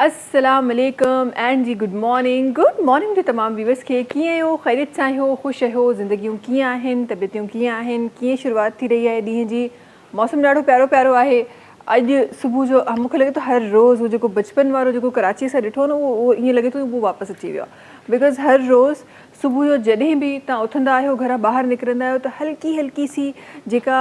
अस्सलाम वालेकुम and ji good morning जो तमाम व्यूवर्स खे कीअं आहियो, ख़ैरियत सां आहियो, ख़ुशि आहियो, ज़िंदगियूं कीअं आहिनि, तबियतूं कीअं आहिनि, कीअं शुरूआत थी रही आहे ॾींहं जी। मौसम ॾाढो प्यारो प्यारो आहे। अॼु सुबुह जो मूंखे लॻे थो हर रोज़ उहो जेको बचपन वारो जेको कराची सां ॾिठो न उहो ईअं लॻे थो उहो वापसि अची वियो आहे। बिकॉज़ हर रोज़ सुबुह जो जॾहिं बि तव्हां उथंदा आहियो, घरां ॿाहिरि निकिरंदा आहियो त हल्की हल्की सी जेका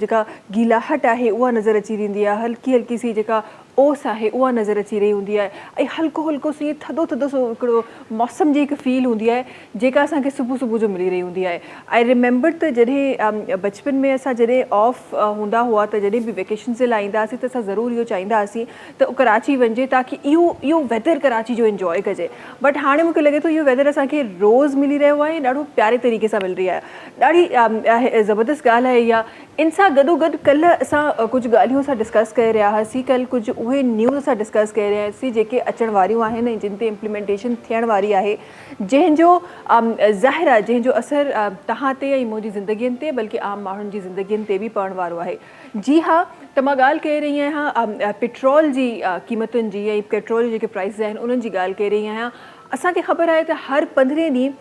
जेका गीलाहट आहे उहा नज़र अची वेंदी आहे, हल्की हल्की सी जेका ओस आहे उहा नज़र अची रही हूंदी आहे ऐं हल्को हल्को सो ईअं थधो थधो सो हिकिड़ो मौसम जी हिकु फील हूंदी आहे जेका असांखे सुबुह सुबुह जो मिली रही हूंदी आहे। आई रिमेंबर त जॾहिं बचपन में असां जॾहिं ऑफ हूंदा हुआ त जॾहिं बि वेकेशन जे लाइ ईंदा हुआसीं त असां ज़रूरु इहो चाहींदा हुआसीं त कराची वञिजे ताकी इहो वेदर कराची जो इंजॉय कजे। बट हाणे मूंखे लॻे थो इहो वेदर असांखे रोज़ मिली रहियो आहे, ॾाढो प्यारे तरीक़े सां मिली रही आहे। ॾाढी ज़बरदस्त ॻाल्हि आहे इहा। इन सां गॾोगॾु कल्ह असां कुझु ॻाल्हियूं असां डिस्कस करे रहिया हुआसीं। कल्ह कुझु उहे न्यूज़ असां डिस्कस करे रहिया हुआसीं जेके अचण वारियूं आहिनि ऐं जिन ते इम्प्लीमेंटेशन थियण वारी आहे, जंहिंजो ज़ाहिर आहे जंहिंजो असरु तव्हां ते ऐं मुंहिंजी ज़िंदगियुनि ते बल्कि आम माण्हुनि जी ज़िंदगियुनि ते बि पवण वारो आहे। जी हा, त मां ॻाल्हि करे रही आहियां पेट्रोल जी क़ीमतुनि जी ऐं पेट्रोल जी जेके प्राइसिस आहिनि उन्हनि जी ॻाल्हि करे रही आहियां। असांखे ख़बर आहे त हर 15 ॾींहं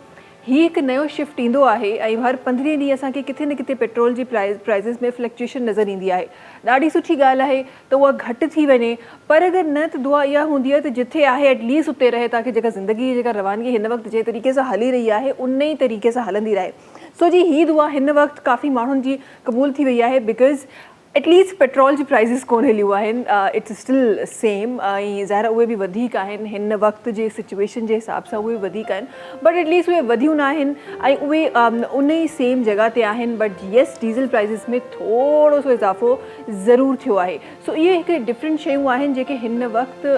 ही हिकु नयो शिफ्ट ईंदो आहे ऐं हर 15 ॾींहं असांखे किथे न किथे पेट्रोल जी प्राइसिस में फ्लक्चुएशन नज़र ईंदी आहे। ॾाढी सुठी ॻाल्हि आहे त उहा घटि थी वञे, पर अगरि न त दुआ इहा हूंदी आहे त जिथे आहे एटलीस्ट उते रहे ताकी जेका ज़िंदगी जेका रवानगी हिन वक़्तु जंहिं तरीक़े सां हली रही आहे उन ई तरीक़े सां हलंदी रहे। सो जी ही दुआ हिन वक़्तु काफ़ी माण्हुनि जी क़बूल थी वई आहे बिकॉज़ एटलीस्ट पेट्रोल जी प्राइसिस कोन हिलियूं आहिनि, इट्स स्टिल सेम ऐं ज़ाहिर उहे बि वधीक आहिनि हिन वक़्त जे सिचुएशन जे हिसाब सां उहे वधीक आहिनि, बट एटलीस्ट उहे वधियूं न आहिनि ऐं उहे उन ई सेम जॻह ते आहिनि। बट येस, डीज़ल प्राइसिस में थोरो सो इज़ाफ़ो ज़रूरु थियो आहे। सो इहे हिकु डिफरेंट शयूं आहिनि जेके हिन वक़्तु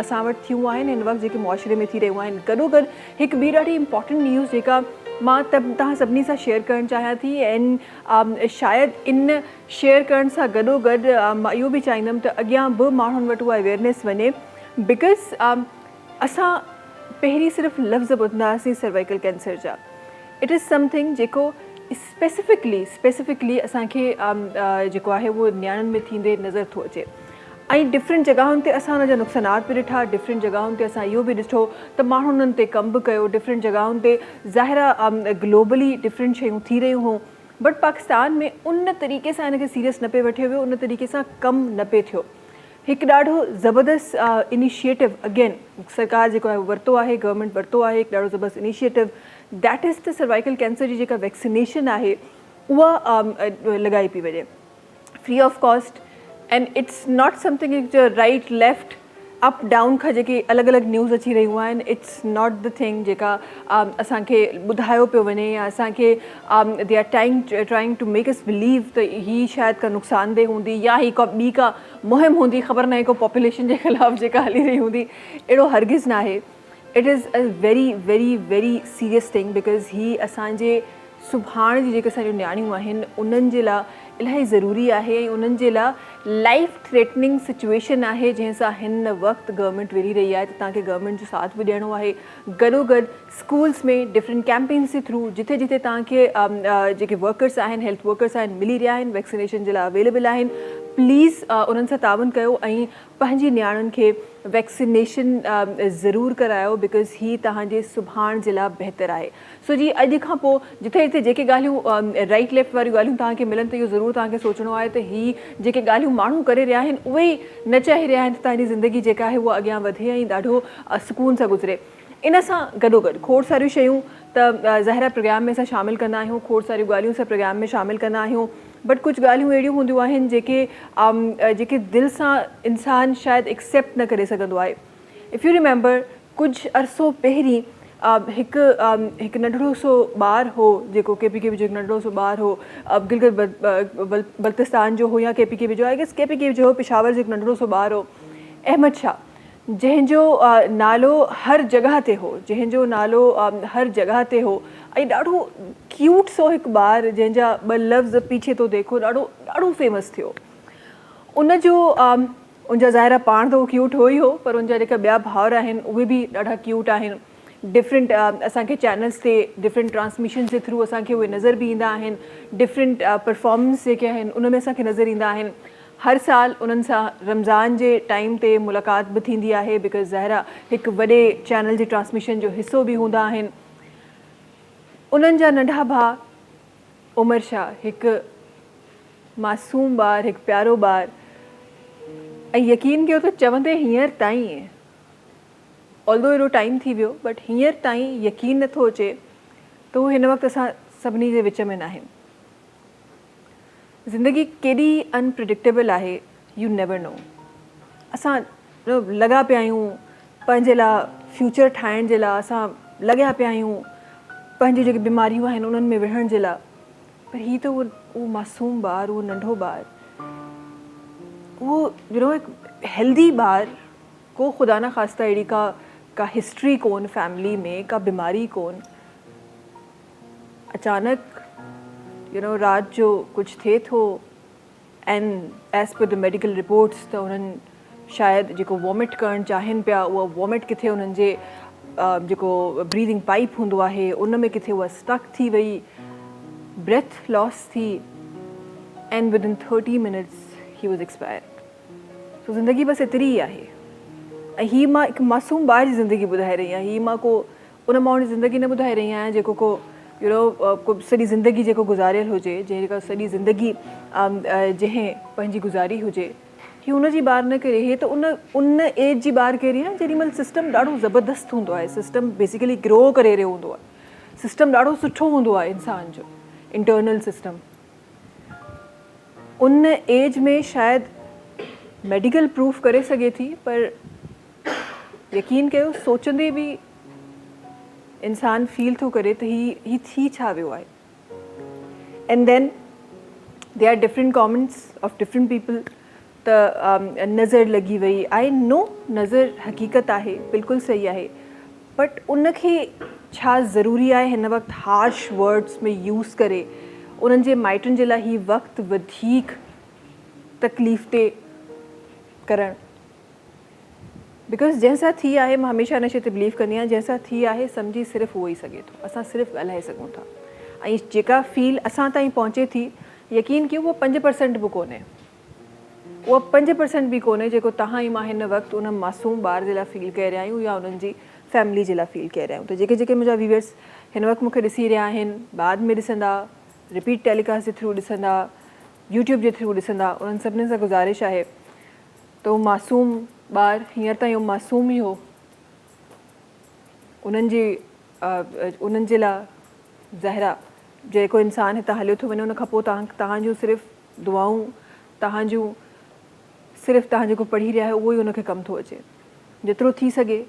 असां वटि थियूं आहिनि, हिन वक़्तु जेके मुआशिरे में थी रहियूं आहिनि। गॾोगॾु हिकु ॿी ॾाढी इंपॉर्टेंट न्यूज़ जेका मां तव्हां सभिनी सां शेयर करणु चाहियां थी ऐं शायदि इन शेयर करण सां गॾोगॾु मां इहो बि चाहींदमि त अॻियां बि माण्हुनि वटि उहा अवेयरनेस वञे। बिकॉज़ असां पहिरीं सिर्फ़ु लफ़्ज़ ॿुधंदा हुआसीं सर्वाइकल कैंसर जा। इट इज़ समथिंग जेको स्पेसिफिकली असांखे जेको आहे उहो नियाणियुनि में थींदे नज़र थो अचे ऐं डिफरेंट जॻहुनि ते असां हुनजा नुक़सानात बि ॾिठा, डिफरेंट जॻहुनि ते असां इहो बि ॾिठो त माण्हुनि उन्हनि ते कमु बि कयो, डिफरेंट जॻहुनि ते ज़ाहिर ग्लोबली डिफरेंट शयूं थी रहियूं हुयूं, बट पाकिस्तान में उन तरीक़े सां हिनखे सीरियस न पियो वठियो वियो, उन तरीक़े सां कमु न पियो थियो। हिकु ॾाढो ज़बरदस्त इनिशिएटिव अगेन सरकार जेको आहे वरितो आहे, गवर्नमेंट वरितो आहे, हिकु ॾाढो ज़बरदस्त initiative that is the cervical cancer जी जेका वैक्सीनेशन आहे उहा लॻाई पई वञे free of cost. And it's not something right left up down खां जेके अलॻि अलॻि न्यूज़ अची रहियूं आहिनि, इट्स नॉट द थिंग जेका असांखे ॿुधायो पियो वञे या असांखे दे are trying to make us believe त ही शायदि का नुक़सानदेह हूंदी या ही का ॿी का मुहिम हूंदी, ख़बर न आहे को पॉपुलेशन जे ख़िलाफ़ु जेका हली रही हूंदी। अहिड़ो हरगिज़ न आहे। It is a very very very serious thing because he असांजे सुभाणे जी जेके असांजूं नियाणियूं आहिनि उन्हनि जे लाइ इलाही ज़रूरी आहे ऐं उन्हनि जे लाइ लाइफ थ्रेटनिंग सिचुएशन आहे जंहिंसां हिन वक़्तु गवर्नमेंट वेही रही आहे। त तव्हांखे गवर्नमेंट जो साथ बि ॾियणो आहे। गॾोगॾु स्कूल्स में डिफरेंट कैंपेन्स जे थ्रू जिथे जिथे तव्हांखे जेके वर्कर्स आहिनि, हेल्थ वर्कर्स आहिनि, मिली रहिया आहिनि, वैक्सीनेशन जे लाइ अवेलेबल आहिनि, प्लीज़ उन्हनि सां ताउन कयो ऐं पंहिंजी नियाणियुनि खे वैक्सीनेशन ज़रूरु करायो बिकॉज़ ही तव्हांजे सुभाणे जे लाइ बहितरु आहे। सो जी अॼु खां पोइ जिथे जिथे जेके ॻाल्हियूं राइट लेफ्ट वारियूं ॻाल्हियूं तव्हांखे मिलनि त इहो ज़रूरु तव्हांखे सोचणो आहे त ही जेके ॻाल्हियूं माण्हू करे रहिया आहिनि उहे ई न चाहे रहिया आहिनि त तव्हांजी ज़िंदगी जेका आहे उहा अॻियां वधे ऐं ॾाढो सुकून सां गुज़रे। इन सां गॾोगॾु खोड़ सारियूं शयूं त ज़ाहिर प्रोग्राम में असां शामिलु कंदा आहियूं, खोड़ सारियूं ॻाल्हियूं असां प्रोग्राम में शामिलु कंदा आहियूं, बट कुझु ॻाल्हियूं अहिड़ियूं हूंदियूं आहिनि जेके दिलि सां इंसानु शायदि एक्सेप्ट न करे सघंदो आहे। इफ़ यू रिमेंबर कुझु अरसो पहिरीं हिकु नंढड़ो सो ॿारु हो जेको KPK जो नंढड़ो सो ॿारु हो, गिलगित बल्तिस्तान जो हो या KPK जो, आई गेस KPK जो हो, पेशावर जो हिकु नंढड़ो सो ॿारु हो अहमद शाह, जंहिंजो नालो हर जॻह ते हो, जंहिंजो नालो हर जॻह ते हो ऐं ॾाढो क्यूट सो हिकु ॿारु जंहिंजा 2 लफ़्ज़ पीछे तो देखो ॾाढो ॾाढो फेमस थियो। उनजा ज़ाहिर पाण त उहो क्यूट हो ई हो, पर उनजा जेका ॿिया भाउर आहिनि उहे बि ॾाढा क्यूट आहिनि। डिफरेंट असांखे चैनल्स ते डिफरेंट ट्रांसमिशन जे थ्रू असांखे उहे नज़र बि ईंदा आहिनि, डिफरेंट परफॉर्मेंस जेके आहिनि उन में असांखे नज़र ईंदा आहिनि। हर साल उन्हनि सां रमज़ान जे टाइम ते मुलाक़ात बि थींदी आहे बिकॉज़ ज़ाहिरा हिकु वॾे चैनल जे ट्रांसमिशन जो हिसो बि हूंदा आहिनि। उन्हनि जा नंढा भाउ उमर शाह हिकु मासूम ॿारु, हिकु प्यारो ॿारु, ऐं यकीन कयो त चवंदे हींअर ताईं ऑल्दो एॾो टाइम थी वियो बट हींअर ताईं यकीन नथो अचे त उहो हिन वक़्तु असां सभिनी जे विच में न आहिनि। ज़िंदगी केॾी अनप्रिडिक्टेबल आहे, यू नेवर नो। असां लॻा पिया आहियूं पंहिंजे लाइ फ्यूचर ठाहिण जे लाइ, असां लॻिया पिया आहियूं पंहिंजी जेके बीमारियूं आहिनि उन्हनि में विढ़ण जे लाइ, पर हीअ त उहो मासूम ॿारु, उहो नंढो ॿारु, उहो हिकु हेल्दी ॿारु, को ख़ुदा न ख़ास्ता अहिड़ी का हिस्ट्री कोन फैमिली में, का बीमारी कोन, अचानक रात जो कुछ थे थो and as per the medical reports त उन्हनि शायदि जेको वॉमिट करणु चाहिनि पिया उहा वॉमिट किथे उन्हनि जे जेको ब्रीदिंग पाइप हूंदो आहे उन में किथे उहा स्टक थी वई, ब्रेथ लॉस थी and within 30 minutes he was expired. So ज़िंदगी बसि एतिरी ई आहे। ऐं हीअ मां हिकु मासूम ॿार जी ज़िंदगी ॿुधाए रही आहियां, हीअ मां को उन माण्हू जी ज़िंदगी न ॿुधाए रही आहियां जेको को को सॼी ज़िंदगी जेको गुज़ारियल हुजे, जेका सॼी ज़िंदगी जंहिं पंहिंजी गुज़ारी हुजे, हीअ उन जी ॿार न करे। हीअ त उन एज जी ॿार कहिड़ी आहे जेॾी महिल सिस्टम ॾाढो ज़बरदस्तु हूंदो आहे, सिस्टम बेसिकली ग्रो करे रहियो हूंदो आहे, सिस्टम ॾाढो सुठो हूंदो आहे इंसान जो इंटरनल सिस्टम। उन एज में शायदि मेडिकल प्रूफ करे सघे थी, पर यकीन कयो सोचंदे बि इंसान फील थो करे त ही थी छा वियो आहे। And then they are different comments of different people त नज़र लॻी वई। आई नो नज़र हक़ीक़त आहे, बिल्कुलु सही आहे, बट उनखे छा ज़रूरी आहे हिन वक़्तु हार्श वर्ड्स में यूज़ करे उन्हनि जे माइटनि जे लाइ हीउ वक़्तु वधीक तकलीफ़ ते करणु। बिकॉज़ जंहिंसां थी आहे, मां हमेशह हिन शइ ते बिलीव कंदी आहियां, जंहिंसां थी आहे सम्झी सिर्फ़ु उहो ई सघे थो, असां सिर्फ़ु ॻाल्हाए सघूं था। ऐं जेका फील असां ताईं पहुचे थी, यकीन कयो उहा 5% बि कोन्हे, उहा 5% बि कोन्हे जेको तव्हां ऐं मां हिन वक़्तु उन मासूम ॿार जे लाइ फील करे रहिया आहियूं या उन्हनि जी फैमिली जे लाइ फील करे रहिया आहियूं। त जेके मुंहिंजा व्यूअर्स हिन वक़्तु मूंखे ॾिसी रहिया आहिनि, बाद में ॾिसंदा, रिपीट टेलीकास्ट जे थ्रू ॾिसंदा, यूट्यूब जे थ्रू ॾिसंदा, उन्हनि सभिनीनि सां गुज़ारिश आहे त उहो मासूम ॿारु हींअर ताईं उहो मासूम ई हो, उन्हनि जे लाइ ज़ाहिरा जेको इंसानु हितां हलियो थो वञे उन खां पोइ तव्हांजूं सिर्फ़ु दुआऊं, सिर्फ़ु तव्हां जेको पढ़ी रहिया आहियो उहो ई उनखे कमु थो अचे। जेतिरो थी सघे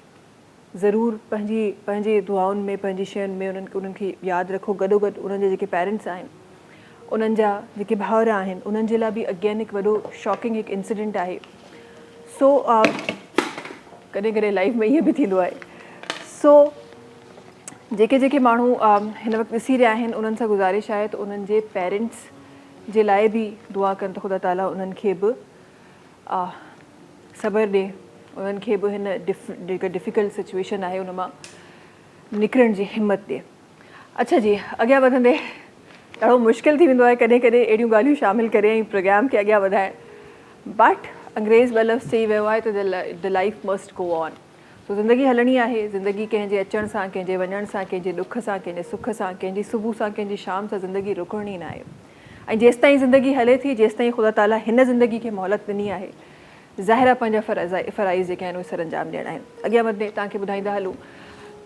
ज़रूरु पंहिंजे दुआउनि में, पंहिंजी शयुनि में उन्हनि खे यादि रखो। गॾोगॾु उन्हनि जा जेके पेरेंट्स आहिनि, उन्हनि जा जेके भाउर आहिनि, उन्हनि जे लाइ बि अगेन हिकु वॾो शॉकिंग हिकु इंसिडेंट आहे। सो कॾहिं कॾहिं लाइफ में ईअं बि थींदो आहे। सो जेके माण्हू हिन वक़्तु ॾिसी रहिया आहिनि उन्हनि सां गुज़ारिश आहे त उन्हनि जे पेरेंट्स जे लाइ बि दुआ कनि त ख़ुदा ताला उन्हनि खे बि सब्र ॾिए, उन्हनि खे बि हिन जेका डिफ़िकल्ट सिचुएशन आहे उन मां निकिरण जी हिमत ॾिए। अच्छा जी, अॻियां वधंदे ॾाढो मुश्किल थी वेंदो आहे कॾहिं कॾहिं अहिड़ियूं ॻाल्हियूं शामिलु करे ऐं प्रोग्राम खे अॻियां वधाइणु, बट अंग्रेज़ ॿ लफ़्ज़ चई वियो आहे त the life must go on. So ज़िंदगी हलणी आहे, ज़िंदगी कंहिंजे अचण सां, कंहिंजे वञण सां, कंहिंजे ॾुख सां, कंहिंजे सुख सां, कंहिंजी सुबुह सां, कंहिंजी शाम सां ज़िंदगी रुकणी न आहे। ऐं जेसि ताईं ज़िंदगी हले थी, जेसि ताईं ख़ुदा ताला हिन ज़िंदगी खे मोहलत ॾिनी आहे, ज़ाहिरा पंहिंजा फ़राइज़ जेके आहिनि उहे सर अंजाम ॾियणा आहिनि। अॻियां वधंदे तव्हांखे ॿुधाईंदा हलूं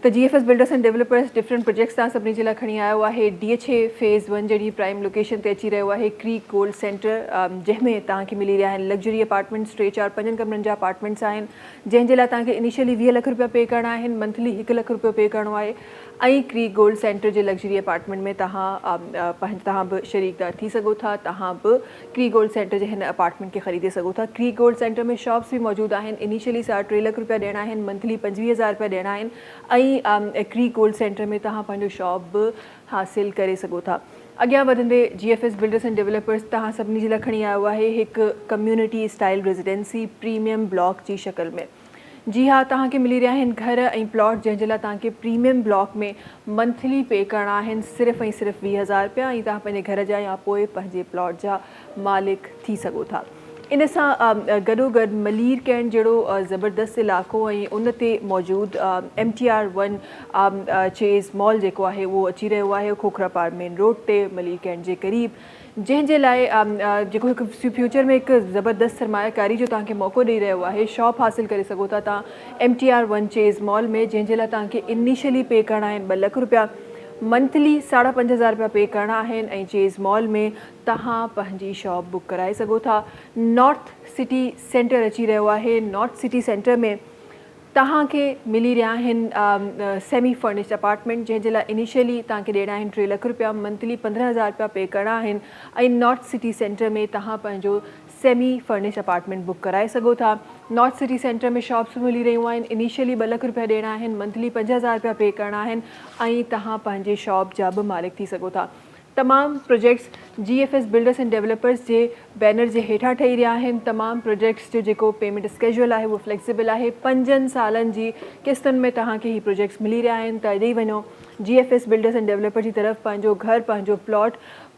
त GFS builders and developers different projects तव्हां सभिनी जे लाइ खणी आयो आहे। DHA फेज़ 1 जहिड़ी प्राइम लोकेशन ते अची रहियो आहे क्रीक गोल्ड सेंटर, जंहिंमें तव्हांखे मिली रहिया आहिनि लग्जरी अपार्टमेंट्स, 3, 4, 5 कमरनि जा अपार्टमेंट्स आहिनि, जंहिंजे लाइ तव्हांखे इनिशियली 20 लख रुपया पे करणा आहिनि, मंथली 1 लख रुपयो पे करिणो आहे। ऐं क्रीक गोल्ड सेंटर जे लग्जरी अपार्टमेंट में तव्हां बि शरीकदार थी सघो था, तव्हां बि क्रीक गोल्ड सेंटर जे हिन अपार्टमेंट खे ख़रीदे सघो था। क्रीक गोल्ड सेंटर में शॉप्स बि मौजूदु आहिनि, इनिशियली 3 लख रुपया ॾियणा आहिनि, मंथली 25,000 रुपया ॾियणा आहिनि। ऐं क्रीक गोल्ड सेंटर में तव्हां पंहिंजो शॉप बि हासिलु करे सघो था। अॻियां वधंदे GFS बिल्डर्स एंड डेवलपर्स तव्हां सभिनी जे लाइ खणी आयो आहे हिकु community style residency premium block जी शक्ल में। जी हा, तव्हांखे मिली रहिया आहिनि घर ऐं प्लॉट, जंहिंजे लाइ तव्हांखे प्रीमियम ब्लॉक में मंथली पे करणा आहिनि सिर्फ़ु ऐं सिर्फ़ु 20,000 रुपया, ऐं तव्हां पंहिंजे घर जा या पोइ पंहिंजे प्लॉट जा मालिक थी सघो था। इन सां गॾोगॾु मलीर कैंट जहिड़ो ज़बरदस्त इलाइक़ो ऐं उन ते मौजूदु MTR1 चेज़ मॉल जेको आहे उहो अची रहियो आहे खोखरापार मेन रोड ते मलीर कैंट जे क़रीब, जंहिंजे लाइ जेको हिकु फ्यूचर में हिकु ज़बरदस्त सरमायाकारी जो तव्हांखे मौक़ो ॾेई रहियो आहे। शॉप हासिलु करे सघो था तव्हां MTR1 चेज़ मॉल में, जंहिंजे लाइ तव्हांखे इनिशियली पे करणा आहिनि 2 लख रुपया, मंथली 5,500 रुपया पे करणा आहिनि ऐं चेज़ मॉल में तव्हां पंहिंजी शॉप बुक कराए सघो था। नॉर्थ सिटी सेंटर अची रहियो आहे। नॉर्थ सिटी सेंटर में तव्हांखे मिली रहिया आहिनि सेमी फर्निश्ड अपार्टमेंट, जंहिंजे लाइ इनिशियली तव्हांखे ॾियणा आहिनि 3 लख रुपया, मंथली 15,000 रुपया पे करणा आहिनि ऐं नॉर्थ सिटी सेंटर में तव्हां पंहिंजो सेमी फर्निश्ड अपार्टमेंट बुक कराए सघो था। नॉर्थ सिटी सेंटर में शॉप्स मिली रहियूं आहिनि, इनिशियली 2 लख रुपया ॾियणा आहिनि, मंथली 5,000 रुपया पे करणा आहिनि ऐं तव्हां पंहिंजे शॉप जा बि मालिक थी सघो था। तमामु projects GFS builders and developers जे बैनर जे हेठां ठही रहिया आहिनि। तमामु प्रोजेक्ट्स जो जेको पेमेंट स्केड्यूल आहे उहो फ्लेक्सिबल आहे। 5 सालनि जी किस्तुनि में तव्हांखे ही प्रोजेक्ट्स मिली रहिया आहिनि, त ॾेई वञो GFS बिल्डर्स एंड डेवलपर जी तरफ़ पंहिंजो घर, पंहिंजो प्लॉट,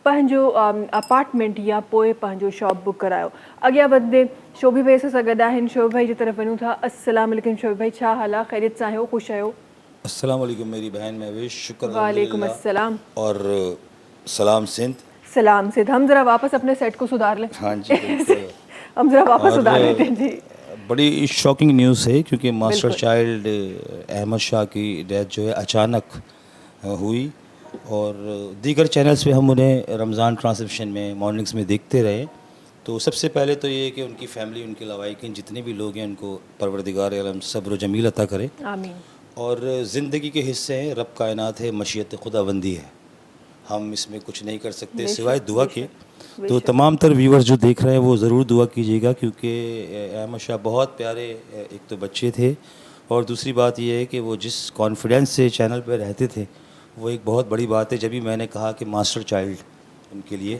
पंहिंजो अपार्टमेंट या पोइ पंहिंजो शॉप बुक करायो। अॻियां वधंदे शोभी भाई सां गॾु आहिनि, शोभी भाई जी तरफ़ वञूं था। अस्सलाम वालेकुम शोभी भाई, छा हाल आहे? ख़ैरियत सां आहियो? ख़ुशि आहियो? अस्सलाम वालेकुम मेरी बहन महवेश, शुक्र वालेकुम अस्सलाम और सलाम सिंध। सलाम सिंध। हम ज़रा वापस अपने सेट को सुधार लें। हाँ जी बिल्कुल। हम ज़रा वापस सुधार लेते हैं जी। बड़ी शॉकिंग न्यूज़ है क्योंकि मास्टर चाइल्ड अहमद शाह की डेथ जो है अचानक हुई और दीगर चैनल्स पे हम उन्हें रमज़ान ट्रांसमिशन में मॉर्निंग्स में देखते रहे। तो सबसे पहले तो ये है कि उनकी फैमिली, उनके लवाइकिन जितने भी लोग हैं उनको परवरदिगार आलम सब्र व जमील अता करे। आमीन। और ज़िंदगी के हिस्से हैं, रब कायनात है, मशीयत खुदाबंदी है, हम इसमें कुछ नहीं कर सकते सिवाय दुआ के। तो तमाम तर व्यूअर्स जो देख रहे हैं वो ज़रूर दुआ कीजिएगा क्योंकि अहमद शाह बहुत प्यारे एक तो बच्चे थे और दूसरी बात ये है कि वो जिस कॉन्फिडेंस से चैनल पर रहते थे वो एक बहुत बड़ी बात है। जब भी मैंने कहा कि मास्टर चाइल्ड उनके लिए,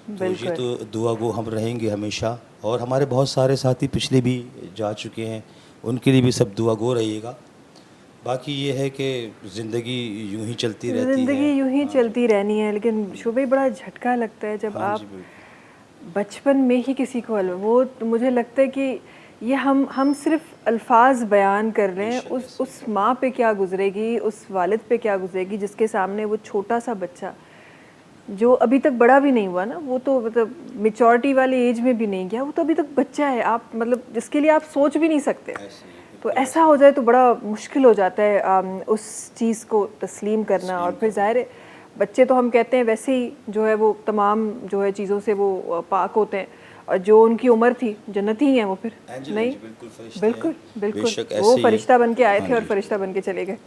तो ये तो दुआ गो हम रहेंगे हमेशा और हमारे बहुत सारे साथी पिछले भी जा चुके हैं, उनके लिए भी सब दुआ गो रहिएगा। बाकी ये है कि ज़िंदगी यूं ही चलती रहती है, ज़िंदगी यूं ही चलती रहनी है। लेकिन शोभे बड़ा झटका लगता है जब आप बचपन में ही किसी को वो, तो मुझे लगता है कि ये हम सिर्फ अल्फाज बयान कर रहे हैं, उस माँ पे क्या गुजरेगी, उस वालिद पे क्या गुजरेगी जिसके सामने वो छोटा सा बच्चा जो अभी तक बड़ा भी नहीं हुआ ना, वो तो मतलब मेचोरिटी वाले एज में भी नहीं गया, वो तो अभी तक बच्चा है। आप मतलब जिसके लिए आप सोच भी नहीं सकते, तो ऐसा हो जाए तो बड़ा मुश्किल हो जाता है उस चीज़ को तस्लीम करना। और फिर ज़ाहिर है बच्चे तो हम कहते हैं वैसे ही जो है वो तमाम जो है चीज़ों से वो पाक होते हैं और जो उनकी उम्र थी जन्नती ही हैं वो फिर नहीं। बिल्कुल बिल्कुल वो फरिश्ता बन के आए थे और फरिश्ता बन के चले गए।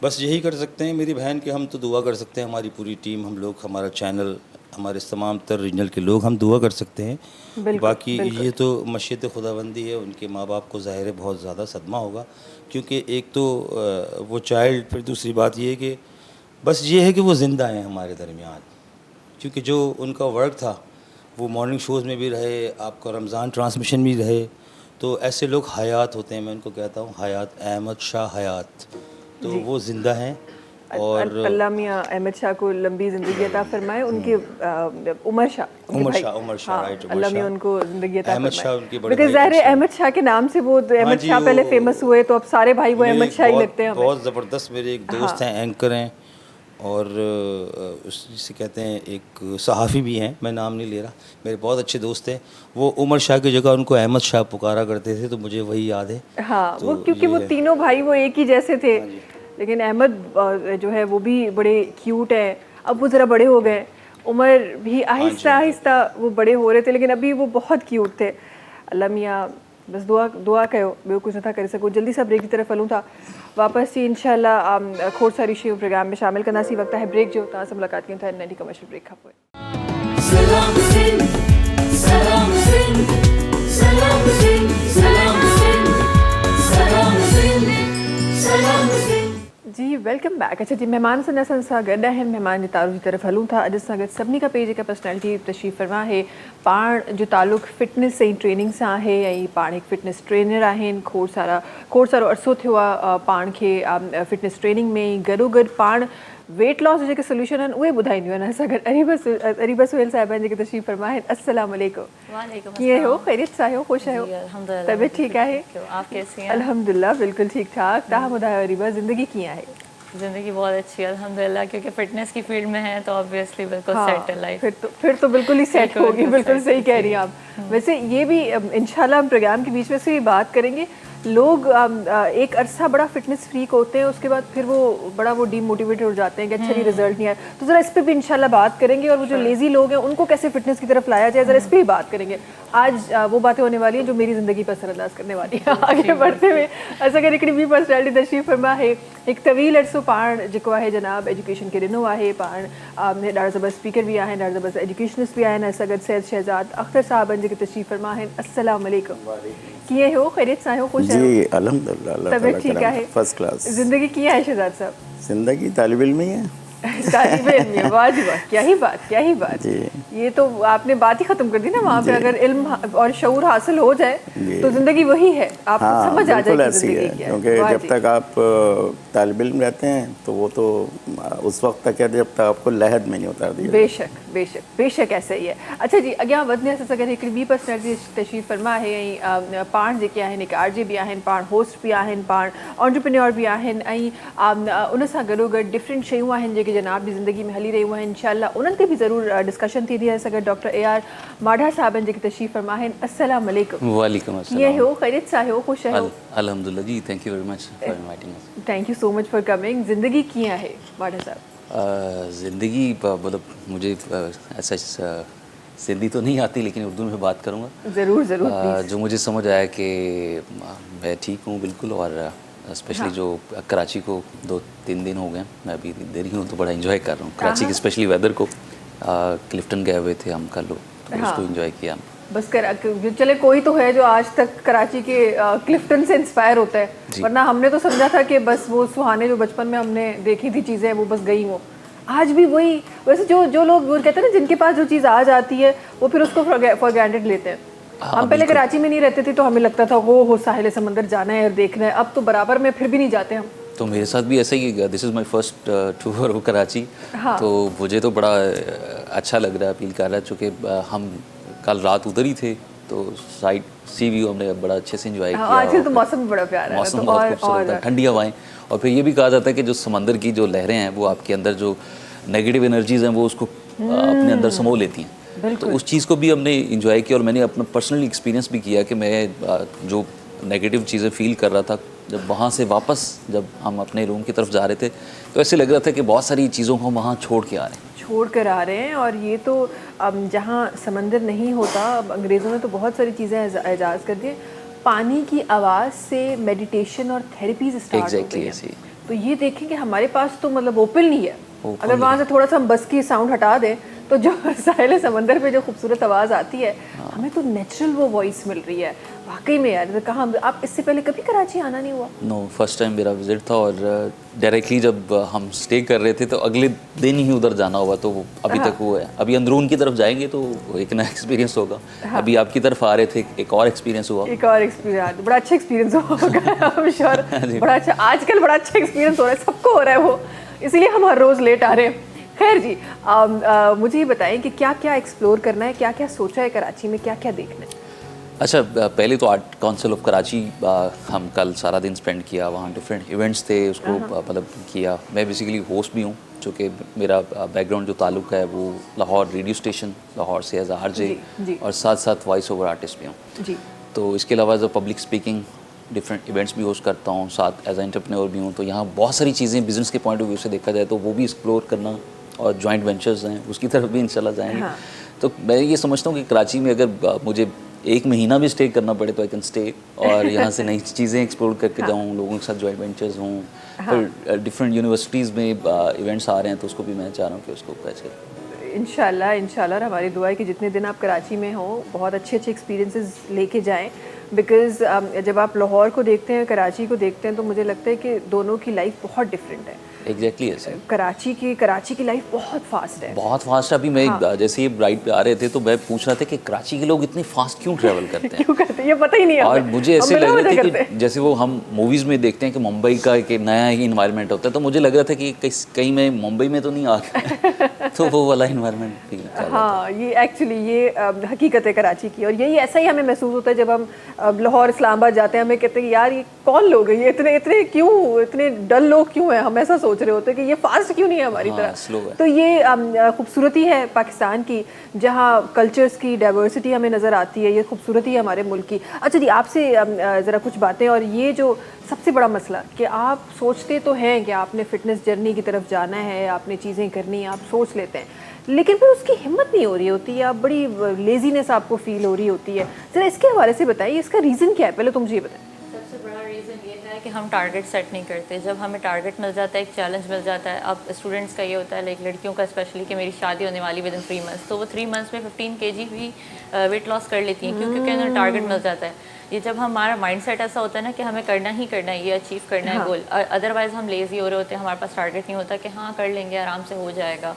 बस यही कर सकते हैं मेरी बहन कि हम तो दुआ कर सकते हैं, हमारी पूरी टीम, हम लोग, हमारा चैनल, हमारे तमाम तर रीजनल के लोग हम दुआ कर सकते हैं। बाकी ये तो मशीयत खुदाबंदी है, उनके माँ बाप को ज़ाहिर है बहुत ज़्यादा सदमा होगा क्योंकि एक तो वो चाइल्ड, फिर दूसरी बात ये है कि बस ये है कि वो ज़िंदा हैं हमारे दरमियान, क्योंकि जो उनका वर्क था वो मॉर्निंग शोज़ में भी रहे, आपका रमज़ान ट्रांसमिशन भी रहे, तो ऐसे लोग हयात होते हैं, मैं उनको कहता हूँ हयात, अहमद शाह हयात, तो वो ज़िंदा हैं। और अल्लाह मियां अहमद शाह को लंबी ज़िंदगी अता फरमाए। उनके उमर शाह राइट, अल्लाह मियां उनको ज़िंदगी अता फरमाए। बिकॉज़ ज़ाहिर है अहमद शाह के नाम से वो अहमद शाह पहले फेमस हुए, तो अब सारे भाई वो अहमद शाह ही लगते हैं। बहुत ज़बरदस्त मेरे एक दोस्त हैं, एंकर हैं और जिसे कहते हैं एक सहाफ़ी भी हैं, मैं नाम नहीं ले रहा, मेरे बहुत अच्छे दोस्त हैं। वो उमर शाह की जगह उनको अहमद शाह पुकारा करते थे, तो मुझे वही याद है। हाँ, वो क्योंकि वो तीनों भाई वो एक ही जैसे थे, लेकिन अहमद जो है वो भी बड़े क्यूट हैं। अब वो ज़रा बड़े हो गए, उमर भी आहिस्ता आहिस्ता वो बड़े हो रहे थे, लेकिन अभी वो बहुत क्यूट थे। अल्लाह मियां बस दुआ कयो, ॿियो कुछ नथा करे सघूं। जल्दी सां ब्रेक की तरफ़ हलूं था, वापस थी इंशाल्लाह खोड़ सारी शयूं प्रोग्राम में शामिल कंदासीं। वक्त है ब्रेक जो, तव्हां सां मुलाक़ात कयूं था नंढी कमर्शियल ब्रेक खां पोइ। जी वेलकम बैक। अच्छा जी, महिमान सां असां सां गॾु आहिनि, महिमान जी तारूफ़ जी तरफ़ हलूं था। अॼु सां गॾु सभिनी खां पहिरीं जेका पर्सनैलिटी तशरीफ़ फरमा आहे, पाण जो तालुक़ फिटनेस ऐं ट्रेनिंग सां आहे ऐं पाण हिकु फिटनेस ट्रेनर आहिनि। खोड़ सारो अरसो थियो आहे पाण खे फिटनेस ट्रेनिंग में। गॾोगॾु पाण वेट लॉस जेके सोल्यूशन आहिनि उहे ॿुधाईंदियूं आहिनि असां गॾु अरीबा सुहेल साहिबान जेके तशरीफ़ फरमा आहिनि। अस्सलाम वालेकुम। वालेकुम कीअं हो? ख़ैरियत सां आहियो? ख़ुशि आहियो? जी, अल्हम्दुलिल्लाह। तबियत ठीकु आहे? आप कैसी हैं? अल्हम्दुलिल्लाह बिल्कुलु ठीकु ठाक। तव्हां ॿुधायो अरीबा, ज़िंदगी कीअं आहे? ज़िंदगी बहुत अच्छी है अल्हम्दुलिल्लाह, क्योंकि फिटनेस की फील्ड में है तो ऑब्वियसली बिल्कुल सेट है लाइफ। फिर तो बिल्कुल ही सेट बिल्कुल, होगी। बिल्कुल बिल्कुल set सही कह रही हैं आप। वैसे ये भी इंशाल्लाह हम प्रोग्राम के बीच में से भी बात करेंगे। लोग एक अरसा बड़ा फिटनेस फ्रीक होते हैं, उसके बाद फिर वो डीमोटिवेटेड हो जाते हैं कि अच्छा जी रिजल्ट नहीं आया। तो ज़रा इस पे भी इंशाल्लाह बात करेंगे, और वो जो लेज़ी लोग हैं उनको कैसे फिटनेस की तरफ लाया जाए, ज़रा इस पे भी बात करेंगे। आज वो बातें होने वाली हैं जो मेरी ज़िंदगी पर असरअंदाज करने वाली है। आगे बढ़ते हुए असां गॾु हिकिड़ी ॿी पर्सनैलिटी तशरीफ़ फरमा है। एक तवील अरसो पाण जेको आहे जनाब एजुकेशन खे ॾिनो आहे। पाण ॾाढा ज़बरदस्त स्पीकर भी आहिनि, ॾाढा ज़बरदस्त एजुकेशनिस्ट भी आहिनि। असां गॾु सैयद शहजाद अख्तर साहब जेके तशरीफ़ फरमा आहिनि। अस्सलाम वालेकुम। कीअं हो? ख़ैरियत सां आहियो? ख़ुशि आहियो? जी अल्हम्दुलिल्लाह, अल्लाह तबियत ताला ठीक करम, है? First class. जिंदगी कीअं आहे शहजाद साहब? जिंदगी तालिब इल्म ही है। तालिब इल्म में, वाह जी वाह, क्या ही बात, क्या ही बात। जी। ये तो आपने बात ही खत्म कर दी ना। वहाँ पे अगर इल्म और शऊर हासिल हो जाए जी। तो जिंदगी वही है, आपको हाँ, समझ आ बिल्कुल जाएगी ऐसी जिंदगी है, क्या है। क्योंकि वाह जब जी। तक आप तालिब इल्म रहते हैं तो वो तो उस वक्त तक है जब तक आपको लहद में नहीं उतार दिया। बेशक बेशक बेशक ऐसा ही है। अच्छा जी, अॻियां वधने सां गॾु हिकिड़ी ॿी पर्सनैलिटी तशरीफ़ फरमा आहे। ऐं पाण जेके आहिनि हिकु आरजे बि आहिनि, पाण होस्ट बि आहिनि, पाण ऑन्टरप्रेन्योर बि आहिनि, ऐं उन सां गॾोगॾु डिफरेंट शयूं आहिनि जेके जनाब जी ज़िंदगी में हली रहियूं आहिनि। इंशाअल्लाह उन्हनि ते बि ज़रूरु डिस्कशन थींदी आहे। असां गॾु डॉक्टर AR माढा साहबनि जेके तशरीफ़ फरमा आहिनि। अस्सलाम वालेकुम। वालेकुम कीअं अस्सलाम। हो? ख़ैरियत सां आहियो? ख़ुशि आहियो? अल्हम्दुलिल्लाह जी, thank you very much for inviting us. Thank you so much for coming. ज़िंदगी कीअं आहे माढा साहब? ज़िंदगी मतलब मुझे ऐसा सिंधी तो नहीं आती, लेकिन उर्दू में बात करूँगा। ज़रूर ज़रूर प्लीज़। जो मुझे समझ आया कि मैं ठीक हूँ बिल्कुल, और स्पेशली जो कराची को 2-3 दिन हो गए मैं अभी इधर ही हूँ, तो बड़ा इन्जॉय कर रहा हूँ कराची के स्पेशली वेदर को। क्लिफ्टन गए हुए थे हम कल लोग, तो उसको इन्जॉय किया। बस चले कोई तो है जो आज तक कराची के क्लिफ्टन से इंस्पायर होता है, वरना हमने तो समझा था कि बस वो सुहाने जो बचपन में हमने देखी थी चीज़ें वो बस गई वो। आज भी वही, वैसे जो लोग वो कहते हैं ना जिनके पास जो चीज़ आ जाती है वो फिर उसको फॉर ग्रांटेड लेते हैं। हम पहले कराची में नहीं रहते थे तो हमें लगता था वो साहिल समंदर जाना है और देखना है, अब तो बराबर में फिर भी नहीं जाते हम। तो मेरे साथ भी ऐसा ही, this is my first tour of Karachi. तो मुझे तो बड़ा अच्छा लग रहा है, फील कर रहा है, चूँकि हम कल रात उधर ही थे तो साइड सी व्यू हमने बड़ा अच्छे से एंजॉय किया। आजकल तो मौसम भी बड़ा प्यारा है, मौसम तो बहुत खूबसूरत होता है, ठंडी हवाएं। और फिर ये भी कहा जाता है कि जो समंदर की जो लहरें हैं वो आपके अंदर जो नेगेटिव एनर्जीज हैं वो उसको अपने अंदर समो लेती हैं। तो उस चीज़ को भी हमने इंजॉय किया, और मैंने अपना पर्सनली एक्सपीरियंस भी किया कि मैं जो नेगेटिव चीज़ें फील कर रहा था, जब वहाँ से वापस जब हम अपने रूम की तरफ जा रहे थे तो ऐसे लग रहा था कि बहुत सारी चीज़ों को हम वहाँ छोड़ के आ रहे हैं। छोड़ कर आ रहे हैं। और ये तो जहाँ समंदर नहीं होता, अंग्रेज़ों ने तो बहुत सारी चीज़ें एजाज़ कर दी। पानी की आवाज़ से मेडिटेशन और थेरेपीज स्टार्ट हो गई हैं। तो ये देखें कि हमारे पास तो मतलब ओपन नहीं है। अगर वहाँ से थोड़ा सा हम बस की साउंड हटा दें तो जो साहिल समंदर पे जो खूबसूरत आवाज़ आती है, हमें तो नेचुरल वो वॉइस मिल रही है। वाकई में यार, तो कहाँ आप इससे पहले कभी कराची आना नहीं हुआ? नो, फर्स्ट टाइम मेरा विजिट था, और डायरेक्टली जब हम स्टे कर रहे थे तो अगले दिन ही उधर जाना हुआ, तो अभी तक वो है। अभी अंदरून की तरफ जाएंगे तो एक नया एक्सपीरियंस होगा। अभी आपकी तरफ आ रहे थे, एक और एक्सपीरियंस हुआ। एक और एक्सपीरियंस, बड़ा अच्छा एक्सपीरियंस होगा आई एम श्योर। बड़ा अच्छा, आजकल बड़ा अच्छा एक्सपीरियंस हो रहा है, सबको हो रहा है वो, इसलिए हम हर रोज़ लेट आ रहे हैं। खैर जी, मुझे ये बताएं कि क्या क्या एक्सप्लोर करना है, क्या क्या सोचा है कराची में, क्या क्या देखना है? अच्छा, पहले तो आर्ट काउंसिल ऑफ कराची हम कल सारा दिन स्पेंड किया, वहाँ डिफरेंट इवेंट्स थे, उसको मतलब किया। मैं बेसिकली होस्ट भी हूँ, चूँकि मेरा बैकग्राउंड जो ताल्लुक़ है वो लाहौर रेडियो स्टेशन लाहौर से एज RJ, और साथ साथ वॉइस ओवर आर्टिस्ट भी हूँ जी। तो इसके अलावा जो पब्लिक स्पीकिंग डिफरेंट इवेंट्स भी होस्ट करता हूँ, साथ एज एंटरप्रेन्योर भी हूँ। तो यहाँ बहुत सारी चीज़ें बिजनेस के पॉइंट ऑफ व्यू से देखा जाए तो वो भी एक्सप्लोर करना, और जॉइंट वेंचर्स हैं उसकी तरफ भी इंशाल्लाह जाएंगे। तो मैं ये समझता हूँ कि कराची में अगर मुझे 1 महीना भी स्टे करना पड़े तो आई कैन स्टे, और यहाँ से नई चीज़ें एक्सप्लोर करके जाऊँ, लोगों के साथ जॉइंट वेंचर्स हों। फिर डिफरेंट यूनिवर्सिटीज़ में इवेंट्स आ रहे हैं तो उसको भी मैं चाह रहा हूँ कि उसको कैच करें। इंशाल्लाह इंशाल्लाह हमारी दुआ है कि जितने दिन आप कराची में हो बहुत अच्छे अच्छे एक्सपीरियंसेस लेके जाएं। बिकॉज़ जब आप लाहौर को देखते हैं, कराची को देखते हैं, तो मुझे लगता है कि दोनों की लाइफ बहुत डिफरेंट है। एग्जैक्टली ऐसे कराची की लाइफ बहुत फास्ट है। बहुत फास्ट। अभी मैं जैसे ये राइड पे आ रहे थे तो मैं पूछ रहा था कि कराची के लोग इतने फास्ट क्यों ट्रैवल करते हैं क्यों करते हैं ये पता ही नहीं है और हमें। मुझे हम ऐसे बिना लग रहा वजह था करते हैं। कि जैसे वो हम मूवीज़ में देखते हैं कि मुंबई का एक नया ही इन्वायरमेंट होता है, तो मुझे लग रहा था कि कहीं मैं मुंबई में तो नहीं आ गया तो वो वाला इन्वायरमेंट फील कर रहा था। हाँ, ये एक्चुअली ये हकीकत है कराची की, और यही ऐसा ही हमें महसूस होता है जब हम लाहौर इस्लामाबाद जाते हैं। हमें कहते हैं कि यार ये कौन लोग हैं, ये इतने क्यों, इतने डल लोग क्यों हैं। हम ऐसा सोच रहे होते हैं कि ये फास्ट क्यों नहीं है हमारी तरह। slow है। तो ये खूबसूरती है पाकिस्तान की, जहाँ कल्चर्स की डाइवर्सिटी हमें नज़र आती है। ये खूबसूरती है हमारे मुल्क की। अच्छा जी, आपसे ज़रा कुछ बातें, और ये जो सबसे बड़ा मसला कि आप सोचते तो हैं कि आपने फ़िटनेस जर्नी की तरफ जाना है, आपने चीज़ें करनी है, आप सोच लेते हैं, लेकिन फिर उसकी हिम्मत नहीं हो रही होती है, आप बड़ी लेजीनेस आपको फील हो रही होती है। ज़रा इसके हवाले से बताइए, इसका रीज़न क्या है, पहले तो मुझे ये बताएं। सबसे बड़ा रीज़न ये है कि हम टारगेट सेट नहीं करते। जब हमें टारगेट मिल जाता है, एक चैलेंज मिल जाता है, अब स्टूडेंट्स का ये होता है, लाइक लड़कियों का स्पेशली, कि मेरी शादी होने वाली विद इन 3 मंथ्स, तो वो 3 मंथ्स में 15 kg भी वेट लॉस कर लेती हैं क्योंकि उन्हें टारगेट मिल जाता है। ये जब हमारा माइंडसेट ऐसा होता है ना कि हमें करना ही करना है, ये अचीव करना है गोल, और अदरवाइज हम लेज़ी हो रहे होते हैं, हमारे पास टारगेट नहीं होता कि हाँ कर लेंगे, आराम से हो जाएगा।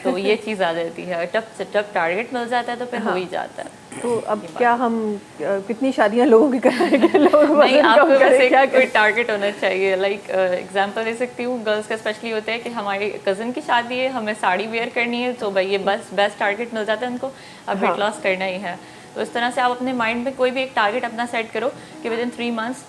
तो ये चीज़ आ जाती है। जब टारगेट मिल जाता है तो फिर हो ही जाता है। तो अब क्या हम कितनी शादियां लोगों की कराएंगे? लोग नहीं, वज़न कम आपको करें, वैसे क्या कोई करें? टारगेट होना चाहिए। लाइक एग्जांपल दे सकती हूँ, गर्ल्स का स्पेशली होता है कि हमारी कज़न की शादी है, हमें साड़ी वेयर करनी है, तो भाई ये बस बेस्ट टारगेट मिल जाता है उनको, अब वेट लॉस करना ही है। तो इस तरह से आप अपने माइंड में कोई भी एक टारगेट अपना सेट करो कि विद इन 3 मंथ्स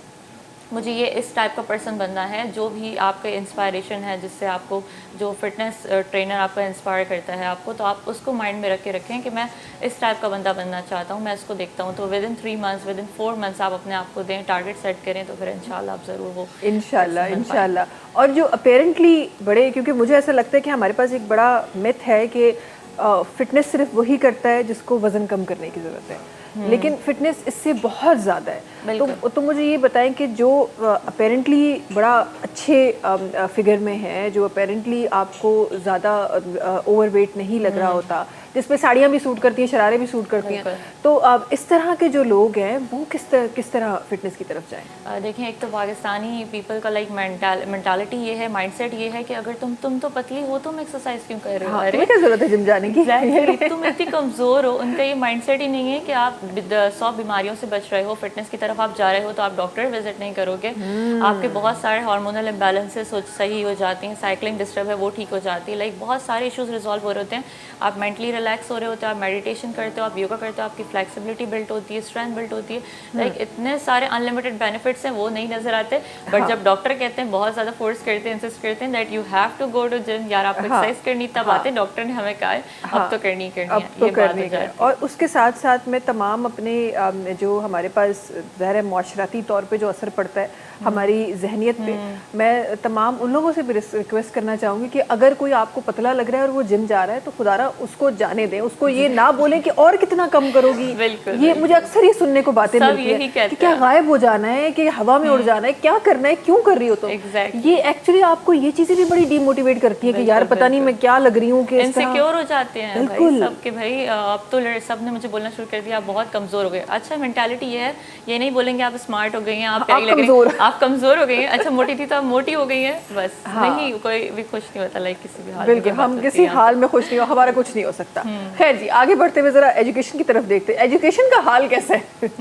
मुझे ये इस टाइप का पर्सन बनना है। जो भी आपका इंस्पायरेशन है, जिससे आपको जो फिटनेस ट्रेनर आपका इंस्पायर करता है आपको, तो आप उसको माइंड में रख के रखें कि मैं इस टाइप का बंदा बनना चाहता हूँ, मैं इसको देखता हूँ। तो with in 3 months, with in 4 months आप अपने आप को दें, टारगेट सेट करें, तो फिर इंशाल्लाह आप ज़रूर वो इंशाल्लाह। और जो अपेरेंटली बड़े, क्योंकि मुझे ऐसा लगता है कि हमारे पास एक बड़ा मिथ है कि फ़िटनेस सिर्फ वही करता है जिसको वज़न कम करने की ज़रूरत है, लेकिन फ़िटनेस इससे बहुत ज़्यादा है। तो मुझे ये बताएं कि जो अपेरेंटली बड़ा अच्छे फिगर में है, जो अपेरेंटली आपको ज़्यादा ओवरवेट नहीं लग रहा होता, जिसपे साड़ियाँ भी सूट करती हैं, शरारे भी सूट करती हैं, तो इस तरह के जो लोग हैं वो किस तरह फिटनेस की तरफ जाएं? देखें, एक तो पाकिस्तानी पीपल का लाइक मेंटालिटी ये है, माइंडसेट ये है कि अगर तुम तो पतली हो, तुम एक्सरसाइज क्यों कर रहे हो? अरे क्या ज़रूरत है जिम जाने की? तुम इतनी कमज़ोर हो। उनका ये माइंडसेट ही नहीं है कि आप 100 बीमारियों से बच रहे हो, फिटनेस की तरफ आप जा रहे हो, तो आप डॉक्टर विजिट नहीं करोगे। आपके बहुत सारे हार्मोनल इम्बैलेंसेस सही हो जाती हैं, साइकिलिंग डिस्टर्ब है वो ठीक हो जाती है, लाइक बहुत सारे इश्यूज रिजॉल्व हो रहे होते हैं। आप मेंटली रिलैक्स हो रहे होते हो, आप मेडिटेशन करते हो, आप योगा करते हो, आपकी फ्लेक्सिबिलिटी बिल्ट होती है, स्ट्रेंथ बिल्ट होती है, लाइक इतने सारे अनलिमिटेड बेनिफिट्स हैं, वो नहीं नजर आते। बट जब डॉक्टर कहते हैं, बहुत ज़्यादा फोर्स करते हैं, इंसिस्ट करते हैं that you have to go to gym, यार आपको एक्सरसाइज करनी, तब आते डॉक्टर ने हमें कहा है अब तो करनी है, ये बात हो जाती है। और उसके साथ साथ मैं तमाम अपने जो हमारे पास ज़ाहिर है मुआशराती तौर पे जो असर पड़ता है हमारी जहनियत पे, मैं तमाम उन लोगों से भी रिक्वेस्ट करना चाहूँगी कि अगर कोई आपको पतला लग रहा है और वो जिम जा रहा है, तो खुदारा उसको जाने दें, उसको ये ना बोलें कि और कितना कम करोगी। ये मुझे अक्सर ये सुनने को बातें मिलती है कि क्या गायब हो जाना है, कि हवा में उड़ जाना है, क्या करना है, क्यों कर रही हो? तो ये एक्चुअली आपको ये चीज़ें भी बड़ी डीमोटिवेट करती है कि यार पता नहीं मैं क्या लग रही हूँ, कि इनसिक्योर हो जाते हैं भाई सब के। भाई अब तो सब ने मुझे बोलना शुरू कर दिया आप बहुत कमज़ोर हो गए। अच्छा, मेंटालिटी ये है, ये नहीं बोलेंगे आप स्मार्ट हो गई हैं, आप प्यारी लग रही हैं, आप कमज़ोर हो गई हैं। अच्छा, मोटी थी तो आप मोटी हो गई हैं, बस। नहीं, कोई भी खुश नहीं होता लाइक किसी भी हाल में। बिल्कुल, हम किसी हाल में खुश नहीं हो, हमारा कुछ नहीं हो सकता। खैर जी, आगे बढ़ते हुए ज़रा एजुकेशन की तरफ देखते हैं। एजुकेशन का हाल कैसा है?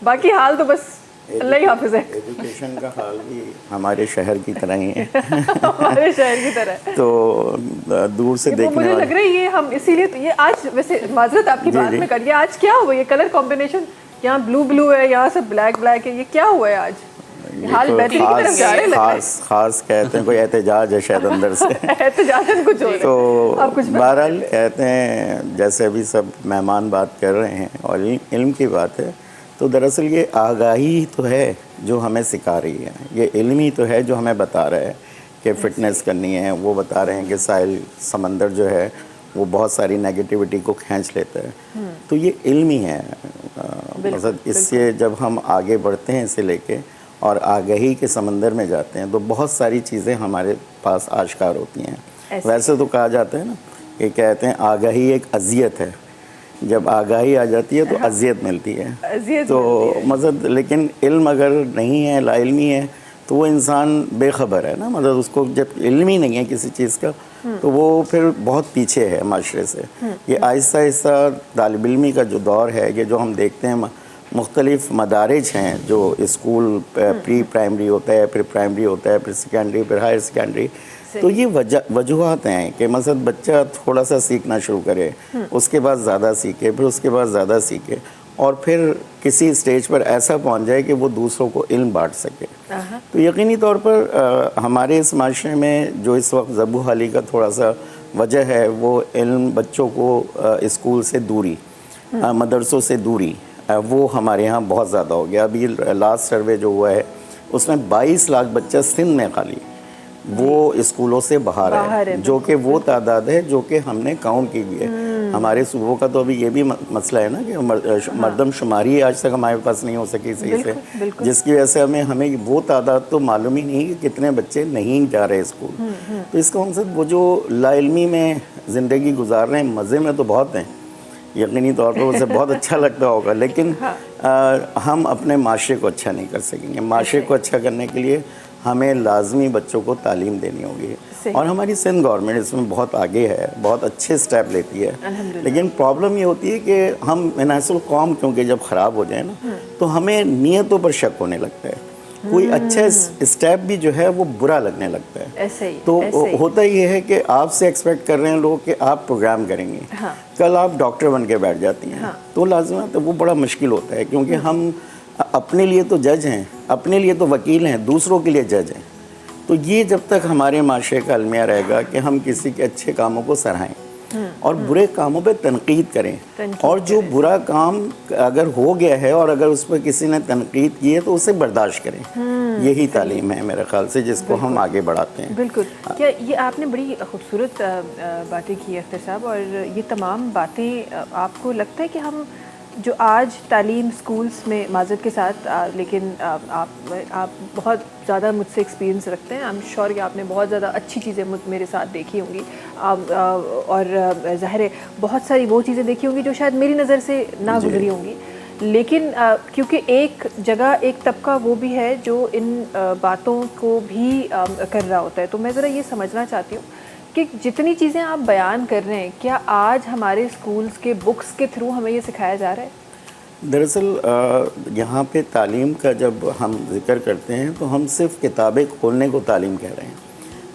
बाकी हाल तो बस अल्लाह ही हाफिज़ है। एजुकेशन का हाल भी हमारे शहर की तरह ही है हमारे शहर की तरह। तो दूर से देखने मुझे लग रहा है ये हम इसीलिए तो ये आज, वैसे माजरत आपकी बात में करिए, आज क्या हुआ? ये कलर कॉम्बिनेशन, यहाँ ब्लू है, यहाँ सब ब्लैक है, ये क्या हुआ है आज? हाल तो बेहतरीन की तरफ जा रहे हैं। खास कहते हैं, कोई एहतजाज है शायद अंदर से। एहतजाज कुछ हो रहा है। तो बहरहाल कहते हैं, जैसे अभी सब मेहमान बात कर रहे हैं और इल्म की बात है, तो दरअसल ये आगाही तो है जो हमें सिखा रही है, ये इल्म ही तो है जो हमें बता रहा है कि फ़िटनेस करनी है। वो बता रहे हैं कि साहिल समंदर जो है वो बहुत सारी नेगेटिविटी को खींच लेता है, तो ये इल्म ही है। मतलब इससे जब हम आगे बढ़ते हैं इसे लेके और आगाही के समंदर में जाते हैं, तो बहुत सारी चीज़ें हमारे पास आश्कार होती हैं। वैसे तो कहा जाता है ना कि कहते हैं आगाही एक अजियत है, जब आगाही आ जाती है तो अजियत मिलती है। अजियत तो मतलब लेकिन इल्म अगर नहीं है, लाइल्मी है, तो वो इंसान बेखबर है ना, मतलब उसको जब इल्म ही नहीं है किसी चीज़ का तो वो फिर बहुत पीछे है माशरे से। ये आहिस्ता आहिस्ता तालिब इल्मी का जो दौर है, ये जो हम देखते हैं मुख्तलिफ मदारिज हैं, जो स्कूल प्री प्राइमरी होता है, फिर प्राइमरी होता है, फिर सेकेंडरी, फिर हायर सेकेंडरी, तो ये वजूहत हैं कि मतलब बच्चा थोड़ा सा सीखना शुरू करे, उसके बाद ज़्यादा सीखे, फिर उसके बाद ज़्यादा सीखे, और फिर किसी स्टेज पर ऐसा पहुंच जाए कि वो दूसरों को इल्म बांट सके। तो यकीनी तौर पर हमारे इस माशरे में जो इस वक्त ज़बू हाली का थोड़ा सा वजह है, वो इल्म, बच्चों को स्कूल से दूरी, मदरसों से दूरी, वो हमारे यहाँ बहुत ज़्यादा हो गया। अभी लास्ट सर्वे जो हुआ है उसमें 22 लाख बच्चा सिंध में खाली वो स्कूलों से बाहर है, जो कि वो तादाद है जो कि हमने काउंट की हुई है। हमारे सूबों का तो अभी ये भी मसला है ना कि मर्दमशुमारी आज तक हमारे पास नहीं हो सकी सही से, जिसकी वजह से हमें वो तादाद तो मालूम ही नहीं कि कितने बच्चे नहीं जा रहे स्कूल। तो इसका मतलब वो जो लाइल्मी में ज़िंदगी गुजार रहे हैं, मज़े में तो बहुत हैं, यकीनी तौर पर उसे बहुत अच्छा लगता होगा, लेकिन हम अपने माशरे को अच्छा नहीं कर सकेंगे। माशरे को अच्छा करने के लिए हमें लाजमी बच्चों को तालीम देनी होगी, और हमारी सिंध गवर्नमेंट इसमें बहुत आगे है, बहुत अच्छे स्टेप लेती है। लेकिन प्रॉब्लम ये होती है कि हम मिनासुल कौम क्योंकि जब ख़राब हो जाए ना तो हमें नीयतों पर शक होने लगता है, कोई अच्छा स्टेप भी जो है वो बुरा लगने लगता है। ऐसे ही, तो ऐसे ही। होता ये है कि आपसे एक्सपेक्ट कर रहे हैं लोग कि आप प्रोग्राम करेंगे, कल आप डॉक्टर बन के बैठ जाती हैं, तो लाजमी तो वो बड़ा मुश्किल होता है, क्योंकि हम अपने लिए तो जज हैं, अपने लिए तो वकील हैं, दूसरों के लिए जज हैं। तो ये जब तक हमारे माशरे का अलमिया रहेगा कि हम किसी के अच्छे कामों को सराहें और बुरे कामों पे तनकीद करें, और जो बुरा काम अगर हो गया है और अगर उस पर किसी ने तनकीद की है तो उसे बर्दाश्त करें, यही तालीम है मेरे ख्याल से जिसको हम आगे बढ़ाते हैं। बिल्कुल। क्या ये आपने बड़ी खूबसूरत बातें की अख्तर साहब, और ये तमाम बातें आपको लगता है कि हम जो आज तालीम स्कूल्स में माज़रत के साथ लेकिन आप बहुत ज़्यादा मुझसे एक्सपीरियंस रखते हैं, आई एम श्योर कि आपने बहुत ज़्यादा अच्छी चीज़ें मेरे साथ देखी होंगी, और ज़ाहिर है बहुत सारी वो चीज़ें देखी होंगी जो शायद मेरी नज़र से ना गुजरी होंगी, लेकिन क्योंकि एक जगह एक तबका वो भी है जो इन बातों को भी कर रहा होता है, तो मैं ज़रा ये समझना चाहती हूँ कि जितनी चीज़ें आप बयान कर रहे हैं, क्या आज हमारे स्कूल्स के बुक्स के थ्रू हमें ये सिखाया जा रहा है? दरअसल यहाँ पे तालीम का जब हम जिक्र करते हैं तो हम सिर्फ किताबें खोलने को तालीम कह रहे हैं,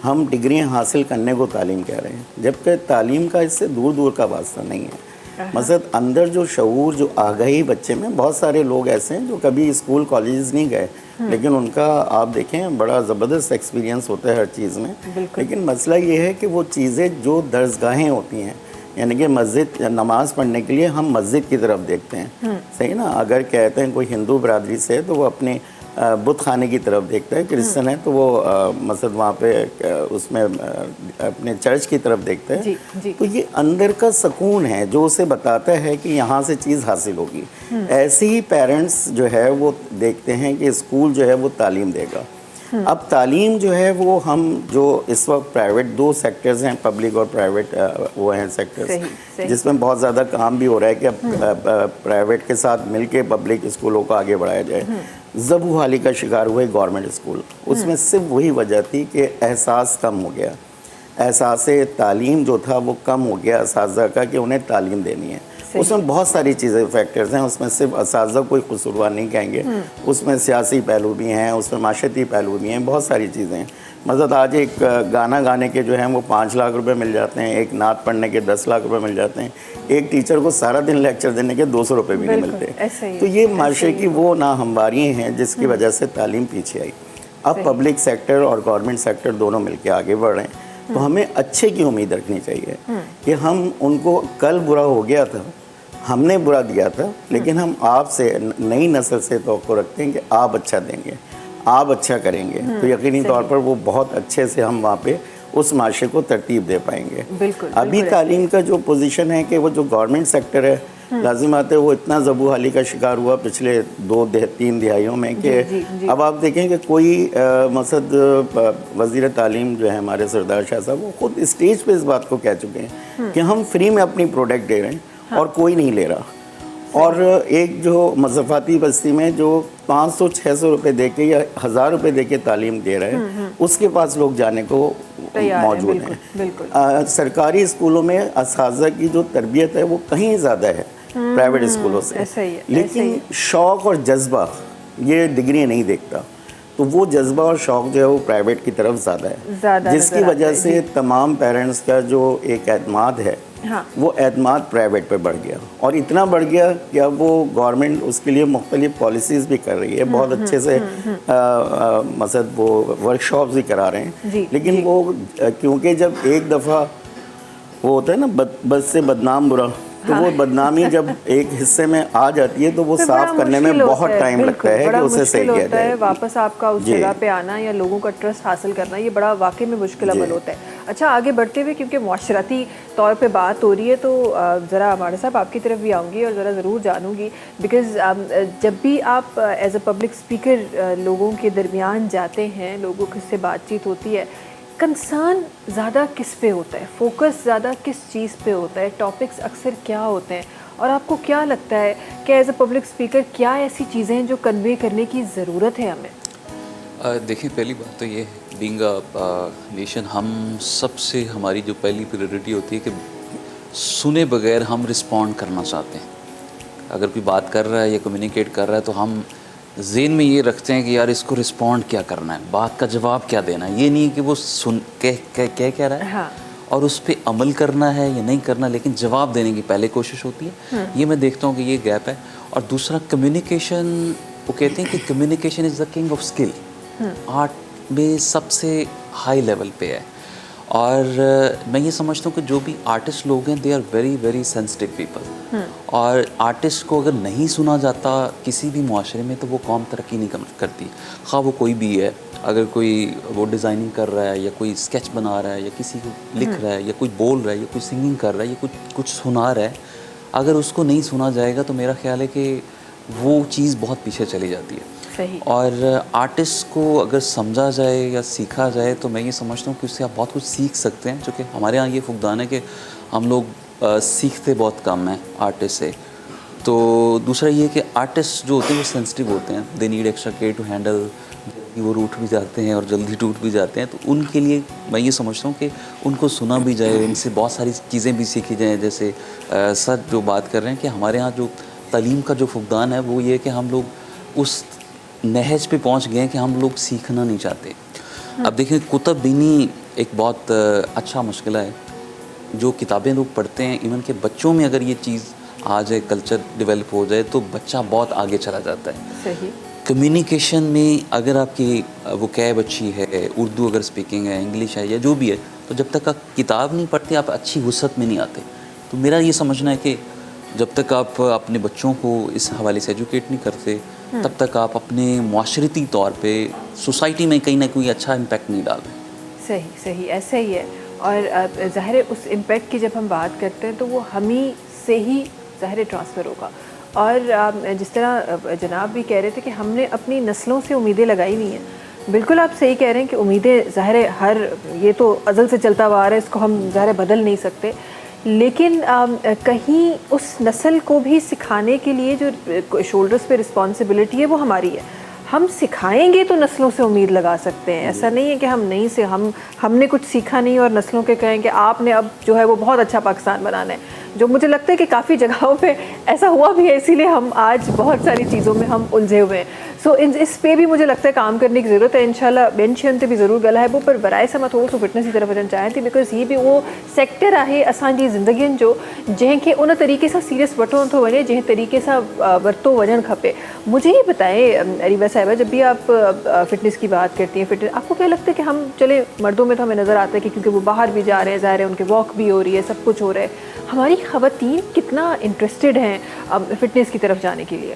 हम डिग्रियाँ हासिल करने को तालीम कह रहे हैं, जबकि तालीम का इससे दूर दूर का वास्ता नहीं है। मतलब अंदर जो शऊर, जो आगाही बच्चे में, बहुत सारे लोग ऐसे हैं जो कभी स्कूल कॉलेज नहीं गए, लेकिन उनका आप देखें बड़ा ज़बरदस्त एक्सपीरियंस होता है हर चीज़ में। लेकिन मसला ये है कि वो चीज़ें जो दरसगाहें होती हैं, यानी कि मस्जिद नमाज़ पढ़ने के लिए हम मस्जिद की तरफ देखते हैं, सही ना। अगर कहते हैं कोई हिंदू बरादरी से है तो वो अपने बुत खाने की तरफ देखता है, क्रिश्चियन है तो वो मस्जिद वहाँ पे उसमें अपने चर्च की तरफ देखता है। जी। तो ये अंदर का सुकून है जो उसे बताता है कि यहाँ से चीज़ हासिल होगी। ऐसे ही पेरेंट्स जो है वो देखते हैं कि स्कूल जो है वो तालीम देगा। अब तालीम जो है वो हम जो इस वक्त प्राइवेट, दो सेक्टर्स हैं, पब्लिक और प्राइवेट, वो हैं सेक्टर्स जिसमें बहुत ज़्यादा काम भी हो रहा है कि अब प्राइवेट के साथ मिलके पब्लिक स्कूलों को आगे बढ़ाया जाए। ज़बू हाली का शिकार हुए गवर्नमेंट स्कूल, उसमें सिर्फ वही वजह थी कि एहसास कम हो गया, एहसास तालीम जो था वो कम हो गया असातिज़ा का कि उन्हें तालीम देनी है। उसमें बहुत सारी चीज़ें फैक्टर्स हैं, उसमें सिर्फ असातिज़ा कोई कसूरवार नहीं कहेंगे, उसमें सियासी पहलू भी हैं, उसमें माशरती पहलू भी हैं, बहुत सारी चीज़ें हैं। मतलब आज एक गाना गाने के जो हैं वो 5 लाख रुपए मिल जाते हैं, एक नात पढ़ने के 10 लाख रुपए मिल जाते हैं, एक टीचर को सारा दिन लेक्चर देने के 200 रुपये भी नहीं मिलते। तो ये माशरे की वो नाहमवारी हैं जिसकी वजह से तालीम पीछे आई। अब पब्लिक सेक्टर और गवर्नमेंट सेक्टर दोनों मिलकर आगे बढ़ रहे हैं, तो हमें अच्छे की उम्मीद रखनी चाहिए कि हम उनको, कल बुरा हो गया था, हमने बुरा दिया था, लेकिन हम आपसे, नई नस्ल से तवक्को रखते हैं कि आप अच्छा देंगे, आप अच्छा करेंगे, तो यकीनी तौर पर वो बहुत अच्छे से हम वहाँ पे उस माशरे को तरतीब दे पाएंगे। बिल्कुल। अभी तालीम का जो पोजीशन है कि वो जो गवर्नमेंट सेक्टर है, लाजिम आते वो इतना ज़बू हाली का शिकार हुआ पिछले 2-3 दिहाइयों में कि अब आप देखें कि कोई मकसद वज़ीर तालीम जो है हमारे सरदार शाह साहब, वो खुद स्टेज पे इस बात को कह चुके हैं कि हम फ्री में अपनी प्रोडक्ट दे रहे हैं और कोई नहीं ले रहा। और एक जो मज़फ़ाती बस्ती में जो 500-600 रुपये दे के या 1000 रुपये दे के तालीम दे रहे हैं, उसके पास लोग जाने को मौजूद हैं। बिल्कुल। सरकारी स्कूलों में असातिज़ा की जो तरबियत है वो कहीं ज़्यादा है प्राइवेट स्कूलों से, ऐसा ही है, लेकिन शौक़ और जज्बा ये डिग्री नहीं देखता। तो वो जज्बा और शौक़ जो है वो प्राइवेट की तरफ ज़्यादा है, जिसकी वजह से तमाम पेरेंट्स का जो एक एतमाद है, हाँ। वो एतमाद प्राइवेट पे बढ़ गया, और इतना बढ़ गया कि अब वो गवर्नमेंट उसके लिए मुख्तलिफ पॉलिसीज़ भी कर रही है, बहुत अच्छे से मतलब वो वर्कशॉप्स भी करा रहे हैं। लेकिन वो क्योंकि जब एक दफ़ा वो होता है ना बद से बदनाम बुरा, तो वो बदनामी जब एक हिस्से में आ जाती है तो वो साफ करने में बहुत टाइम लगता है कि उसे सही किया जाए। वापस आपका उस जगह पे आना या लोगों का ट्रस्ट हासिल करना, ये बड़ा वाकई में मुश्किल अमल होता है। अच्छा, आगे बढ़ते हुए क्योंकि मुआशरती तौर पे बात हो रही है, तो ज़रा हमारे साहब आपकी तरफ भी आऊँगी और ज़रा ज़रूर जानूँगी, बिकॉज़ जब भी आप एज अ पब्लिक स्पीकर लोगों के दरमियान जाते हैं, लोगों से बातचीत होती है, कंसर्न ज़्यादा किस पे होता है, फोकस ज़्यादा किस चीज़ पे होता है, टॉपिक्स अक्सर क्या होते हैं, और आपको क्या लगता है कि एज अ पब्लिक स्पीकर क्या ऐसी चीज़ें हैं जो कन्वे करने की ज़रूरत है हमें? देखिए, पहली बात तो ये बीइंग अ नेशन, हम सबसे हमारी जो पहली प्रायोरिटी होती है कि सुने बगैर हम रिस्पॉन्ड करना चाहते हैं। अगर कोई बात कर रहा है या कम्युनिकेट कर रहा है तो हम ज़हन में ये रखते हैं कि यार इसको रिस्पॉन्ड क्या करना है, बात का जवाब क्या देना है। ये नहीं कि वो सुन कह रहा है, हाँ। और उस पर अमल करना है या नहीं करना, लेकिन जवाब देने की पहले कोशिश होती है। ये मैं देखता हूँ कि ये गैप है। और दूसरा कम्युनिकेशन, वो कहते हैं कि communication is the king of skill, art में सबसे हाई लेवल पे है। और मैं ये समझता हूँ कि जो भी आर्टिस्ट लोग हैं, they are very very sensitive people, और आर्टिस्ट को अगर नहीं सुना जाता किसी भी मुआशरे में तो वो कौम तरक्की नहीं करती। ख़ाह वो कोई भी है, अगर कोई वो डिज़ाइनिंग कर रहा है या कोई स्केच बना रहा है या किसी को लिख रहा है या कोई बोल रहा है या कोई सिंगिंग कर रहा है या कुछ सुना रहा है, अगर उसको नहीं सुना जाएगा तो मेरा ख्याल है कि वो चीज़ बहुत पीछे चली जाती है। सही। और आर्टिस्ट को अगर समझा जाए या सीखा जाए तो मैं ये समझता हूँ कि उससे आप बहुत कुछ सीख सकते हैं, क्योंकि हमारे यहाँ ये फुकदान है कि हम लोग सीखते बहुत कम हैं आर्टिस्ट से। तो दूसरा ये कि आर्टिस्ट जो होते हैं वो सेंसिटिव होते हैं, they need extra care to handle, वो रूठ भी जाते हैं और जल्दी टूट भी जाते हैं। तो उनके लिए मैं ये समझता हूँ कि उनको सुना भी जाए, उनसे बहुत सारी चीज़ें भी सीखी जाएँ। जैसे सर जो बात कर रहे हैं कि हमारे यहाँ जो तालीम का जो फुकदान है वो ये है कि हम लोग उस नहज पे पहुंच गए हैं कि हम लोग सीखना नहीं चाहते। अब देखिए, कुतुब बीनी एक बहुत अच्छा मुश्किल है। जो किताबें लोग पढ़ते हैं, इवन के बच्चों में अगर ये चीज़ आ जाए, कल्चर डेवलप हो जाए, तो बच्चा बहुत आगे चला जाता है। सही। कम्युनिकेशन में अगर आपकी वो कैब अच्छी है, उर्दू अगर स्पीकिंग है, इंग्लिश है या जो भी है, तो जब तक आप किताब नहीं पढ़ते आप अच्छी वसअत में नहीं आते। तो मेरा ये समझना है कि जब तक आप अपने बच्चों को इस हवाले से एजुकेट नहीं करते, तब तक आप अपने मुआशरती तौर पे सोसाइटी में कहीं ना कोई अच्छा इम्पैक्ट नहीं डाल रहे। सही सही, ऐसा ही है। और ज़ाहिर उस इम्पैक्ट की जब हम बात करते हैं तो वो हम ही से ही ज़ाहिर ट्रांसफ़र होगा। और जिस तरह जनाब भी कह रहे थे कि हमने अपनी नस्लों से उम्मीदें लगाई हुई हैं, बिल्कुल आप सही कह रहे हैं कि उम्मीदें ज़ाहिर हर, ये तो अज़ल से चलता हुआ आ रहा है, इसको हम ज़ाहिर बदल नहीं सकते। लेकिन कहीं उस नस्ल को भी सिखाने के लिए जो शोल्डर्स पे रिस्पॉन्सिबिलिटी है वो हमारी है। हम सिखाएंगे तो नस्लों से उम्मीद लगा सकते हैं। ऐसा नहीं है कि हम नहीं से हमने कुछ सीखा नहीं और नस्लों के कहें कि आपने अब जो है वो बहुत अच्छा पाकिस्तान बनाना है, जो मुझे लगता है कि काफ़ी जगहों पे ऐसा हुआ भी है। इसीलिए हम आज बहुत सारी चीज़ों में हम उलझे हुए हैं। सो इस पे भी मुझे लगता है काम करने की ज़रूरत है। इंशाल्लाह बेंशन ते भी ज़रूर गला है वो, पर बराए सां मां थोरो सो फिटनेस की तरफ वञणु चाहियां थी, बिकॉज ये भी वो सेक्टर आहे असांजी ज़िंदगियुनि जो जंहिंखे उन तरीक़े सां सीरियस वठो नथो वञे जंहिं तरीक़े सां वरितो वञणु खपे। मुझे ये बताएं अरीबा साहिबा, जब भी आप फ़िटनेस की बात करती हैं, फिटनेस आपको क्या लगता है कि हम चले मर्दों में तो हमें नज़र आता है कि क्योंकि वो बाहर भी जा रहे हैं, ज़ाहिर है उनके वॉक भी हो रही है, सब कुछ हो रहा है, हमारी ख़वातीन कितना इंटरेस्टेड हैं फ़िटनेस की तरफ जाने के लिए?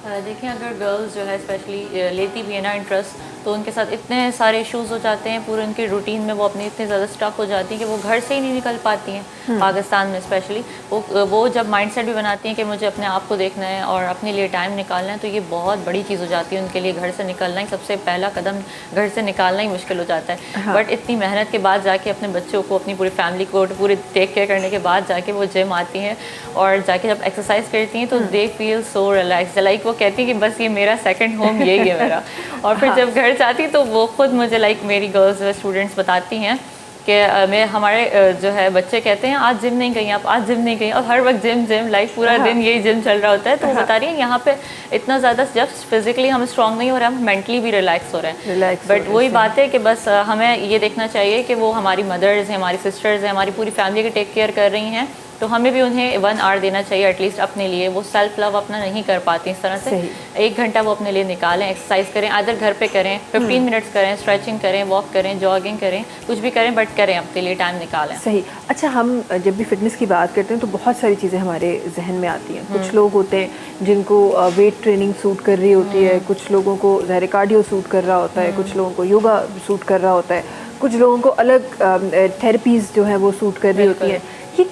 देखिए, अगर गर्ल्स जो है स्पेशली लेती भी है ना इंटरेस्ट, तो उनके साथ इतने सारे इश्यूज़ हो जाते हैं, पूरे उनके रूटीन में वो अपनी इतनी ज़्यादा स्टक हो जाती हैं कि वो घर से ही नहीं निकल पाती हैं। पाकिस्तान में स्पेशली वो जब माइंडसेट भी बनाती हैं कि मुझे अपने आप को देखना है और अपने लिए टाइम निकालना है, तो ये बहुत बड़ी चीज़ हो जाती है उनके लिए। घर से निकलना ही सबसे पहला कदम, घर से निकालना ही मुश्किल हो जाता है। बट इतनी मेहनत के बाद जाके अपने बच्चों को, अपनी पूरी फैमिली को पूरी टेक केयर करने के बाद जाके वो जिम आती हैं और जाके जब एक्सरसाइज करती हैं तो they feel so relax, like वो कहती हैं कि बस ये मेरा सेकंड होम यही है मेरा। और फिर जब घर जाती तो वो खुद मुझे, लाइक मेरी गर्ल्स स्टूडेंट्स बताती हैं कि मैं हमारे जो है बच्चे कहते हैं आज जिम नहीं गई, आप आज जिम नहीं गई, और हर वक्त जिम लाइक पूरा दिन यही जिम चल रहा होता है। तो वो बता रही है यहाँ पे इतना ज़्यादा जब फिजिकली हम स्ट्रांग नहीं हो रहे, हम मेंटली भी रिलैक्स हो रहे हैं। बट वही बात है कि बस हमें ये देखना चाहिए कि वो हमारी मदर्स हैं, हमारी सिस्टर्स हैं, हमारी पूरी फैमिली की टेक केयर कर रही हैं, तो हमें भी उन्हें 1 आवर देना चाहिए एटलीस्ट अपने लिए। वो सेल्फ लव अपना नहीं कर पाती इस तरह से। 1 घंटा वो अपने लिए निकालें, एक्सरसाइज करें, आधर घर पे करें, 15 मिनट्स करें, स्ट्रेचिंग करें, वॉक करें, जॉगिंग करें, कुछ भी करें बट करें, अपने लिए टाइम निकालें। सही। अच्छा, हम जब भी फिटनेस की बात करते हैं तो बहुत सारी चीज़ें हमारे जहन में आती हैं। कुछ लोग होते हैं जिनको वेट ट्रेनिंग सूट कर रही होती है, कुछ लोगों को ज़ाहिर कार्डियो सूट कर रहा होता है, कुछ लोगों को योगा सूट कर रहा होता है, कुछ लोगों को अलग थेरेपीज़ जो है वो सूट कर रही होती है। ये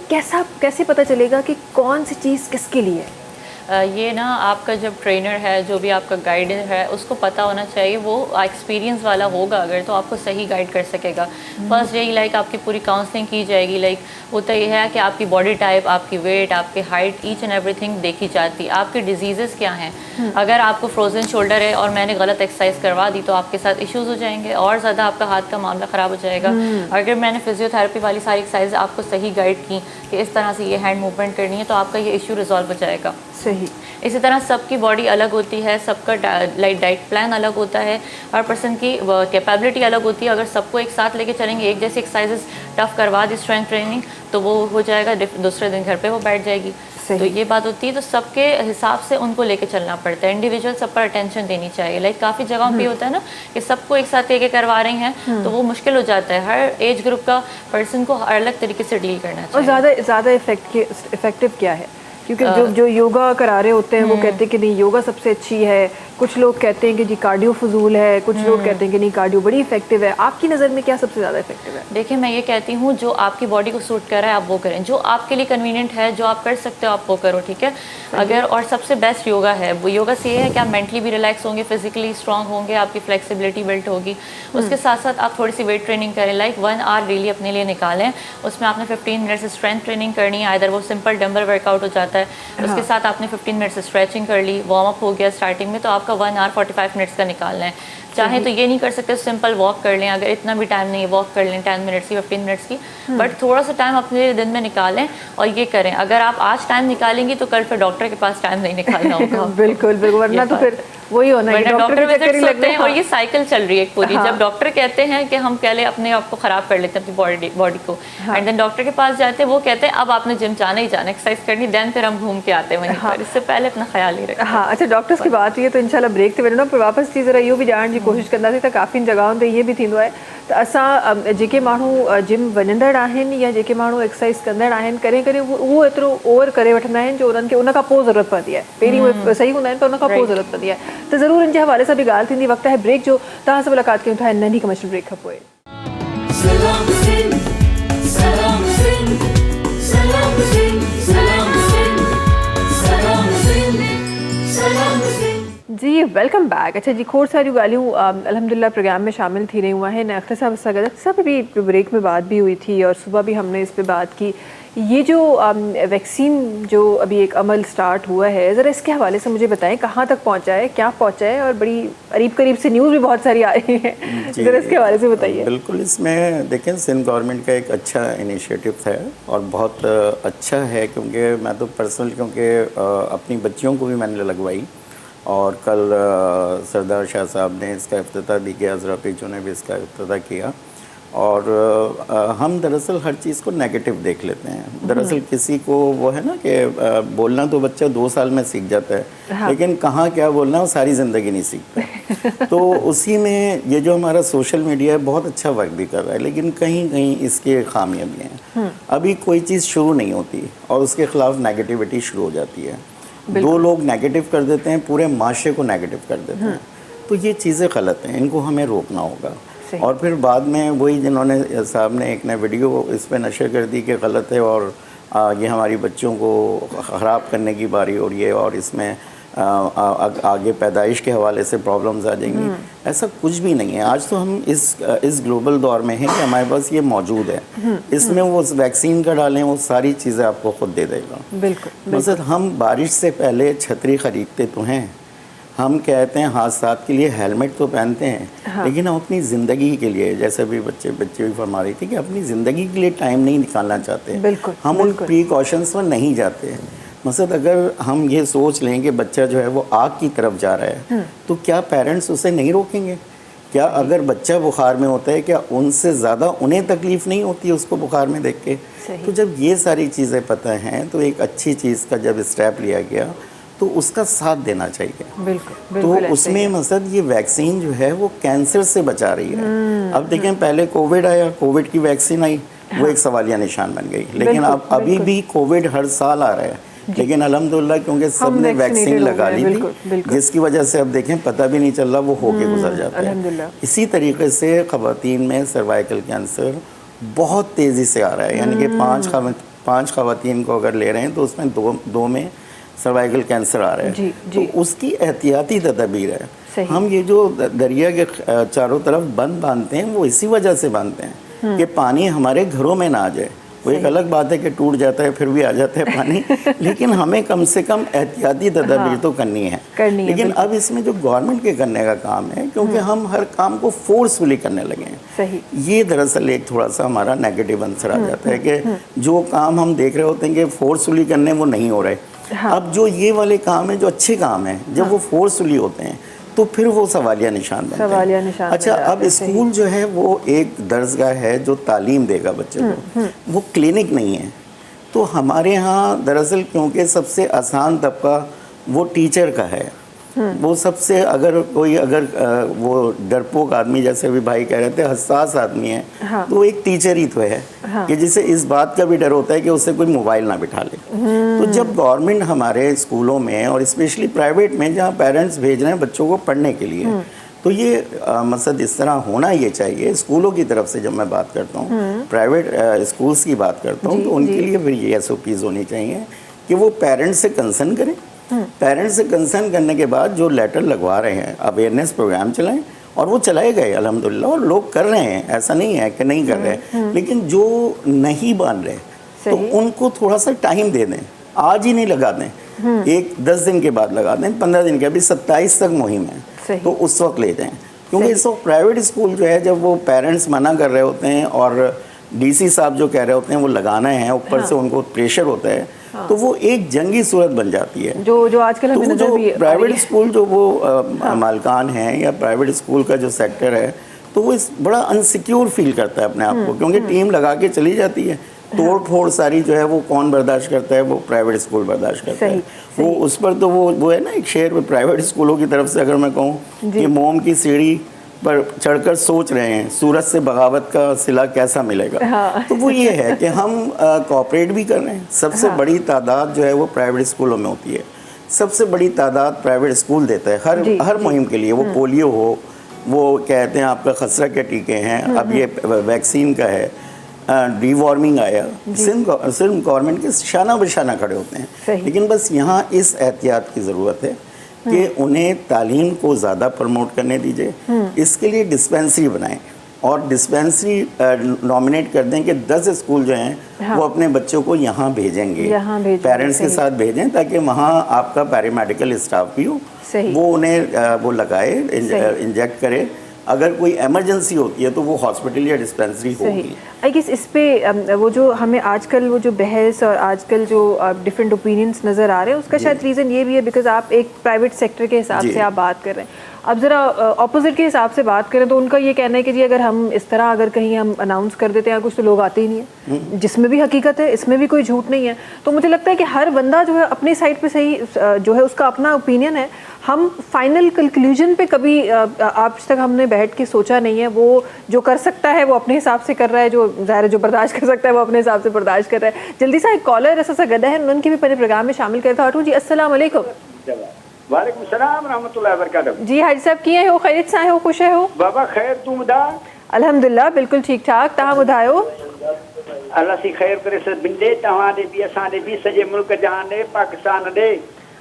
कैसे पता चलेगा कि कौन सी चीज़ किसके लिए है? ये ना आपका जब ट्रेनर है, जो भी आपका गाइडर है, उसको पता होना चाहिए, वो एक्सपीरियंस वाला होगा अगर, तो आपको सही गाइड कर सकेगा। फर्स्ट यही लाइक आपकी पूरी काउंसलिंग की जाएगी। लाइक होता ये है कि आपकी बॉडी टाइप, आपकी वेट, आपकी हाइट, ईच एंड एवरीथिंग देखी जाती है। आपके डिजीज़ेस क्या हैं, अगर आपको फ्रोजन शोल्डर है और मैंने गलत एक्सरसाइज करवा दी तो आपके साथ इश्यूज़ हो जाएंगे और ज़्यादा आपका हाथ का मामला ख़राब हो जाएगा। अगर मैंने फिजियोथेरेपी वाली सारी एक्सरसाइज आपको सही गाइड की कि इस तरह से ये हैंड मूवमेंट करनी है, तो आपका ये इशू रिजॉल्व हो जाएगा। सही। इसी तरह सबकी बॉडी अलग होती है, सबका डाइट प्लान अलग होता है, हर पर्सन की कैपेबिलिटी अलग होती है। अगर सबको एक साथ लेके चलेंगे, एक जैसी एक्सरसाइजेस टफ करवा दी स्ट्रेंथ ट्रेनिंग, तो वो हो जाएगा, दूसरे दिन घर पे वो बैठ जाएगी। तो ये बात होती है। तो सबके हिसाब से उनको लेके चलना पड़ता है, इंडिविजुअल सब पर अटेंशन देनी चाहिए। लाइक काफ़ी जगहों पे होता है ना कि सबको एक साथ लेके करवा रही हैं, तो वो मुश्किल हो जाता है। हर एज ग्रुप का पर्सन को अलग तरीके से डील करना चाहिए। और ज़्यादा इफेक्टिव क्या है? क्योंकि जो योगा करा रहे होते हैं वो कहते हैं कि नहीं योगा सबसे अच्छी है, कुछ लोग कहते हैं कि जी कार्डियो फजूल है, कुछ लोग कहते हैं कि नहीं कार्डियो बड़ी इफेक्टिव है। आपकी नज़र में क्या सबसे ज़्यादा इफेक्टिव है? देखिए, मैं ये कहती हूँ जो आपकी बॉडी को सूट कर रहा है आप वो करें, जो आपके लिए कन्वीनियंट है, जो आप कर सकते हो आप वो करो, ठीक है। अगर और सबसे बेस्ट योगा है, वो योगा से ये है कि आप मेंटली भी रिलैक्स होंगे, फिजिकली स्ट्रांग होंगे, आपकी फ्लेक्सिबिलिटी बिल्ट होगी। उसके साथ साथ आप थोड़ी सी वेट ट्रेनिंग करें, लाइक 1 आवर डेली अपने लिए निकालें। उसमें आपने 15 मिनट से स्ट्रेंथ ट्रेनिंग करनी है, इधर वो सिंपल डंबल वर्कआउट हो जाता है, उसके साथ आपने 15 मिनट से स्ट्रेचिंग कर ली, वार्म अप हो गया स्टार्टिंग में, तो आपका 1 आवर 45 मिनट्स का निकालना है। चाहे तो ये नहीं कर सकते, सिंपल वॉक कर लें, अगर इतना भी टाइम नहीं है वॉक कर लें 10 मिनट्स की, 15 मिनट्स की, बट थोड़ा सा टाइम अपने दिन में निकालें और ये करें। अगर आप आज टाइम निकालेंगे तो कल फिर डॉक्टर के पास टाइम नहीं निकालना होगा। बिल्कुल बिल्कुल, वरना तो फिर वही होना है, डॉक्टर विजिट्स होते हैं और ये साइकिल चल रही है एक पूरी। जब डॉक्टर कहते हैं कि हम पहले अपने आप को ख़राब कर लेते हैं अपनी बॉडी को, एंड देन डॉक्टर के पास जाते हैं, वो कहते हैं अब आपने जिम जाना ही जाना, एक्सरसाइज करनी, देन फिर हम घूम के आते हैं वहीं पर। इससे पहले अपना ख्याल ही रखें। हाँ, अच्छा, डॉक्टर्स की बात हुई है तो इंशाल्लाह ब्रेक ते वञो, पर वापस थी ज़रा इहो बि ॼाणण जी कोशिशि कंदासीं त काफ़ी जॻहियुनि ते इहे बि थींदो आहे त असां जेके माण्हू जिम वञंदड़ आहिनि या जेके माण्हू एक्सरसाइज कंदड़ आहिनि, करे करे उहो एतिरो ओवर करे वठंदा आहिनि जो उन्हनि खे उन खां पोइ ज़रूरत पवंदी आहे। पहिरीं उहे सही हूंदा आहिनि पर उन खां पोइ ज़रूरत पवंदी आहे। त ज़रूरु इन जे हवाले सां बि ॻाल्हि थींदी। वक़्तु आहे ब्रेक जो, तव्हां सां मुलाक़ात कयूं था नंढी कमर्शियल ब्रेक खां पोइ। जी, वेलकम बैक। अच्छा जी, खोड़ सारी ॻाल्हियूं अल्हम्दुलिल्लाह प्रोग्राम में शामिल थी रही हुआ है। अख्तर साहब सां गॾु सब भी ब्रेक में बात भी हुई थी और सुबह भी हमने इस पे बात की। ये जो वैक्सीन जो अभी एक अमल स्टार्ट हुआ है, ज़रा इसके हवाले से मुझे बताएं कहाँ तक पहुँचा है, क्या पहुँचा है, और बड़ी करीब करीब से न्यूज़ भी बहुत सारी आ रही है, ज़रा इसके हवाले से बताइए। बिल्कुल, इसमें देखें सिंध गवर्नमेंट का एक अच्छा इनिशिएटिव है और बहुत अच्छा है, क्योंकि मैं तो पर्सनल क्योंकि अपनी बच्चियों को भी मैंने लगवाई और कल सरदार शाह साहब ने इसका इफ्तिताह भी किया, अज़रा पिचू ने भी इसका इफ्तिताह किया। और हम दरअसल हर चीज़ को नेगेटिव देख लेते हैं। दरअसल किसी को वो है ना कि बोलना तो बच्चा 2 साल में सीख जाता है, हाँ। लेकिन कहाँ क्या बोलना वो सारी ज़िंदगी नहीं सीखता। तो उसी में ये जो हमारा सोशल मीडिया है बहुत अच्छा वर्क भी कर रहा है, लेकिन कहीं कहीं इसके खामियां भी हैं। अभी कोई चीज़ शुरू नहीं होती और उसके ख़िलाफ़ नेगेटिविटी शुरू हो जाती है। 2 लोग नेगेटिव कर देते हैं, पूरे माशरे को नेगेटिव कर देते हैं। तो ये चीज़ें गलत हैं, इनको हमें रोकना होगा। सही। और फिर बाद में वही जिन्होंने साहब ने एक ने वीडियो इस पर नशर कर दी कि गलत है और ये हमारी बच्चों को ख़राब करने की बारी हो रही है और इसमें आगे पैदाइश के हवाले से प्रॉब्लम्स आ जाएंगी। ऐसा कुछ भी नहीं है। आज तो हम इस ग्लोबल दौर में हैं कि हमारे पास ये मौजूद है। इसमें वो वैक्सीन का डालें, वो सारी चीज़ें आपको खुद दे देगा। बिल्कुल। मतलब हम बारिश से पहले छतरी ख़रीदते तो हैं, हम कहते हैं हादसात के लिए हेलमेट तो पहनते हैं, हाँ। लेकिन हम अपनी ज़िंदगी के लिए, जैसे भी बच्चे भी फरमा रही थी कि अपनी ज़िंदगी के लिए टाइम नहीं निकालना चाहते। बिल्कुल, हम उन बिल्कुल। प्रिकॉशंस पर नहीं जाते। मतलब अगर हम ये सोच लें कि बच्चा जो है वो आग की तरफ जा रहा है, तो क्या पेरेंट्स उसे नहीं रोकेंगे? क्या अगर बच्चा बुखार में होता है, क्या उनसे ज़्यादा उन्हें तकलीफ़ नहीं होती है उसको बुखार में देख के? सही। तो जब ये सारी चीज़ें पता हैं, तो एक अच्छी चीज़ का जब स्टेप लिया गया तो उसका साथ देना चाहिए। बिल्कुल, तो बिल्कुल ऐसे ही उसमें है। मतलब ये वैक्सीन जो है वो कैंसर से बचा रही है। अब देखें, पहले कोविड आया, कोविड की वैक्सीन आई, वो एक सवालिया निशान बन गई। लेकिन बिल्कुल, अब अभी बिल्कुल। भी कोविड हर साल आ रहा है, लेकिन अल्हम्दुलिल्लाह क्योंकि सबने vaccinated वैक्सीन हो लगा गए, ली बिल्कुल, थी, बिल्कुल। जिसकी वजह से अब देखें पता भी नहीं चल रहा, वो होके गुजर जाता है। अल्हम्दुलिल्लाह। इसी तरीके से ख़वातीन में सर्वाइकल कैंसर बहुत तेज़ी से आ रहा है। यानी कि पाँच ख़वातीन को अगर ले रहे हैं तो उसमें दो में सर्वाइकल कैंसर आ रहा है। जी, जी। तो उसकी एहतियाती तदबीर है। सही। हम ये जो दरिया के चारों तरफ बंद बांधते हैं, वो इसी वजह से बांधते हैं कि पानी हमारे घरों में ना आ जाए। वो एक अलग बात है कि टूट जाता है फिर भी आ जाता है पानी, लेकिन हमें कम से कम एहतियाती तदबीर तो करनी है। लेकिन अब इसमें जो गवर्नमेंट के करने का काम है, क्योंकि हम हर काम को फोर्सफुली करने लगे हैं, सही। ये दरअसल एक थोड़ा सा हमारा नेगेटिव आंसर आ जाता है कि जो काम हम देख रहे होते हैं कि फोर्सफुली करने, वो नहीं हो रहे। अब जो ये वाले काम है, जो अच्छे काम हैं, जब वो फोर्सफुली होते हैं तो फिर वो सवालिया निशान बनते हैं। सवालिया निशान अच्छा, बन जाते अब हैं, स्कूल जो है वो एक दर्जगाह है जो तालीम देगा बच्चे को, वो क्लिनिक नहीं है। तो हमारे यहाँ दरअसल क्योंकि सबसे आसान तबका वो टीचर का है, वो सबसे अगर वो डरपोक आदमी, जैसे भी भाई कह रहे थे, हसास आदमी है, हाँ। तो एक टीचर ही तो है कि जिसे इस बात का भी डर होता है कि उससे कोई मोबाइल ना बिठा ले। तो जब गवर्नमेंट हमारे स्कूलों में और स्पेशली प्राइवेट में जहाँ पेरेंट्स भेज रहे हैं बच्चों को पढ़ने के लिए, तो ये मकसद इस तरह होना ये चाहिए। स्कूलों की तरफ से जब मैं बात करता हूँ, प्राइवेट स्कूल्स की बात करता हूँ, तो उनके लिए फिर ये SOPs होनी चाहिए कि वो पेरेंट्स से कंसर्न करें। पेरेंट्स से कंसर्न करने के बाद जो लेटर लगवा रहे हैं, अवेयरनेस प्रोग्राम चलाएं, और वो चलाए गए अल्हम्दुलिल्लाह, और लोग कर रहे हैं, ऐसा नहीं है कि नहीं कर रहे। लेकिन जो नहीं मान रहे तो उनको थोड़ा सा टाइम दे दें, आज ही नहीं लगा दें, 10 दिन के बाद लगा दें, 15 दिन के, अभी 27 तक मुहिम है, तो उस वक्त ले जाएं। क्योंकि इस वक्त प्राइवेट स्कूल जो है, जब वो पेरेंट्स मना कर रहे होते हैं और DC साहब जो कह रहे होते हैं वो लगाना है, ऊपर से उनको प्रेशर होता है, तो वो एक जंगी सूरत बन जाती है। जो आजकल हमें तो नजर जो भी प्राइवेट स्कूल जो वो मालकान हैं या प्राइवेट स्कूल का जो सेक्टर है, तो वो इस बड़ा अनसिक्योर फील करता है अपने आप को, क्योंकि टीम लगा के चली जाती है। तोड़ फोड़ सारी जो है वो कौन बर्दाश्त करता है? वो प्राइवेट स्कूल बर्दाश्त करता है। वो उस पर तो वो है ना, एक शेर में प्राइवेट स्कूलों की तरफ से अगर मैं कहूँ कि मोम की सीढ़ी पर चढ़कर सोच रहे हैं सूरज से बगावत का सिला कैसा मिलेगा। हाँ। तो वो ये है कि हम कोऑपरेट भी कर रहे हैं। सबसे बड़ी तादाद जो है वो प्राइवेट स्कूलों में होती है, सबसे बड़ी तादाद प्राइवेट स्कूल देता है हर मुहिम के लिए। वो पोलियो हो, वो कहते हैं आपका खसरा के टीके हैं, अब ये वैक्सीन का है, डीवॉर्मिंग आया, सिर्फ गवर्नमेंट के शाना बशाना खड़े होते हैं। लेकिन बस यहाँ इस एहतियात की ज़रूरत है कि उन्हें तालीम को ज़्यादा प्रमोट करने दीजिए। इसके लिए डिस्पेंसरी बनाएं और डिस्पेंसरी नॉमिनेट कर दें कि 10 स्कूल जो हैं वो अपने बच्चों को यहाँ भेजेंगे, पेरेंट्स के साथ भेजें, ताकि वहाँ आपका पैरामेडिकल स्टाफ भी हो, वो उन्हें वो लगाए, इंजेक्ट करे। अगर कोई इमरजेंसी होती है तो वो हॉस्पिटल या डिस्पेंसरी होगी। आई गेस इस पे वो जो हमें आजकल वो जो बहस और आजकल जो डिफरेंट ओपिनियंस नज़र आ रहे हैं, उसका शायद रीज़न ये भी है बिकॉज आप एक प्राइवेट सेक्टर के हिसाब से आप बात कर रहे हैं। अब ज़रा ऑपोजिट के हिसाब से बात करें तो उनका ये कहना है कि जी अगर हम इस तरह अगर कहीं हम अनाउंस कर देते हैं कुछ, तो लोग आते ही नहीं है, जिसमें भी हकीकत है, इसमें भी कोई झूठ नहीं है। तो मुझे लगता है कि हर बंदा जो है अपनी साइड पे सही जो है उसका अपना ओपिनियन है। हम फाइनल कंक्लूजन पे कभी आज तक हमने बैठ के सोचा नहीं है। वो जो कर सकता है वो अपने हिसाब से कर रहा है, जो ज़ाहिर जो बर्दाश्त कर सकता है वो अपने हिसाब से बर्दाश्त कर रहा है। जल्दी सा एक कॉलर ऐसा सा गदा है, उनकी भी पहले प्रोग्राम में शामिल करता हूँ जी। अस्सलाम वालेकुम। वालेकुम सलाम रहमतुल्लाहि व बरकातहू। जी हाजी साहब कीअं हो, ख़ैरियत सां आहियो, ख़ुशि आहियो? बाबा ख़ैर तूं ॿुधा? अल्हम्दुलिल्लाह बिल्कुलु ठीकु ठाक, तव्हां ॿुधायो? अल्लाह सी ख़ैर करे सभिनि ॾे, तव्हां ॾे बि असां ॾे बि सॼे मुल्क जहान ॾे पाकिस्तान ॾे।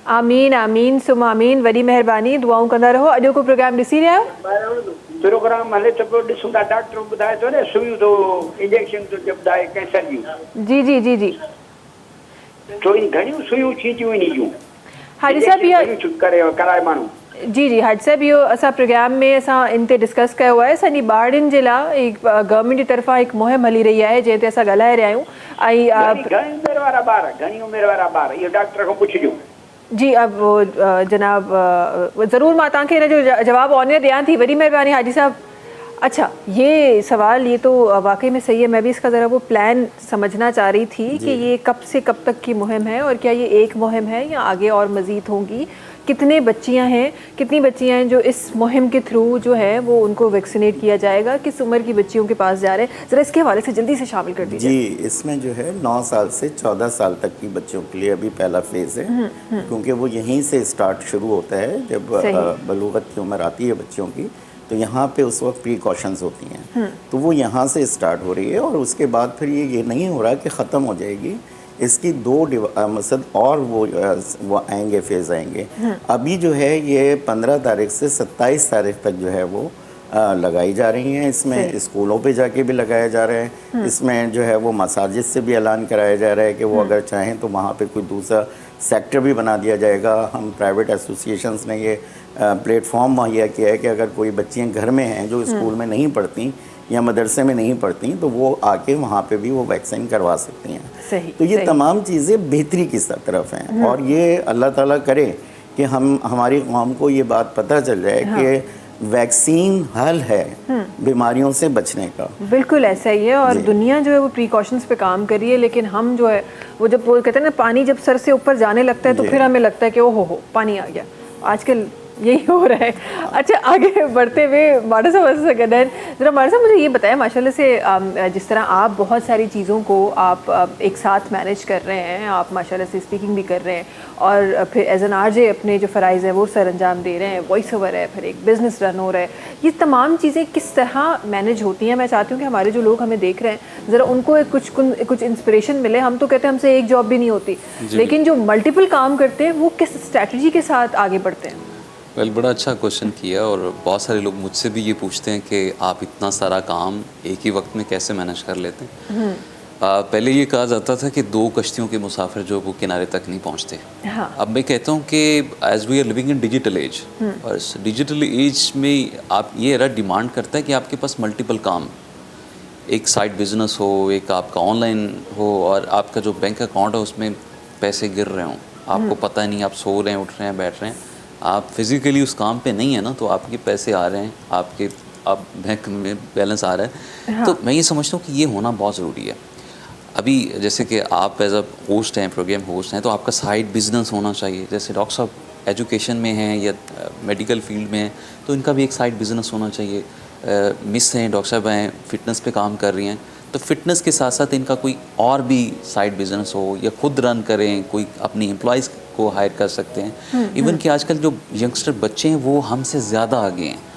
आमीन आमीन सुम आमीन, वॾी महिरबानी, दुआऊं कंदा रहो। अॼो को प्रोग्राम ॾिसी रहिया आहियो? प्रोग्राम हले त पियो, ॾिसूं था। डॉक्टर ॿुधाए थो न सुइयूं थो इंजेक्शन थो ॿुधाए कैंसर जूं। जी जी जी जी तो इन घणियूं सुइयूं खींचियूं इन जूं हाजी साहब इहो कराए माण्हू। जी जी हाजी साहब इहो असां प्रोग्राम में असां इन ते डिस्कस कयो आहे। असांजी ॿारनि जे लाइ गवर्नमेंट जी तरफ़ां हिकु मुहिम हली रही आहे जंहिं ते असां ॻाल्हाए रहिया आहियूं। ऐं घणी उमिरि वारा ॿार, घणी उमिरि वारा ॿार, इहो डॉक्टर खां पुछिजो। जी अब जनाब ज़रूर मां तव्हांखे हिन जो जवाबु ऑनर ॾियां थी, वॾी महिरबानी हाजी साहब। अच्छा ये सवाल ये तो वाकई में सही है, मैं भी इसका ज़रा वो प्लान समझना चाह रही थी कि ये कब से कब तक की मुहिम है और क्या ये एक मुहिम है या आगे और मज़ीद होंगी, कितने बच्चियां हैं, कितनी बच्चियां हैं जो इस मुहिम के थ्रू जो है वो उनको वैक्सीनेट किया जाएगा, किस उम्र की बच्चियों के पास जा रहे हैं, ज़रा इसके हवाले से जल्दी से शामिल कर दीजिए। जी, इसमें जो है 9 साल से 14 साल तक की बच्चों के लिए अभी पहला फेज़ है, क्योंकि वो यहीं से स्टार्ट शुरू होता है। जब बलूगत की उम्र आती है बच्चों की तो यहाँ पे उस वक्त प्रिकॉशंस होती हैं, तो वो यहाँ से स्टार्ट हो रही है और उसके बाद फिर ये नहीं हो रहा कि ख़त्म हो जाएगी। इसकी 2 मसद और वो आएंगे, फेज़ आएंगे। अभी जो है ये 15 तारीख से 27 तारीख तक जो है वो लगाई जा रही हैं। इसमें स्कूलों पे जाके भी लगाया जा रहा है। इसमें जो है वो मसाजिद से भी ऐलान कराया जा रहा है कि वो अगर चाहें तो वहाँ पे कोई दूसरा सेक्टर भी बना दिया जाएगा। हम प्राइवेट एसोसिएशंस ने ये प्लेटफॉर्म मुहैया किया है कि अगर कोई बच्चियाँ घर में हैं जो स्कूल में नहीं पढ़ती या मदरसे में नहीं पढ़ती तो वो आके वहाँ पे भी वो वैक्सीन करवा सकती हैं। सही, तो ये सही। तमाम चीज़ें बेहतरी की तरफ हैं और ये अल्लाह ताला करे कि हमारी कौम को ये बात पता चल जाए कि वैक्सीन हल है बीमारियों से बचने का। बिल्कुल ऐसा ही है और दुनिया जो है वो प्रिकॉशंस पे काम कर रही है, लेकिन हम जो है वो जब वो कहते हैं ना पानी जब सर से ऊपर जाने लगता है तो फिर हमें लगता है कि ओ हो पानी आ गया। आजकल यही हो रहा है। अच्छा आगे बढ़ते हुए माड़ा साहब से गदन ज़रा माड़ा साहब मुझे ये बताएं, माशाल्लाह से जिस तरह आप बहुत सारी चीज़ों को आप एक साथ मैनेज कर रहे हैं, आप माशाल्लाह से स्पीकिंग भी कर रहे हैं और फिर एज एन आरजे अपने जो फ़राइज़ हैं वो सर अंजाम दे रहे हैं, वॉइस ओवर है, फिर एक बिज़नेस रन हो रहा है, ये तमाम चीज़ें किस तरह मैनेज होती हैं? मैं चाहती हूँ कि हमारे जो लोग हमें देख रहे हैं ज़रा उनको कुछ इंस्पिरेशन मिले। हम तो कहते हैं हमसे एक जॉब भी नहीं होती, लेकिन जो मल्टीपल काम करते हैं वो किस स्ट्रैटेजी के साथ आगे बढ़ते हैं? बड़ा अच्छा क्वेश्चन किया और बहुत सारे लोग मुझसे भी ये पूछते हैं कि आप इतना सारा काम एक ही वक्त में कैसे मैनेज कर लेते हैं। पहले ये कहा जाता था कि 2 कश्तियों के मुसाफिर जो वो किनारे तक नहीं पहुंचते। अब मैं कहता हूँ कि as we are living in digital age, और इस डिजिटल एज में आप ये एरा डिमांड करता है कि आपके पास मल्टीपल काम, एक साइड बिजनेस हो, एक आपका ऑनलाइन हो और आपका जो बैंक अकाउंट है उसमें पैसे गिर रहे हों, आपको पता नहीं, आप सो रहे हैं, उठ रहे हैं, बैठ रहे हैं, आप फिज़िकली उस काम पे नहीं है ना, तो आपके पैसे आ रहे हैं, आप बैंक में बैलेंस आ रहा है। तो मैं ये समझता हूँ कि ये होना बहुत ज़रूरी है। अभी जैसे कि आप एज अ होस्ट हैं, प्रोग्राम होस्ट हैं, तो आपका साइड बिजनेस होना चाहिए। जैसे डॉक्टर साहब एजुकेशन में हैं या मेडिकल फील्ड में हैं तो इनका भी एक साइड बिजनेस होना चाहिए। मिस हैं, डॉक्टर साहब हैं, फिटनेस पे काम कर रही हैं, तो फिटनेस के साथ साथ इनका कोई और भी साइड बिजनेस हो या खुद रन करें, कोई अपनी एम्प्लॉयज़ को हायर कर सकते हैं। इवन कि आजकल जो यंगस्टर बच्चे हैं वो हमसे ज़्यादा आगे हैं।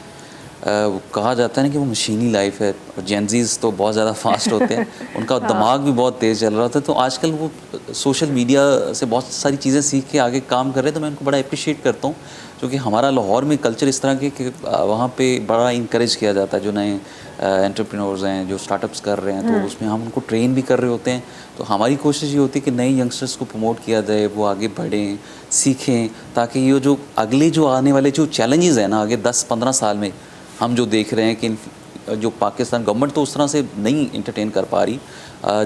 कहा जाता है ना कि वो मशीनी लाइफ है और जेनजीज तो बहुत ज़्यादा फास्ट होते हैं, उनका दिमाग भी बहुत तेज़ चल रहा था। तो आजकल वो सोशल मीडिया से बहुत सारी चीज़ें सीख के आगे काम कर रहे हैं, तो मैं उनको बड़ा अप्रिशिएट करता हूँ। क्योंकि हमारा लाहौर में कल्चर इस तरह के कि वहाँ पे बड़ा इंकरेज किया जाता है जो नए एंटरप्रेन्योर्स हैं, जो स्टार्टअप्स कर रहे हैं, तो उसमें हम उनको ट्रेन भी कर रहे होते हैं। तो हमारी कोशिश ये होती है कि नए यंगस्टर्स को प्रमोट किया जाए, वो आगे बढ़ें, सीखें, ताकि ये जो अगले जो आने वाले जो चैलेंजेस हैं ना आगे 10-15 साल में, हम जो देख रहे हैं कि जो पाकिस्तान गवर्नमेंट तो उस तरह से नहीं इंटरटेन कर पा रही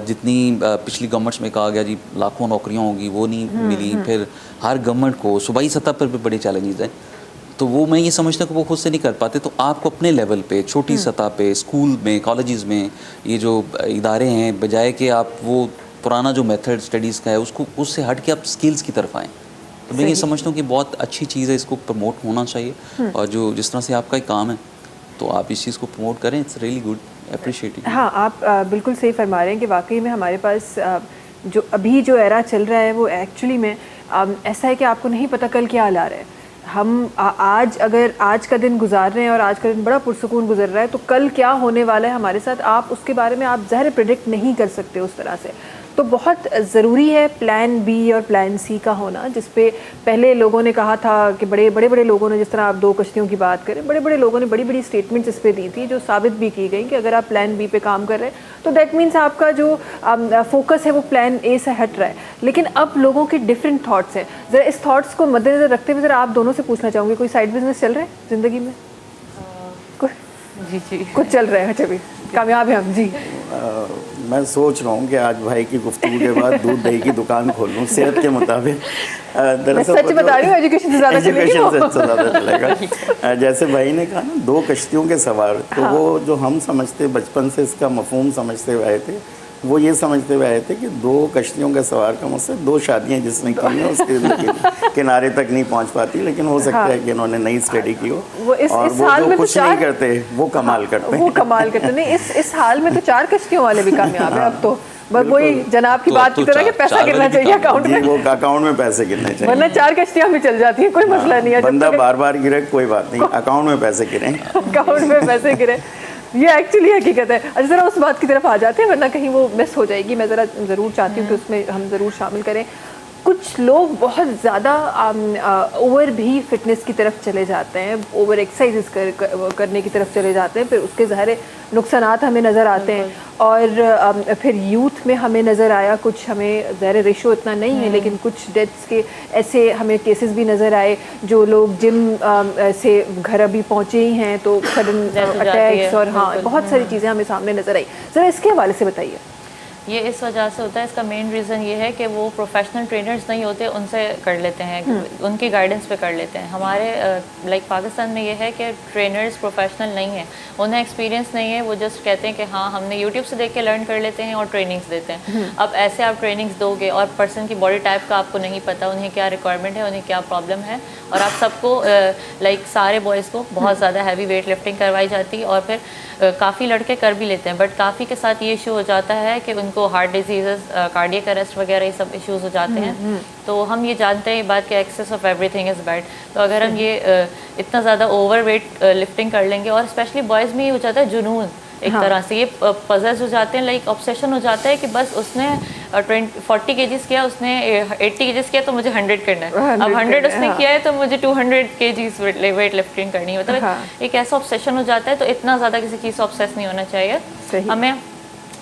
जितनी पिछली गवर्नमेंट्स में कहा गया जी लाखों नौकरियां होंगी, वो नहीं मिली। फिर हर गवर्नमेंट को सूबाई सतह पर भी बड़े चैलेंजेस हैं, तो वो मैं ये समझता हूँ कि वो खुद से नहीं कर पाते। तो आपको अपने लेवल पे, छोटी सतह पे, स्कूल में, कॉलेजेस में, ये जो इदारे हैं, बजाय कि आप वो पुराना जो मेथड स्टडीज़ का है उसको उससे हट के आप स्किल्स की तरफ आएँ। तो मैं ये समझता हूँ कि बहुत अच्छी चीज़ है, इसको प्रमोट होना चाहिए। और जो जिस तरह से आपका एक काम है तो आप इस चीज़ को प्रमोट करें, इट्स रियली गुड, अप्रिशिएटिंग। हाँ, आप बिल्कुल सही फरमा रहे हैं कि वाकई में हमारे पास जो अभी जो एरा चल रहा है वो एक्चुअली में ऐसा है कि आपको नहीं पता कल क्या ला रहा है। हम आज अगर आज का दिन गुजार रहे हैं और आज का दिन बड़ा पुरसुकून गुजर रहा है, तो कल क्या होने वाला है हमारे साथ, आप उसके बारे में आप ज़ाहिर प्रेडिक्ट नहीं कर सकते उस तरह से। तो बहुत ज़रूरी है प्लान बी और प्लान सी का होना, जिस पे पहले लोगों ने कहा था कि बड़े बड़े लोगों ने, जिस तरह आप 2 कश्तियों की बात करें, बड़े बड़े लोगों ने बड़ी बड़ी स्टेटमेंट्स इस पे दी थी, जो साबित भी की गई कि अगर आप प्लान बी पे काम कर रहे हैं तो दैट मीन्स आपका जो फोकस है वो प्लान ए से हट रहा है। लेकिन अब लोगों के डिफरेंट थाट्स हैं। ज़रा इस थाट्स को मद्देनज़र रखते हुए ज़रा आप दोनों से पूछना चाहूँगी, कोई साइड बिजनेस चल रहा है ज़िंदगी में? जी कुछ चल रहा है? अच्छा भी कामयाब है हम जी। मैं सोच रहा हूँ कि आज भाई की गुफ्तगू के बाद दूध दही की दुकान खोल लूँ सेहत के मुताबिक। मैं सच बता रही हूँ, एजुकेशन से ज़्यादा चलेगी वो। एजुकेशन से ज़्यादा चलेगा। जैसे भाई ने कहा ना 2 कश्तियों के सवार, तो हाँ। वो जो हम समझते बचपन से इसका मफहूम समझते हुए आए थे, वो ये समझते हुए आए थे कि 2 कश्तियों के सवार का मतलब 2 शादियाँ जिसने की हैं उसके किनारे तक नहीं पहुँच पाती, लेकिन हो सकता है कि इन्होंने नई स्टडी की हो और वो जो कुछ नहीं करते वो कमाल करते हैं। वो कमाल करते नहीं, इस हाल में तो 4 कश्तियों वाले भी कामयाब है अब तो। बस वही जनाब की बात की तरह कि पैसा गिरना चाहिए अकाउंट में। वो अकाउंट में पैसे गिरने चाहिए, वरना 4 कश्तियाँ भी चल जाती हैं, कोई मसला नहीं है। बंदा बार बार गिरे कोई बात नहीं, अकाउंट में पैसे गिरे। अकाउंट में पैसे गिरे, ये एक्चुअली हकीकत है। अच्छा ज़रा उस बात की तरफ आ जाते हैं, वरना कहीं वो मिस हो जाएगी। मैं ज़रा ज़रूर चाहती हूँ कि उसमें हम ज़रूर शामिल करें। कुछ लोग बहुत ज़्यादा ओवर भी फिटनेस की तरफ चले जाते हैं, ओवर एक्सरसाइज करने की तरफ चले जाते हैं, फिर उसके ज़ाहिर नुकसानात हमें नज़र आते हैं। और फिर यूथ में हमें नज़र आया कुछ, हमें ज़ाहिर रेशो इतना नहीं है, लेकिन कुछ डेथ्स के ऐसे हमें केसेस भी नज़र आए, जो लोग जिम से घर अभी पहुँचे ही हैं तो सडन अटैक्स और हाँ बहुत सारी चीज़ें हमें सामने नज़र आई। ज़रा इसके हवाले से बताइए। ये इस वजह से होता है, इसका मेन रीज़न ये है कि वो प्रोफेशनल ट्रेनर्स नहीं होते, उनसे कर लेते हैं, उनकी गाइडेंस पे कर लेते हैं। हमारे लाइक पाकिस्तान में ये है कि ट्रेनर्स प्रोफेशनल नहीं हैं, उन्हें एक्सपीरियंस नहीं है, वो जस्ट कहते हैं कि हाँ हमने यूट्यूब से देख के लर्न कर लेते हैं और ट्रेनिंग्स देते हैं। अब ऐसे आप ट्रेनिंग्स दोगे और पर्सन की बॉडी टाइप का आपको नहीं पता, उन्हें क्या रिक्वायरमेंट है, उन्हें क्या प्रॉब्लम है, और आप सबको लाइक सारे बॉयज़ को बहुत ज़्यादा हैवी वेट लिफ्टिंग करवाई जाती है और फिर काफ़ी लड़के कर भी लेते हैं, बट काफ़ी के साथ ये इशू हो जाता है कि उनको हार्ट डिजीज़, कार्डियक अरेस्ट वगैरह ये सब इश्यूज हो जाते हैं। तो हम ये जानते हैं ये बात कि excess of everything is bad. तो अगर हम ये इतना ज़्यादा ओवर वेट लिफ्टिंग कर लेंगे, और स्पेशली बॉयज़ में ये हो जाता है जुनून एक तरह से, ये पजल्स हो जाते हैं, लाइक ऑब्सेशन हो जाता है कि बस उसने 40 केजीज़ किया, उसने 80 केजीज़ किया तो मुझे 100 करना है, अब 100 उसने किया है तो मुझे 200 केजीज़ वेट लिफ्टिंग करनी है। मतलब एक ऐसा ऑब्सेशन हो जाता है। तो इतना ज़्यादा किसी चीज़ से ऑब्सेस नहीं होना चाहिए। हमें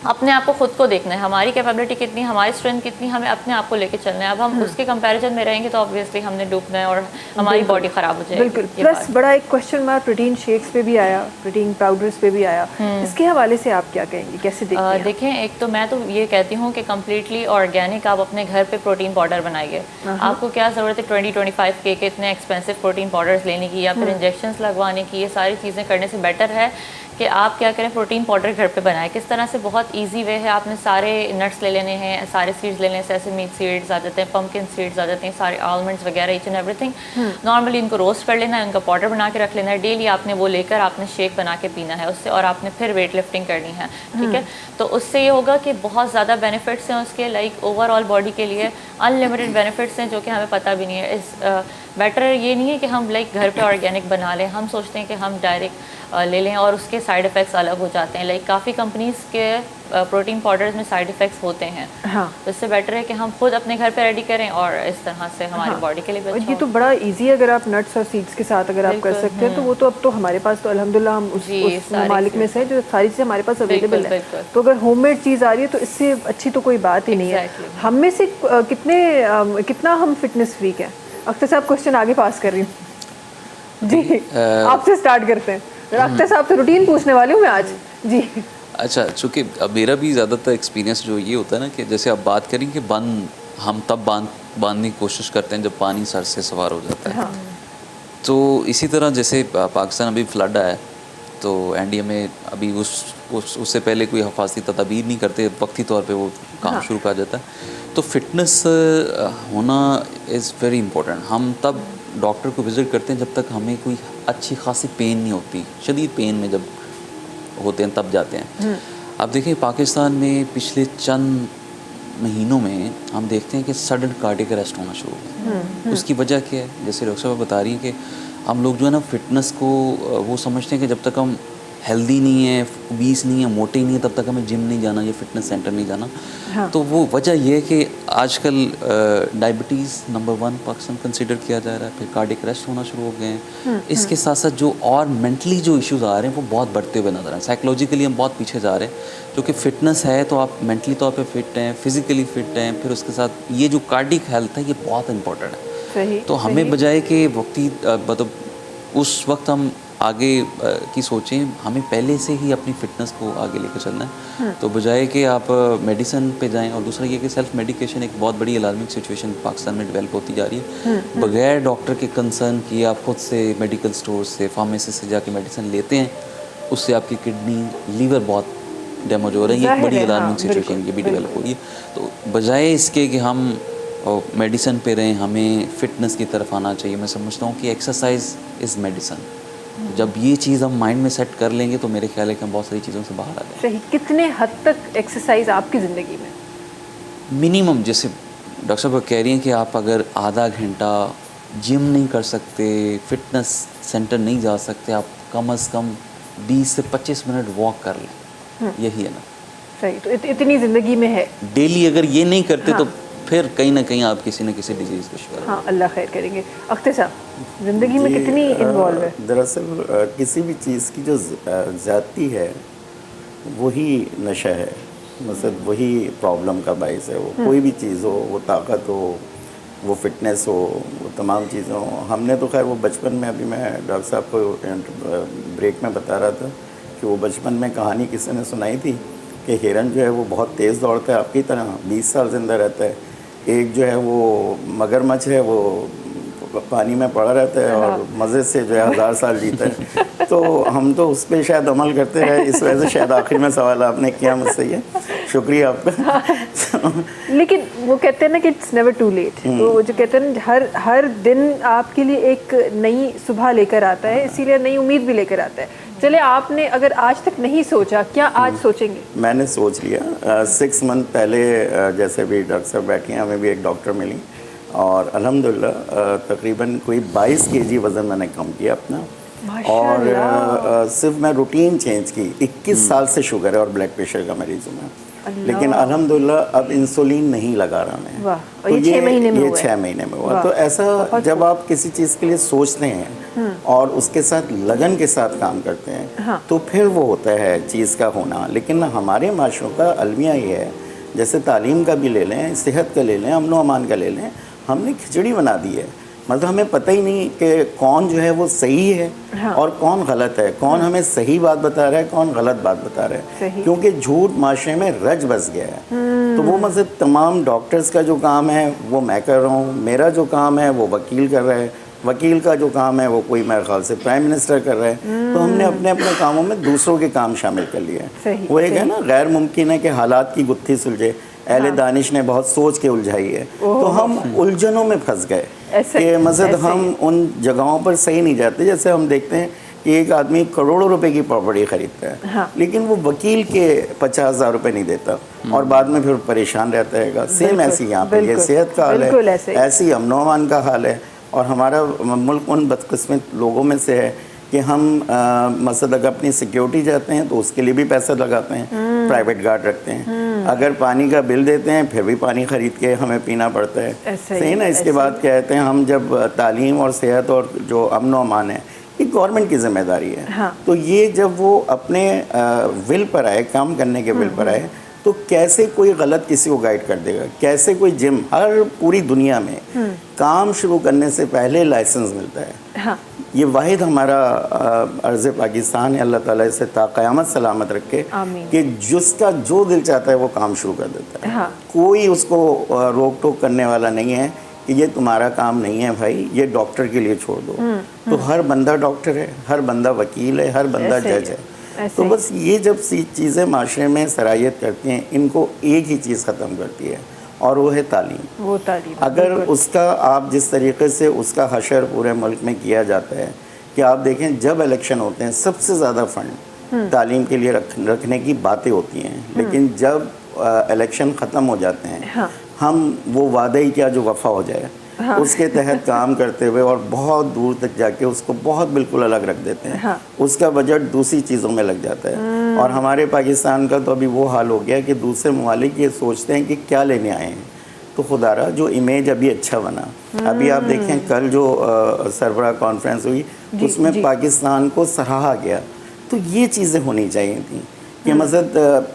अपने आप को खुद को देखना है, हमारी कैपेबिलिटी कितनी, हमारी स्ट्रेंथ कितनी, हमें अपने आप को लेके चलना है। अब हम उसके कंपैरिजन में रहेंगे तो ऑब्वियसली हमने डूबना है और हमारी बॉडी ख़राब हो जाएगी। बिल्कुल। प्लस बड़ा एक क्वेश्चन मार्क प्रोटीन शेक्स पे भी आया, प्रोटीन पाउडर्स पे भी आया, इसके हवाले से आप क्या कहेंगे, कैसे देखते हैं? देखें, एक तो मैं तो ये कहती हूँ कि कम्प्लीटली ऑर्गेनिक आप अपने घर पे प्रोटीन पाउडर बनाइए। आपको क्या ज़रूरत है 20-25 के इतने एक्सपेंसिव प्रोटीन पाउडर्स लेने की या फिर इंजेक्शंस लगवाने की? ये सारी चीज़ें करने से बेटर है कि आप क्या करें, प्रोटीन पाउडर घर पे बनाएं। किस तरह से? बहुत इजी वे है। आपने सारे नट्स ले लेने हैं, सारे सीड्स ले लेने हैं, सेसमी सीड्स आ जाते हैं, पम्पकिन सीड्स आ जाते हैं, सारे आलमंड्स वगैरह, ईच एंड एवरीथिंग। नॉर्मली इनको रोस्ट कर लेना है, उनका पाउडर बना के रख लेना है। डेली आपने वो लेकर आपने शेक बना के पीना है उससे, और आपने फिर वेट लिफ्टिंग करनी है, ठीक है? तो उससे ये होगा कि बहुत ज़्यादा बेनिफिट्स हैं उसके, लाइक ओवरऑल बॉडी के लिए अनलिमिटेड बेनिफिट्स हैं जो कि हमें पता भी नहीं है। इस बेटर ये नहीं है कि हम लाइक घर पे ऑर्गेनिक बना लें, हम सोचते हैं कि हम डायरेक्ट ले लें और उसके साइड इफ़ेक्ट्स अलग हो जाते हैं। लाइक काफ़ी कंपनीज़ के प्रोटीन पाउडर्स में साइड इफ़ेक्ट्स होते हैं। हाँ। तो इससे बेटर है कि हम खुद अपने घर पे रेडी करें और इस तरह से हमारी बॉडी के लिए भी अच्छा ये तो बड़ा इजी है, अगर आप नट्स और सीड्स के साथ अगर आप कर सकते हैं तो वो तो अब तो हमारे पास तो अल्हम्दुलिल्लाह हम उस ममालिक में से हैं जो सारी चीज़ें हमारे पास अवेलेबल है। तो अगर होममेड चीज़ आ रही है तो इससे अच्छी तो कोई बात ही नहीं है। हम में से कितना हम फिटनेस फ्रीक हैं? अख्तर साहब क्वेश्चन आगे पास कर रही हूँ जी, आपसे स्टार्ट करते हैं। अख्तर साहब से रूटीन पूछने वाली हूँ मैं आज जी। अच्छा, चूँकि मेरा भी ज़्यादातर एक्सपीरियंस जो ये होता है ना कि जैसे आप बात करें कि हम तब बांधने की कोशिश करते हैं जब पानी सर से सवार हो जाता है। हाँ। तो इसी तरह जैसे पाकिस्तान अभी फ्लड आया तो एनडीए में अभी उससे पहले कोई हिफाजती तदाबीर नहीं करते, वक्ती तौर पे वो काम शुरू कर जाता है। तो फिटनेस होना इज़ वेरी इंपॉर्टेंट। हम तब डॉक्टर को विज़िट करते हैं जब तक हमें कोई अच्छी खासी पेन नहीं होती, शदीद पेन में जब होते हैं तब जाते हैं। अब देखिए पाकिस्तान में पिछले चंद महीनों में हम देखते हैं कि सडन कार्डियक अरेस्ट होना शुरू हो गया। उसकी वजह क्या है? जैसे डॉक्टर साहब बता रही हैं कि हम लोग जो है ना फिटनेस को वो समझते हैं कि जब तक हम हेल्दी नहीं है, ओबीस नहीं है, मोटे नहीं है, तब तक हमें जिम नहीं जाना या फिटनेस सेंटर नहीं जाना। हाँ। तो वो वजह ये है कि आजकल डायबिटीज़ नंबर 1 पाकिस्तान कंसिडर किया जा रहा है, फिर कार्डियक अरेस्ट होना शुरू हो गए हैं। इसके साथ साथ जो और मेंटली जो इश्यूज आ रहे हैं वो बहुत बढ़ते हुए नजर आ रहे हैं। साइकोलॉजिकली हम बहुत पीछे जा रहे हैं, क्योंकि फिटनेस है तो आप मेंटली तौर पे फिट हैं, फिजिकली फिट हैं, फिर उसके साथ ये जो कार्डियक हेल्थ है ये बहुत इंपॉर्टेंट है। सही। तो हमें बजाय कि वक्ती मतलब उस वक्त हम आगे की सोचें, हमें पहले से ही अपनी फिटनेस को आगे लेकर चलना है। तो बजाय कि आप मेडिसिन पे जाएं, और दूसरा ये कि सेल्फ मेडिकेशन एक बहुत बड़ी अलार्मिंग सिचुएशन पाकिस्तान में डेवलप होती जा रही है। बगैर डॉक्टर के कंसर्न किए आप खुद से मेडिकल स्टोर से, फार्मेसी से जाके मेडिसिन लेते हैं, उससे आपकी किडनी, लीवर बहुत डैमेज हो रहे हैं। ये एक बड़ी अलार्मिंग सिचुएशन ये भी डेवलप हो रही है। तो बजाय इसके कि हम मेडिसिन पे रहें, हमें फिटनेस की तरफ आना चाहिए। मैं समझता हूँ कि एक्सरसाइज इज़ मेडिसिन। जब ये चीज़ हम माइंड में सेट कर लेंगे तो मेरे ख्याल है कि हम बहुत सारी चीज़ों से बाहर आ जाएंगे। सही। कितने हद तक एक्सरसाइज आपकी ज़िंदगी में? मिनिमम, जैसे डॉक्टर साहब कह रही हैं कि आप अगर आधा घंटा जिम नहीं कर सकते, फिटनेस सेंटर नहीं जा सकते, आप कम से कम 20 से 25 मिनट वॉक कर लें, यही है ना। सही। तो इतनी ज़िंदगी में है। डेली अगर ये नहीं करते हाँ। तो फिर कहीं ना कहीं आप किसी न किसी डिजीज़ का शिकार। हाँ, अल्लाह खैर करेंगे। अख्तर साहब, ज़िंदगी में कितनी इन्वॉल्व है? दरअसल किसी भी चीज़ की जो ज़्यादती है वही नशा है, मतलब वही प्रॉब्लम का बायस है। वो कोई भी चीज़ हो, वो ताकत हो, वो फिटनेस हो, वो तमाम चीज़ें हो। हमने तो खैर वो बचपन में, अभी मैं डॉक्टर साहब को ब्रेक में बता रहा था कि वो बचपन में कहानी किसी ने सुनाई थी कि हिरन जो है वो बहुत तेज़ दौड़ता है आपकी तरह, 20 साल ज़िंदा रहता है। एक जो है वो मगरमच्छ है, वो पानी में पड़ा रहता है और मज़े से जो है 1000 साल जीता है। तो हम तो उस पर शायद अमल करते हैं, इस वजह से शायद आखिर में सवाल आपने किया मुझसे, ये शुक्रिया आपका। लेकिन वो कहते हैं ना कि इट्स नेवर टू लेट। तो जो कहते हैं ना, हर दिन आपके लिए एक नई सुबह लेकर आता है, इसीलिए नई उम्मीद भी लेकर आता है। चले, आपने अगर आज तक नहीं सोचा, क्या आज सोचेंगे? मैंने सोच लिया। 6 मंथ पहले जैसे भी डॉक्टर साहब बैठी हैं, हमें भी एक डॉक्टर मिली और अल्हम्दुलिल्लाह तकरीबन कोई 22 kg वज़न मैंने कम किया अपना। और सिर्फ मैं रूटीन चेंज की। 21 साल से शुगर है और ब्लड प्रेशर का मरीज़ हूँ मैं, लेकिन अल्हम्दुलिल्लाह अब इंसुलिन नहीं लगा रहा मैं। वाह। और तो ये 6 महीने में हुआ? ये 6 महीने में हुआ। तो ऐसा जब आप किसी चीज़ के लिए सोचते हैं और उसके साथ लगन के साथ काम करते हैं, हाँ। तो फिर वो होता है चीज़ का होना। लेकिन हमारे माशरों का अलमिया ये है, जैसे तालीम का भी ले लें, सेहत का ले लें, अमन अमान का ले लें, हमने खिचड़ी बना दी है। मतलब हमें पता ही नहीं कि कौन जो है वो सही है और कौन गलत है, कौन हमें सही बात बता रहा है, कौन गलत बात बता रहा है, क्योंकि झूठ माशरे में रच बस गया है। तो वो मतलब तमाम डॉक्टर्स का जो काम है वो मैं कर रहा हूँ, मेरा जो काम है वो वकील कर रहा है, वकील का जो काम है वो कोई मेरे ख्याल से प्राइम मिनिस्टर कर रहा है। तो हमने अपने अपने कामों में दूसरों के काम शामिल कर लिए हैं। वो एक है ना, गैर मुमकिन है कि हालात की गुत्थी सुलझे। अहले दानिश ने बहुत सोच के उलझाई है, तो हम उलझनों में फंस गए कि मतलब हम उन जगहों पर सही नहीं जाते। जैसे हम देखते हैं कि एक आदमी करोड़ों रुपए की प्रॉपर्टी खरीदता है, हाँ। लेकिन वो वकील के 50,000 रुपए नहीं देता और बाद में फिर परेशान रहता है। सेम ऐसी यहाँ पे ये सेहत का हाल है, ऐसी अमन अमान का हाल है। और हमारा मुल्क उन बदकिस्मत लोगों में से है कि हम मसद अगर अपनी सिक्योरिटी जाते हैं तो उसके लिए भी पैसा लगाते हैं, प्राइवेट गार्ड रखते हैं। अगर पानी का बिल देते हैं फिर भी पानी ख़रीद के हमें पीना पड़ता है। सही ना। इसके बाद कहते हैं हम जब तालीम और सेहत और जो अमन अमान है ये गवर्नमेंट की जिम्मेदारी है। हाँ। तो ये जब वो अपने विल पर आए, काम करने के विल पर आए, तो कैसे कोई गलत किसी को गाइड कर देगा? कैसे कोई जिम, हर पूरी दुनिया में काम शुरू करने से पहले लाइसेंस मिलता है। हाँ। ये वाहिद हमारा अर्ज़ पाकिस्तान है, अल्लाह ताला इसे क़यामत सलामत रखे कि जिसका जो दिल चाहता है वो काम शुरू कर देता है। हाँ। कोई उसको रोक टोक करने वाला नहीं है कि ये तुम्हारा काम नहीं है भाई, ये डॉक्टर के लिए छोड़ दो। तो हर बंदा डॉक्टर है, हर बंदा वकील है, हर बंदा जज है। तो बस ये जब चीज़ें माशरे में सरायत करती हैं, इनको एक ही चीज़ ख़त्म करती है और वो है तालीम। वो तालीम अगर उसका आप जिस तरीके से उसका हशर पूरे मुल्क में किया जाता है कि आप देखें जब इलेक्शन होते हैं सबसे ज़्यादा फंड तालीम के लिए रखने की बातें होती हैं, लेकिन जब इलेक्शन ख़त्म हो जाते हैं, हाँ। हम वो वादा ही क्या जो वफ़ा हो जाए, हाँ। उसके तहत काम करते हुए और बहुत दूर तक जाके उसको बहुत बिल्कुल अलग रख देते हैं। हाँ। उसका बजट दूसरी चीज़ों में लग जाता है। और हमारे पाकिस्तान का तो अभी वो हाल हो गया कि दूसरे ममालिक ये सोचते हैं कि क्या लेने आए हैं। तो खुदारा जो इमेज अभी अच्छा बना, अभी आप देखें कल जो सरबराह कॉन्फ्रेंस हुई उसमें पाकिस्तान को सराहा गया। तो ये चीज़ें होनी चाहिए थी कि मतलब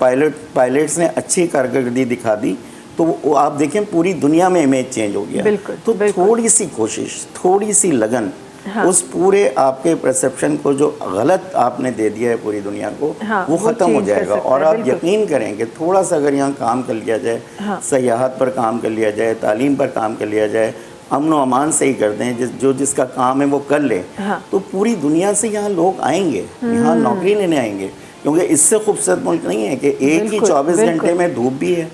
पायलट्स ने अच्छी कारकर्दगी दिखा दी, तो वो आप देखें पूरी दुनिया में इमेज चेंज हो गया। बिल्कुल, तो बिल्कुल। थोड़ी सी कोशिश, थोड़ी सी लगन, हाँ। उस पूरे आपके परसेप्शन को जो गलत आपने दे दिया है पूरी दुनिया को, हाँ, वो ख़त्म हो चेंज कर जाएगा। सकता और है, आप बिल्कुल। यकीन करें कि थोड़ा सा अगर यहाँ काम कर लिया जाए, हाँ। सयाहत पर काम कर लिया जाए, तालीम पर काम कर लिया जाए, अमन व अमान से ही कर दें, जो जिसका काम है वो कर ले, हाँ। तो पूरी दुनिया से यहाँ लोग आएंगे, यहाँ नौकरी लेने आएंगे। क्योंकि इससे खूबसूरत मुल्क नहीं है कि एक ही बिल्कुल, 24 घंटे बिल्कुल। में धूप भी है,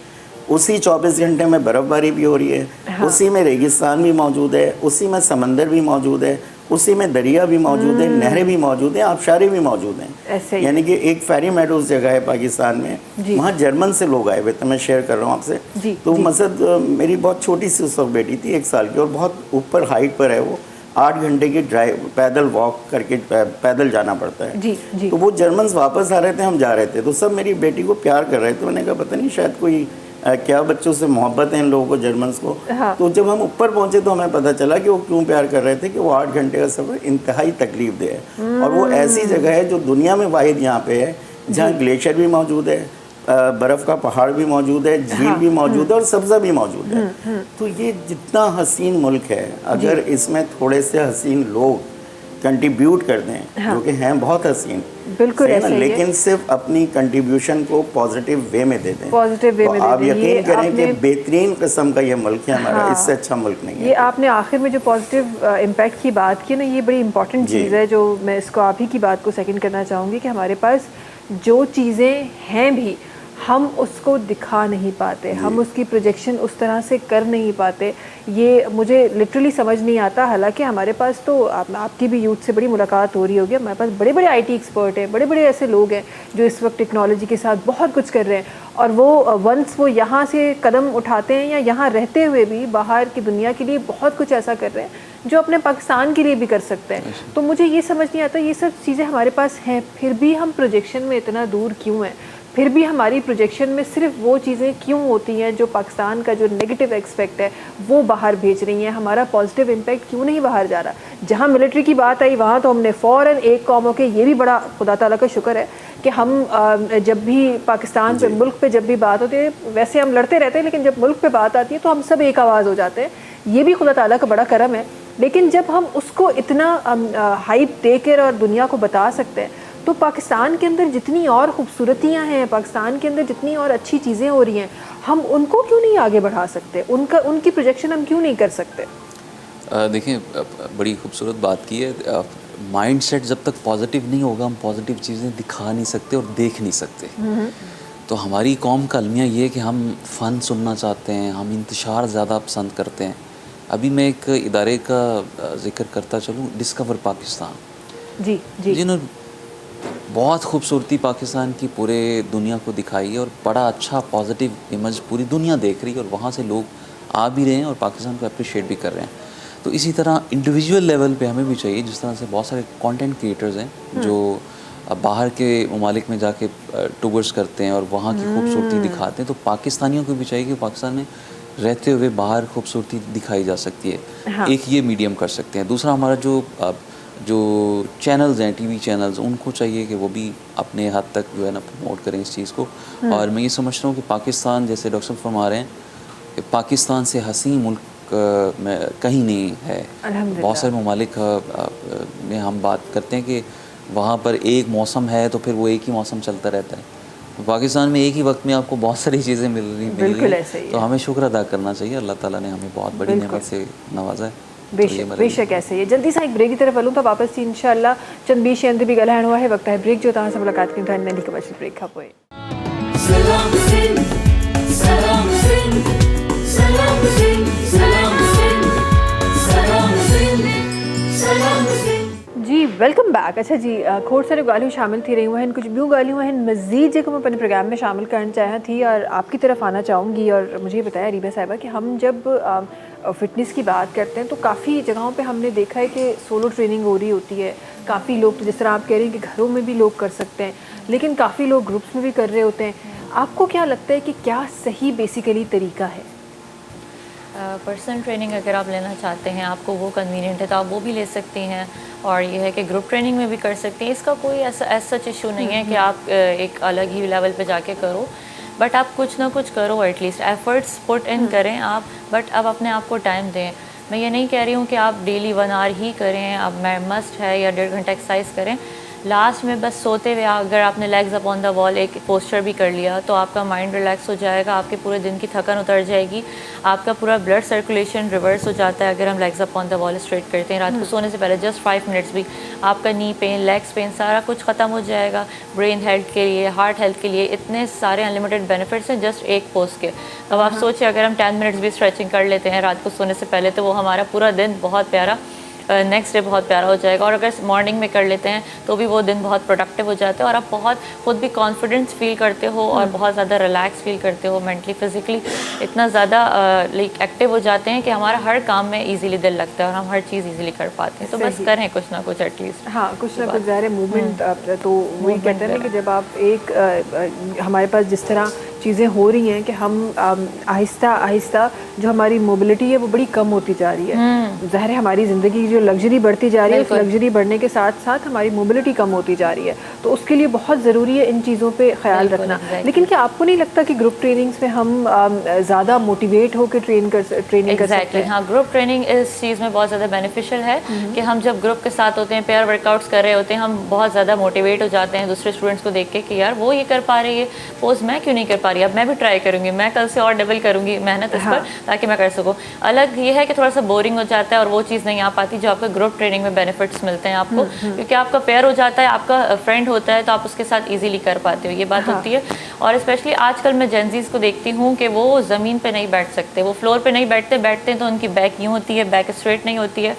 उसी 24 घंटे में बर्फ़बारी भी हो रही है, हाँ। उसी में रेगिस्तान भी मौजूद है, उसी में समंदर भी मौजूद है, उसी में दरिया भी मौजूद है, नहरें भी मौजूद हैं, आबशारें भी मौजूद ऐसे हैं। ही। यानी कि एक फेरी मेडोज जगह है पाकिस्तान में, जी। वहाँ जर्मन से लोग आए हुए थे, मैं शेयर कर रहा हूँ आपसे। जी, तो जी। मतलब मेरी बहुत छोटी सी उस वक्त बेटी थी, 1 साल की, और बहुत ऊपर हाइट पर है वो, 8 घंटे की ड्राइव पैदल वॉक करके पैदल जाना पड़ता है। जी, जी। तो वो जर्मन्स वापस आ रहे थे, हम जा रहे थे, तो सब मेरी बेटी को प्यार कर रहे थे। मैंने कहा पता नहीं शायद कोई क्या बच्चों से मोहब्बत है इन लोगों को, जर्मन्स को। हाँ। तो जब हम ऊपर पहुंचे तो हमें पता चला कि वो क्यों प्यार कर रहे थे, कि वो 8 घंटे का सफ़र इंतहाई तकलीफ दे है। और वो ऐसी जगह है जो दुनिया में वाहिद यहाँ पे है, जहाँ ग्लेशियर भी मौजूद है, बर्फ़ का पहाड़ भी मौजूद है, झील भी मौजूद है और सब्ज़ा भी मौजूद है। तो ये जितना हसीन मुल्क है, अगर इसमें थोड़े से हसीन लोग कंट्रीब्यूट कर दें, जो कि हैं बहुत हसीन, बिल्कुल सही है ना, ऐसा ही है। लेकिन सिर्फ अपनी कंट्रीब्यूशन को पॉजिटिव वे में दे दें, पॉजिटिव वे तो में आप दे दें। ये यकीन करें कि आपने- बेहतरीन किस्म का ये मुल्क है हमारा। हाँ। इससे अच्छा मुल्क नहीं ये है। आपने आखिर में जो पॉजिटिव इम्पैक्ट की बात की ना, ये बड़ी इंपॉर्टेंट जी। चीज़ है, जो मैं इसको आप ही की बात को सेकंड करना चाहूँगी कि हमारे पास जो चीज़ें हैं भी, हम उसको दिखा नहीं पाते, हम उसकी प्रोजेक्शन उस तरह से कर नहीं पाते। ये मुझे लिटरली समझ नहीं आता। हालांकि हमारे पास तो आपकी भी यूथ से बड़ी मुलाकात हो रही होगी, हमारे पास बड़े बड़े आईटी एक्सपर्ट हैं, बड़े बड़े ऐसे लोग हैं जो इस वक्त टेक्नोलॉजी के साथ बहुत कुछ कर रहे हैं, और वो वंस वो यहाँ से कदम उठाते हैं या यहाँ रहते हुए भी बाहर की दुनिया के लिए बहुत कुछ ऐसा कर रहे हैं जो अपने पाकिस्तान के लिए भी कर सकते हैं। तो मुझे ये समझ नहीं आता, ये सब चीज़ें हमारे पास हैं, फिर भी हम प्रोजेक्शन में इतना दूर क्यों हैं? फिर भी हमारी प्रोजेक्शन में सिर्फ वो चीज़ें क्यों होती हैं जो पाकिस्तान का जो नेगेटिव एस्पेक्ट है वो बाहर भेज रही हैं? हमारा पॉजिटिव इम्पैक्ट क्यों नहीं बाहर जा रहा? जहाँ मिलिट्री की बात आई वहाँ तो हमने फ़ौरन एक कौम के, ये भी बड़ा खुदा ताला का शुक्र है कि हम जब भी पाकिस्तान पे, मुल्क पे जब भी बात होती है, वैसे हम लड़ते रहते हैं, लेकिन जब मुल्क पे बात आती है तो हम सब एक आवाज़ हो जाते हैं। ये भी खुदा ताला का बड़ा करम है। लेकिन जब हम उसको इतना हाइप देकर और दुनिया को बता सकते हैं, तो पाकिस्तान के अंदर जितनी और खूबसूरतियाँ हैं, पाकिस्तान के अंदर जितनी और अच्छी चीज़ें हो रही हैं, हम उनको क्यों नहीं आगे बढ़ा सकते? उनकी प्रोजेक्शन हम क्यों नहीं कर सकते? देखिए, बड़ी खूबसूरत बात की है। माइंडसेट जब तक पॉजिटिव नहीं होगा, हम पॉजिटिव चीज़ें दिखा नहीं सकते और देख नहीं सकते। तो हमारी कौम का अलमिया ये है कि हम फ़न सुनना चाहते हैं, हम इंतशार ज़्यादा पसंद करते हैं। अभी मैं एक इदारे का जिक्र करता चलूँ, डिस्कवर पाकिस्तान, जी जी, जिन्होंने बहुत खूबसूरती पाकिस्तान की पूरे दुनिया को दिखाई है और बड़ा अच्छा पॉजिटिव इमेज पूरी दुनिया देख रही है, और वहाँ से लोग आ भी रहे हैं और पाकिस्तान को अप्रिशिएट भी कर रहे हैं। तो इसी तरह इंडिविजुअल लेवल पे हमें भी चाहिए, जिस तरह से बहुत सारे कंटेंट क्रिएटर्स हैं जो बाहर के ममालिक में जाके टूर्स करते हैं और वहाँ की खूबसूरती दिखाते हैं, तो पाकिस्तानियों को भी चाहिए कि पाकिस्तान में रहते हुए बाहर खूबसूरती दिखाई जा सकती है। हाँ। एक ये मीडियम कर सकते हैं। दूसरा, हमारा जो चैनल्स हैं, टीवी चैनल्स, उनको चाहिए कि वो भी अपने हद तक जो है ना प्रमोट करें इस चीज़ को। और मैं ये समझता हूँ कि पाकिस्तान, जैसे डॉक्टर साहब फरमा रहे हैं, कि पाकिस्तान से हसीन मुल्क में कहीं नहीं है। बहुत सारे ममालिक में हम बात करते हैं कि वहाँ पर एक मौसम है तो फिर वो एक ही मौसम चलता रहता है। पाकिस्तान में एक ही वक्त में आपको बहुत सारी चीज़ें मिल रही हैं, तो हमें शुक्र अदा करना चाहिए। अल्लाह ताला ने हमें बहुत बड़ी नेमत से नवाजा है। बेशक ऐसे ही है। जल्दी सा एक ब्रेक की तरफ हलूँ, तो वापस इंशाल्लाह चंद बीस शंद भी गलहण हुआ है। वक्त है ब्रेक जो तहाँ से मुलाकात की नंढी कमर्शियल ब्रेक खा पोए। जी वेलकम बैक। अच्छा जी, खोड़ सारे ॻाल्हियूं शामिल थी रही हैं, कुछ ॿियूं ॻाल्हियूं आहिनि मज़ीद जेको मैं अपने प्रोग्राम में शामिल करण चाहियां थी और आपकी तरफ आना चाहूँगी। और मुझे ये बताया रीबा साहिबा कि हम जब फ़िटनेस की बात करते हैं तो काफ़ी जगहों पे हमने देखा है कि सोलो ट्रेनिंग हो रही होती है। काफ़ी लोग, तो जिस तरह आप कह रहे हैं कि घरों में भी लोग कर सकते हैं, लेकिन काफ़ी लोग ग्रुप्स में भी कर रहे होते हैं। आपको क्या लगता है कि क्या सही बेसिकली तरीका है? पर्सनल ट्रेनिंग अगर आप लेना चाहते हैं, आपको वो कन्वीनियंट है तो आप वो भी ले सकती हैं, और ये है कि ग्रुप ट्रेनिंग में भी कर सकती हैं। इसका कोई ऐसा सच इशू नहीं है कि आप एक अलग ही लेवल पे जाके करो, बट आप कुछ ना कुछ करो, एटलीस्ट एफर्ट्स पुट इन करें आप, बट अब अपने आप को टाइम दें। मैं ये नहीं कह रही हूँ कि आप डेली 1 आवर ही करें, अब मैं मस्ट है या 1.5 घंटा एक्सरसाइज करें। लास्ट में बस सोते हुए अगर आपने legs up on the wall एक पोस्चर भी कर लिया तो आपका माइंड रिलैक्स हो जाएगा, आपके पूरे दिन की थकन उतर जाएगी, आपका पूरा ब्लड सर्कुलेशन रिवर्स हो जाता है अगर हम legs up on the wall straight करते हैं। रात को सोने से पहले जस्ट 5 मिनट्स भी आपका नी पेन, लेग्स पेन सारा कुछ ख़त्म हो जाएगा। ब्रेन हेल्थ के लिए, हार्ट हेल्थ के लिए इतने सारे अनलिमिटेड बेनिफिट्स हैं जस्ट एक पोस्ट के। अब आप सोचिए अगर हम 10 मिनट्स भी स्ट्रेचिंग कर लेते हैं रात को सोने से पहले तो वो हमारा पूरा दिन बहुत प्यारा, नेक्स्ट डे बहुत प्यारा हो जाएगा। और अगर मॉर्निंग में कर लेते हैं तो भी वो दिन बहुत प्रोडक्टिव हो जाता है और आप बहुत खुद भी कॉन्फिडेंस फील करते हो और बहुत ज़्यादा रिलैक्स फील करते हो, मेंटली फिजिकली इतना ज़्यादा लाइक एक्टिव हो जाते हैं कि हमारा हर काम में इजीली दिल लगता है और हम हर चीज़ इजीली कर पाते हैं। तो बस करें कुछ ना कुछ एटलीस्ट। हाँ, कुछ ना कुछ ज़ाहिर मूवमेंट। तो वही कहते हैं ना कि जब आप एक हमारे पास जिस तरह चीज़ें हो रही हैं कि हम आहिस्ता आहिस्ता जो हमारी मोबिलिटी है वो बड़ी कम होती जा रही है। ज़ाहिर है हमारी ज़िंदगी की जो लग्जरी बढ़ती जा रही है, उस लग्जरी बढ़ने के साथ साथ हमारी मोबिलिटी कम होती जा रही है, तो उसके लिए बहुत ज़रूरी है इन चीज़ों पे ख्याल रखना। लेकिन क्या आपको नहीं लगता कि ग्रुप ट्रेनिंग्स में हम ज़्यादा मोटिवेट होकर ट्रेनिंग कर सकते हैं? हाँ, ग्रुप ट्रेनिंग इस चीज़ में बहुत ज़्यादा बेनिफिशियल है कि हम जब ग्रुप के साथ होते हैं, पेयर वर्कआउट्स कर रहे होते हैं, हम बहुत ज़्यादा मोटिवेट हो जाते हैं दूसरे स्टूडेंट्स को देख के कि यार वो ये कर पा रही है, पोज मैं क्यों नहीं कर पा रही, अब मैं भी ट्राई करूँगी, मैं कल से और डबल करूँगी मेहनत इस पर ताकि मैं कर सकूँ। अलग ये है कि थोड़ा सा बोरिंग हो जाता है और वो चीज़ नहीं आ पाती जो आपका ग्रुप ट्रेनिंग में बेनिफिट्स मिलते हैं आपको, क्योंकि आपका पेयर हो जाता है, आपका फ्रेंड होता है तो आप उसके साथ इजीली कर पाते हो, ये बात होती है। और स्पेशली आजकल मैं जेंजीज को देखती हूँ कि वो ज़मीन पे नहीं बैठ सकते, वो फ्लोर पे नहीं बैठते हैं तो उनकी बैक यूँ होती है, बैक स्ट्रेट नहीं होती है,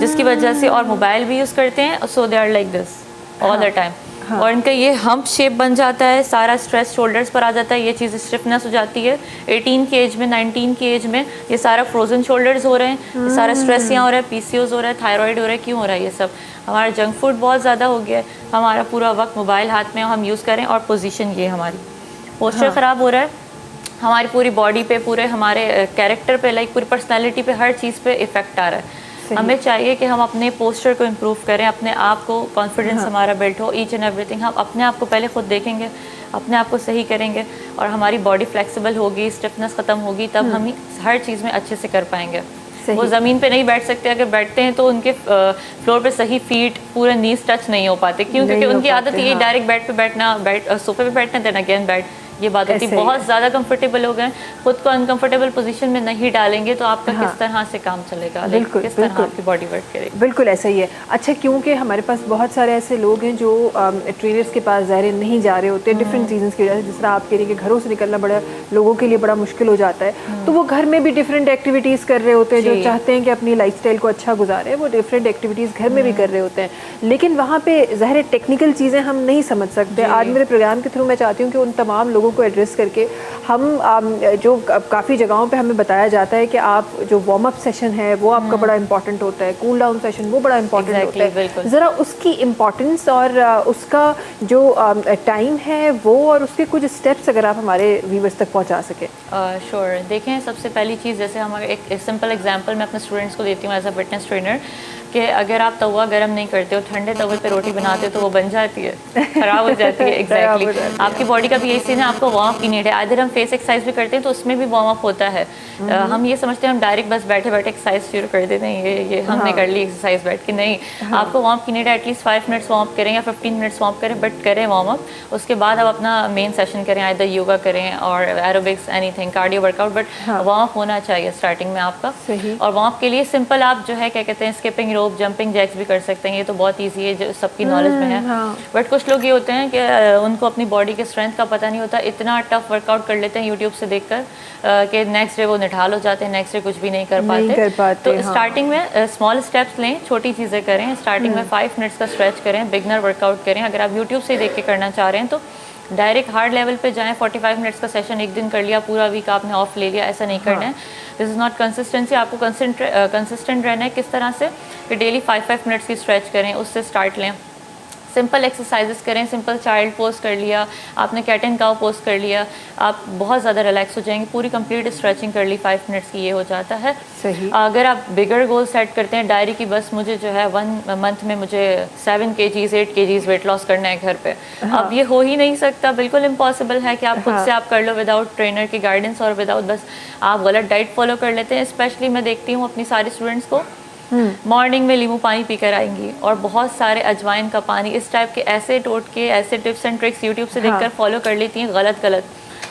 जिसकी वजह से, और मोबाइल भी यूज़ करते हैं, so they are like this all the time. और इनका ये हम्प शेप बन जाता है, सारा स्ट्रेस शोल्डर्स पर आ जाता है, ये चीज़ स्टिफनेस हो जाती है। 18 की एज में, 19 की एज में ये सारा फ्रोजन शोल्डर्स हो रहे हैं, ये सारा स्ट्रेस यहाँ हो रहा है, PCOS हो रहा है, थायराइड हो रहा है। क्यों हो रहा है ये सब? हमारा जंक फूड बहुत ज़्यादा हो गया है, हमारा पूरा वक्त मोबाइल हाथ में हम यूज़ करें, और पोजीशन ये हमारी पोस्चर ख़राब हो रहा है, हमारी पूरी बॉडी पे, पूरे हमारे कैरेक्टर पे, लाइक पूरी पर्सनैलिटी पे, हर चीज़ पे इफ़ेक्ट आ रहा है। हमें चाहिए कि हम अपने पोस्चर को इम्प्रूव करें, अपने आप को कॉन्फिडेंस हमारा बिल्ड हो, ईच एंड एवरीथिंग। हम अपने आप को पहले खुद देखेंगे, अपने आप को सही करेंगे और हमारी बॉडी फ्लेक्सिबल होगी, स्टिफनेस ख़त्म होगी, तब हम हर चीज़ में अच्छे से कर पाएंगे। वो ज़मीन पे नहीं बैठ सकते, अगर बैठते हैं तो उनके फ्लोर पे सही फीट, पूरे नीज टच नहीं हो पाते। क्यों? क्योंकि उनकी आदत ये डायरेक्ट बेड पे बैठना, सोफे पे बैठना, देन अगेन बेड, ये बात होती है। बहुत ज़्यादा कंफर्टेबल हो गए, खुद को अनकंफर्टेबल पोजीशन में नहीं डालेंगे तो आपका किस तरह से काम चलेगा, बिल्कुल, किस तरह आपकी बॉडी वर्क करेगी। बिल्कुल ऐसा ही है। अच्छा, क्योंकि हमारे पास बहुत सारे ऐसे लोग हैं जो ट्रेनर्स के पास ज़ाहिर नहीं जा रहे होते, डिफरेंट रीजंस की वजह से, जिस तरह आप कह रही हैं कि घरों से निकलना बड़ा लोगों के लिए बड़ा मुश्किल हो जाता है, तो वो घर में भी डिफरेंट एक्टिविटीज़ कर रहे होते हैं, जो चाहते हैं कि अपनी लाइफस्टाइल को अच्छा गुजारें, वो डिफरेंट एक्टिविटीज़ घर में भी कर रहे होते हैं, लेकिन वहाँ पे ज़ाहिर टेक्निकल चीज़ें हम नहीं समझ सकते। आज मेरे प्रोग्राम के थ्रू मैं चाहती हूँ कि उन तमाम लोगों को एड्रेस करके हम जो काफ़ी जगहों पे हमें बताया जाता है कि आप जो वार्म अप सेशन है वो आपका बड़ा इंपॉर्टेंट होता है, कूल डाउन सेशन वो बड़ा इंपॉर्टेंट होता है, ज़रा उसकी इम्पोर्टेंस और उसका जो टाइम है वो और उसके कुछ स्टेप्स अगर आप हमारे व्यूअर्स तक पहुंचा सकें। श्योर। देखें, सबसे पहली चीज़, जैसे हमारे एक सिंपल एग्जांपल मैं अपने स्टूडेंट्स को देती हूँ एज अ फिटनेस ट्रेनर, कि अगर आप तवा गर्म नहीं करते हो, ठंडे तवे पे रोटी बनाते हो तो वो बन जाती है, ख़राब हो जाती है। एग्जैक्टली आपकी बॉडी का भी यही सीन है, आपको वार्म अप की नीड है। अगर हम फेस एक्सरसाइज भी करते हैं तो उसमें भी वार्म अप होता है। हम ये समझते हैं हम डायरेक्ट बस बैठे बैठे एक्सरसाइज शुरू कर देते हैं, ये हमने कर ली एक्सरसाइज बैठ के, नहीं। आपको वार्म अप की नीड है, एटलीस्ट 5 मिनट्स वार्म अप करें या 15 मिनट्स वार्म अप करें, बट करें वार्म अप। उसके बाद आप अपना मेन सेशन करें, आइदर योगा करें और aerobics, anything, cardio workout, but warm up होना चाहिए स्टार्टिंग में आपका। और वार्म अप के लिए सिंपल आप जो है क्या कहते हैं, स्किपिंग रोप, जंपिंग जैक्स भी कर सकते हैं, ये तो बहुत ईजी है, जो सबकी नॉलेज में है। हाँ। बट कुछ लोग ये होते हैं कि उनको अपनी बॉडी के स्ट्रेंथ का पता नहीं होता, इतना टफ वर्कआउट कर लेते हैं यूट्यूब से देखकर कि नेक्स्ट डे वो निठाल हो जाते हैं, नेक्स्ट डे कुछ भी नहीं कर पाते। तो हाँ। स्टार्टिंग में स्मॉल स्टेप्स लें, छोटी चीज़ें करें। स्टार्टिंग में 5 मिनट्स का स्ट्रेच करें, बिगनर वर्कआउट करें। अगर आप यूट्यूब से देख के करना चाह रहे हैं तो डायरेक्ट हार्ड लेवल पे जाएं। 45 मिनट्स का सेशन एक दिन कर लिया, पूरा वीक आपने ऑफ ले लिया, ऐसा नहीं करना है। This is not consistency. आपको कंसिस्टेंट रहना है। किस तरह से कि डेली 5 मिनट्स की स्ट्रेच करें, उससे स्टार्ट लें। सिंपल एक्सरसाइजेस करें, सिंपल चाइल्ड पोज कर लिया, आपने कैट एंड काउ पोज कर लिया, आप बहुत ज़्यादा रिलैक्स हो जाएंगे। पूरी कंप्लीट स्ट्रेचिंग कर ली 5 मिनट्स की, ये हो जाता है। सही। अगर आप बिगर गोल सेट करते हैं डायरी की, बस मुझे जो है 1 मंथ में मुझे 7 kgs 8 kgs वेट लॉस करना है घर पे, अब ये हो ही नहीं सकता, बिल्कुल इम्पॉसिबल है कि आप खुद से आप कर लो विदाउट ट्रेनर की गाइडेंस और विदाउट बस आप गलत डाइट फॉलो कर लेते हैं। स्पेशली मैं देखती हूँ अपनी सारी स्टूडेंट्स को मॉर्निंग में नींबू पानी पीकर आएंगी और बहुत सारे अजवाइन का पानी, इस टाइप के ऐसे टोटके, ऐसे टिप्स एंड ट्रिक्स यूट्यूब से देखकर फॉलो कर लेती हैं गलत,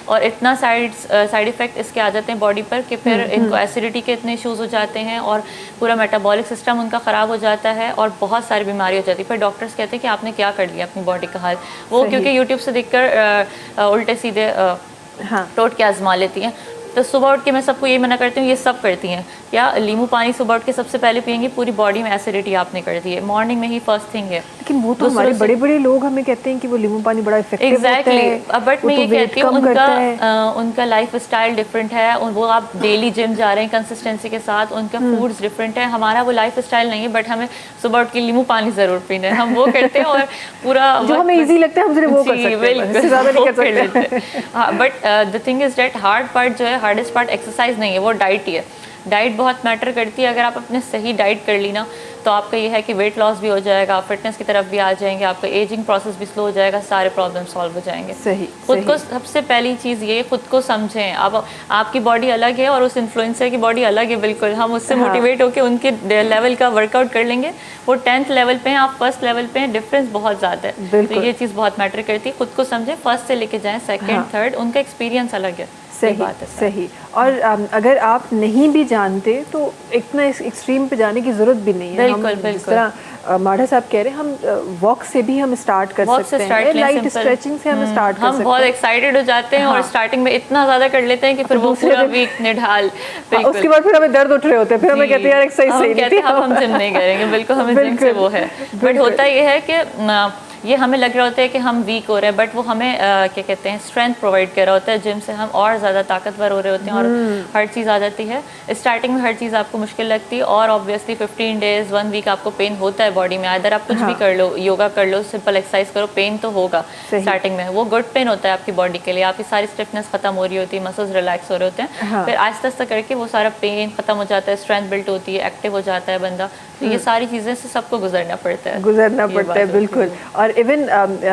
और इतना साइड इफ़ेक्ट इसके आ जाते हैं बॉडी पर कि फिर इनको एसिडिटी के इतने इश्यूज़ हो जाते हैं और पूरा मेटाबॉलिक सिस्टम उनका ख़राब हो जाता है और बहुत सारी बीमारी हो जाती है। फिर डॉक्टर्स कहते हैं कि आपने क्या कर लिया अपनी बॉडी का हाल, वो क्योंकि यूट्यूब से देखकर उल्टे सीधे टोटके आजमा लेती हैं। तो सुबह उठ के मैं सबको यही मना करती हूँ, ये सब करती हैं क्या, नींबू पानी सुबह उठ के सबसे पहले पियेंगी, पूरी बॉडी में एसिडिटी आपने कर दी है, मॉर्निंग में ही फर्स्ट थिंग है। लेकिन वो तो हमारे बड़े लोग हमें कहते हैं कि वो नींबू पानी बड़ा इफेक्टिव होता है। एग्जैक्टली, बट मैं ये कहती हूँ उनका लाइफ स्टाइल डिफरेंट है, वो आप डेली जिम जा रहे हैं कंसिस्टेंसी के साथ, उनका फूड्स डिफरेंट है, हमारा वो लाइफ स्टाइल नहीं है। बट हमें सुबह उठ के नींबू पानी जरूर पीना है, हम वो करते हैं और पूरा जो हमें इजी लगता है हम सिर्फ वो कर सकते हैं, इससे ज़्यादा नहीं कर सकते। हाँ, but the thing is that hard part जो है, हार्डेस्ट पार्ट एक्सरसाइज नहीं है, वो डाइट ही है। डाइट बहुत मैटर करती है। अगर आप अपने सही डाइट कर ली ना तो आपका ये है कि वेट लॉस भी हो जाएगा, आप फिटनेस की तरफ भी आ जाएंगे, आपका एजिंग प्रोसेस भी स्लो हो जाएगा, सारे प्रॉब्लम सॉल्व हो जाएंगे। सही। खुद को सबसे पहली चीज़ ये, खुद को समझें। आप आपकी बॉडी अलग है और उस इन्फ्लुएंसर की बॉडी अलग है, बिल्कुल। हम उससे मोटिवेट होकर उनके लेवल का वर्कआउट कर लेंगे, वो 10th लेवल पे हैं, आप 1st लेवल पे हैं, डिफरेंस बहुत ज़्यादा है। तो ये चीज़ बहुत मैटर करती है। खुद को समझें, 1st से लेके जाएँ 2nd 3rd, उनका एक्सपीरियंस अलग है। सही। और अगर आप नहीं भी जानते तो इतना एक्सट्रीम पे जाने की जरूरत भी नहीं है। बिल्कुल। जिस तरह माढ़ा साहब कह रहे हैं, हम वॉक से भी हम स्टार्ट कर सकते हैं, लाइट स्ट्रेचिंग से हम स्टार्ट कर सकते हैं। हम बहुत एक्साइटेड हो जाते हैं और स्टार्टिंग में इतना ज़्यादा कर लेते हैं कि फिर वो पूरा वीक निढाल। उसके बाद फिर हमें दर्द उठ रहे होते हैं, फिर हमें कहते हैं यार एक्सरसाइज सही नहीं थी, हम जिम नहीं करेंगे। बिल्कुल, हमें जिम से वो है। बट होता ये है कि ये हमें लग रहा होता है कि हम वीक हो रहे हैं, बट वो हमें क्या कहते हैं, स्ट्रेंथ प्रोवाइड कर रहा होता है। जिम से हम और ज़्यादा ताकतवर हो रहे होते हैं और हर चीज़ आ जाती है। स्टार्टिंग में हर चीज़ आपको मुश्किल लगती है और ऑब्वियसली 15 डेज 1 वीक आपको पेन होता है बॉडी में। अगर आप कुछ भी कर लो, योगा कर लो, सिंपल एक्सरसाइज करो, पेन तो होगा स्टार्टिंग में। वो गुड पेन होता है आपकी बॉडी के लिए, आपकी सारी स्टिफनेस खत्म हो रही होती है, मसल्स रिलैक्स हो रहे होते हैं। फिर आहिस्ता आहिस्ता करके वो सारा पेन खत्म हो जाता है, स्ट्रेंथ बिल्ट होती है, एक्टिव हो जाता है बंदा। तो ये सारी चीज़ें से सबको गुजरना पड़ता है। बिल्कुल। और इवन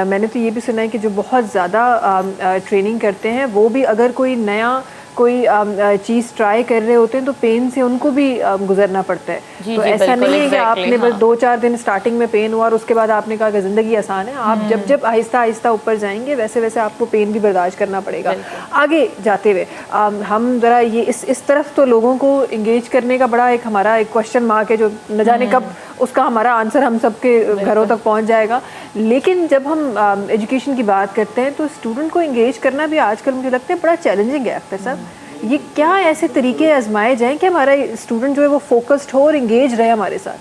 मैंने तो ये भी सुना है कि जो बहुत ज़्यादा ट्रेनिंग करते हैं वो भी अगर कोई नया चीज़ ट्राई कर रहे होते हैं तो पेन से उनको भी गुजरना पड़ता है। तो ऐसा नहीं है कि आपने बस 2-4 दिन स्टार्टिंग में पेन हुआ और उसके बाद आपने कहा कि ज़िंदगी आसान है। आप जब आहिस्ता आहिस्ता ऊपर जाएंगे वैसे वैसे आपको पेन भी बर्दाश्त करना पड़ेगा। आगे जाते हुए हम ज़रा ये इस तरफ तो लोगों को इंगेज करने का बड़ा एक हमारा एक क्वेश्चन मार्क है, जो न जाने कब उसका हमारा आंसर हम सबके घरों तक पहुँच जाएगा। लेकिन जब हम एजुकेशन की बात करते हैं तो स्टूडेंट को इंगेज करना भी आजकल मुझे लगता है बड़ा चैलेंजिंग है। अख्तर साहब, ये क्या ऐसे तरीके आजमाए जाएं कि हमारा स्टूडेंट जो है वो फोकस्ड हो और इंगेज रहे हमारे साथ?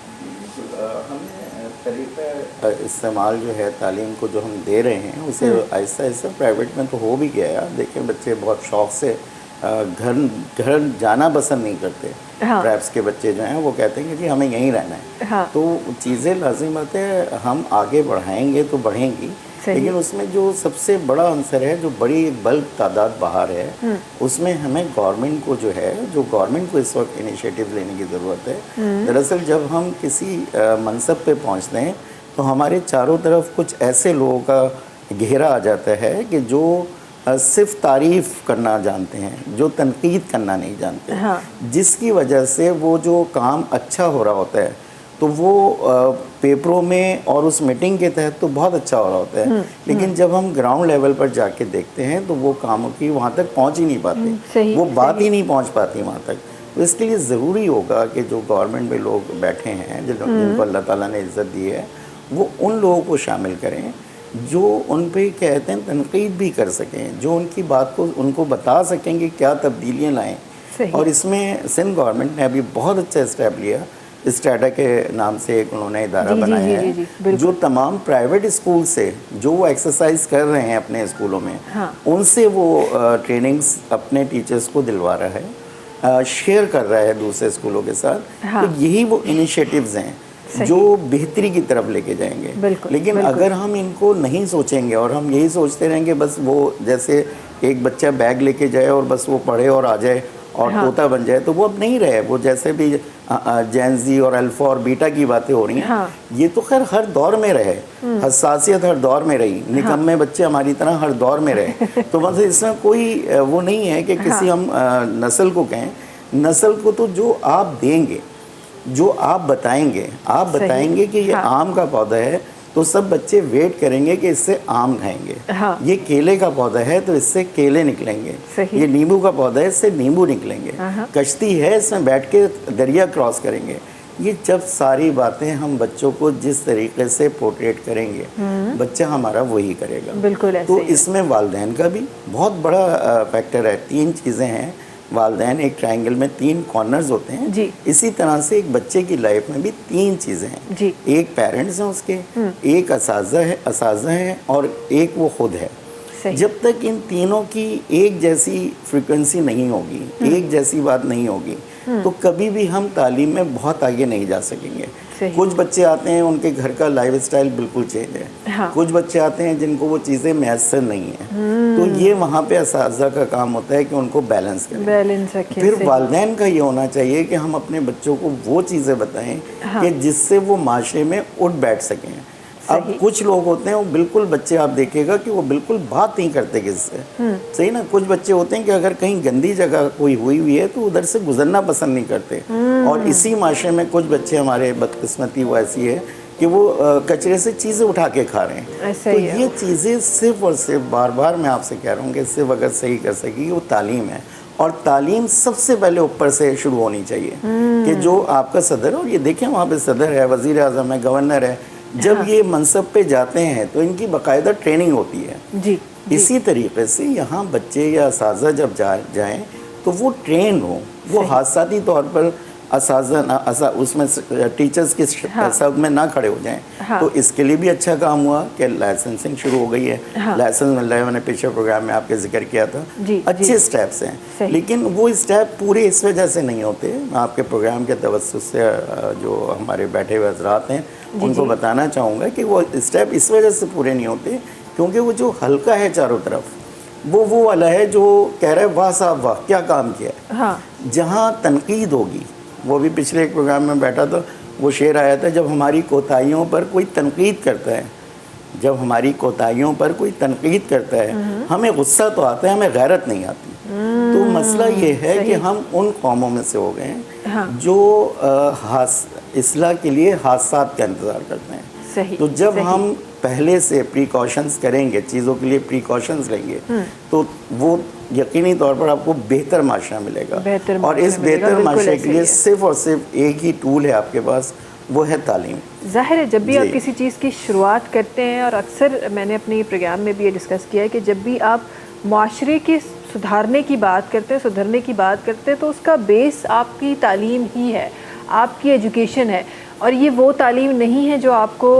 हमने तरीका इस्तेमाल जो है तालीम को जो हम दे रहे हैं उसे आहिस्ता आहिस्ता प्राइवेट में तो हो भी गया है। देखिए बच्चे बहुत शौक से घर जाना पसंद नहीं करते। ट्रैप्स के बच्चे जो हैं वो कहते हैं कि जी हमें यहीं रहना है। तो चीज़ें लाजिमत है, हम आगे बढ़ाएंगे तो बढ़ेंगी, लेकिन उसमें जो सबसे बड़ा आंसर है, जो बड़ी बल्क तादाद बाहर है, उसमें हमें गवर्नमेंट को जो है, जो गवर्नमेंट को इस वक्त इनिशिएटिव लेने की ज़रूरत है। दरअसल जब हम किसी मनसब पे पहुंचते हैं तो हमारे चारों तरफ कुछ ऐसे लोगों का घेरा आ जाता है कि जो सिर्फ तारीफ़ करना जानते हैं, जो तनकीद करना नहीं जानते, जिसकी वजह से वो जो काम अच्छा हो रहा होता है तो वो पेपरों में और उस मीटिंग के तहत तो बहुत अच्छा हो रहा होता है, लेकिन जब हम ग्राउंड लेवल पर जाके देखते हैं तो वो कामों की वहाँ तक पहुँच ही नहीं पाते, वो बात ही नहीं पहुँच पाती वहाँ तक। तो इसके लिए ज़रूरी होगा कि जो गवर्नमेंट में लोग बैठे हैं जिनको अल्लाह ताला ने इज़्ज़त दी है, वो उन लोगों को शामिल करें जो उन पे कहते हैं तनकीद भी कर सकें, जो उनकी बात को उनको बता सकें कि क्या तब्दीलियाँ लाएँ। सही। और इसमें सिंध गवर्नमेंट ने अभी बहुत अच्छा स्टेप लिया, स्टाडा के नाम से एक उन्होंने इदारा जी, जी, बनाया जी, जी, जी, है बिल्कुल। जो तमाम प्राइवेट स्कूल से जो वो एक्सरसाइज कर रहे हैं अपने स्कूलों में, हाँ। उनसे वो ट्रेनिंग्स अपने टीचर्स को दिलवा रहा है, शेयर कर रहा है दूसरे स्कूलों के साथ। हाँ। तो यही वो इनिशिएटिव्स हैं सही। जो बेहतरी की तरफ लेके जाएंगे। बिल्कुल, लेकिन बिल्कुल। अगर हम इनको नहीं सोचेंगे और हम यही सोचते रहेंगे बस वो जैसे एक बच्चा बैग लेके जाए और बस वो पढ़े और आ जाए और हाँ। तोता बन जाए, तो वो अब नहीं रहे। वो जैसे भी जेन ज़ी और अल्फ़ा और बीटा की बातें हो रही हैं, हाँ। ये तो खैर हर दौर में रहे, हसासियत हर दौर में रही, निकम्मे बच्चे हमारी तरह हर दौर में रहे। तो मतलब इसमें कोई वो नहीं है कि किसी हम नस्ल को कहें। नस्ल को तो जो आप देंगे, जो आप बताएंगे कि ये हाँ। आम का पौधा है, तो सब बच्चे वेट करेंगे कि इससे आम खाएंगे। हाँ। ये केले का पौधा है तो इससे केले निकलेंगे। सही। ये नींबू का पौधा है, इससे नींबू निकलेंगे। हाँ। कश्ती है, इसमें बैठ के दरिया क्रॉस करेंगे। ये जब सारी बातें हम बच्चों को जिस तरीके से पोर्ट्रेट करेंगे, बच्चा हमारा वही करेगा। बिल्कुल ऐसे तो ही है। इसमें वालिदैन का भी बहुत बड़ा फैक्टर है। 3 चीज़ें हैं। वालिदैन, एक ट्रायंगल में 3 कॉर्नर्स होते हैं। जी। इसी तरह से एक बच्चे की लाइफ में भी 3 चीज़ें हैं। जी। एक पेरेंट्स हैं उसके, एक असाज़ा है और एक वो खुद है। सही। जब तक इन तीनों की एक जैसी फ्रीक्वेंसी नहीं होगी, एक जैसी बात नहीं होगी, तो कभी भी हम तालीम में बहुत आगे नहीं जा सकेंगे। सही। कुछ बच्चे आते हैं उनके घर का लाइफस्टाइल बिल्कुल चेंज है। हाँ। कुछ बच्चे आते हैं जिनको वो चीज़ें मैसर नहीं है। तो ये वहाँ पे असाज़ा का काम होता है कि उनको बैलेंस करें। बैलेंस रखें। फिर सही। वालिदैन का ये होना चाहिए कि हम अपने बच्चों को वो चीज़ें बताएं हाँ। कि जिससे वो माशरे में उठ बैठ सकें। अब सही। कुछ लोग होते हैं वो बिल्कुल, बच्चे आप देखिएगा कि वो बिल्कुल बात नहीं करते किसी से। सही ना। कुछ बच्चे होते हैं कि अगर कहीं गंदी जगह कोई हुई हुई है तो उधर से गुजरना पसंद नहीं करते। और इसी माशरे में कुछ बच्चे हमारे बदकिस्मती वो ऐसी है कि वो कचरे से चीज़ें उठा के खा रहे हैं। ऐसा तो ही है। ये चीज़ें सिर्फ और सिर्फ बार बार मैं आपसे कह रहा हूँ कि सिर्फ अगर सही कर सकेगी वो तालीम है। और तालीम सबसे पहले ऊपर से शुरू होनी चाहिए कि जो आपका सदर, और ये देखें वहाँ पे सदर है, वज़ीर आज़म है, गवर्नर है, जब ये मनसब पे जाते हैं तो इनकी बाकायदा ट्रेनिंग होती है। जी। इसी तरीके से यहाँ बच्चे या असाज़ा जब जाएं तो वो ट्रेन हो, वो हादसाती तौर पर उसमें टीचर्स के सब में ना खड़े हो जाएं। हाँ। तो इसके लिए भी अच्छा काम हुआ कि लाइसेंसिंग शुरू हो गई है। हाँ। लाइसेंस मिल रहा है, मैंने पिछले प्रोग्राम में आपके जिक्र किया था। जी, अच्छे जी। स्टेप्स हैं, सही। लेकिन वो स्टेप पूरे इस वजह से नहीं होते। मैं आपके प्रोग्राम के तवज्जुह से जो हमारे बैठे हुए हज़रात हैं उनको बताना चाहूँगा कि वो स्टेप इस वजह से पूरे नहीं होते क्योंकि वो जो हल्का है चारों तरफ, वो वाला है जो कह रहा है वाह साहब वाह क्या काम किया है। हाँ। जहाँ तनकीद होगी, वो भी पिछले एक प्रोग्राम में बैठा था, वो शेर आया था, जब हमारी कोताहियों पर कोई तनकीद करता है, जब हमारी कोताहियों पर कोई तनकीद करता है, हमें गुस्सा तो आता है, हमें गैरत नहीं आती। तो मसला ये है कि हम उन कौमों में से हो गए हैं हाँ। जो इस्लाह के लिए हादसात का इंतज़ार करते हैं। सही। तो जब सही। हम पहले से प्रिकॉशंस करेंगे, चीज़ों के लिए प्रिकॉशंस लेंगे, तो वो यकीनी तौर पर आपको बेहतर माशरा मिलेगा। बेहतर और इस माशरा मिलेगा, बेहतर बिल्कुल माशरे ऐसे के लिए ही है। सिर्फ और सिर्फ एक ही टूल है आपके पास, वो है तालीम। ज़ाहिर है जब भी आप जी। किसी चीज़ की शुरुआत करते हैं, और अक्सर मैंने अपने प्रोग्राम में भी ये डिस्कस किया है कि जब भी आप माशरे के सुधारने की बात करते हैं, सुधरने की बात करते हैं, तो उसका बेस आपकी तालीम ही है, आपकी एजुकेशन है। और ये वो तालीम नहीं है जो आपको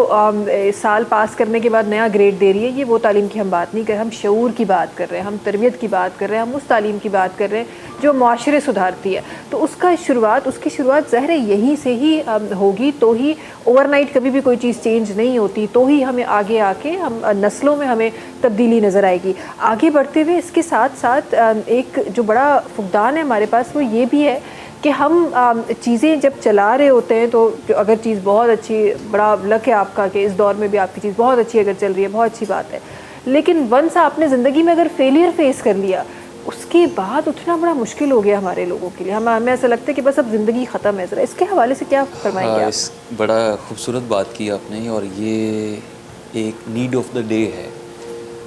साल पास करने के बाद नया ग्रेड दे रही है। ये वो तालीम की हम बात नहीं कर रहे, हम शऊर की बात कर रहे हैं, हम तरबियत की बात कर रहे हैं, हम उस तालीम की बात कर रहे हैं जो माशरे सुधारती है। तो उसकी शुरुआत ज़ाहिर है यहीं से ही होगी। तो ही ओवरनाइट कभी भी कोई चीज़ चेंज नहीं होती, तो ही हमें आगे आके हम नस्लों में हमें तब्दीली नज़र आएगी। आगे बढ़ते हुए इसके साथ साथ एक जो बड़ा फुकदान है हमारे पास, वो ये भी है कि हम चीज़ें जब चला रहे होते हैं, तो अगर चीज़ बहुत अच्छी, बड़ा लक है आपका कि इस दौर में भी आपकी चीज़ बहुत अच्छी अगर चल रही है, बहुत अच्छी बात है। लेकिन वंस आपने ज़िंदगी में अगर फेलियर फेस कर लिया, उसके बाद उठना बड़ा मुश्किल हो गया हमारे लोगों के लिए। हमें ऐसा लगता है कि बस अब ज़िंदगी ख़त्म है। ज़रा इसके हवाले से क्या फरमाएंगे आप? इस बड़ा खूबसूरत बात की आपने, और ये एक नीड ऑफ द डे है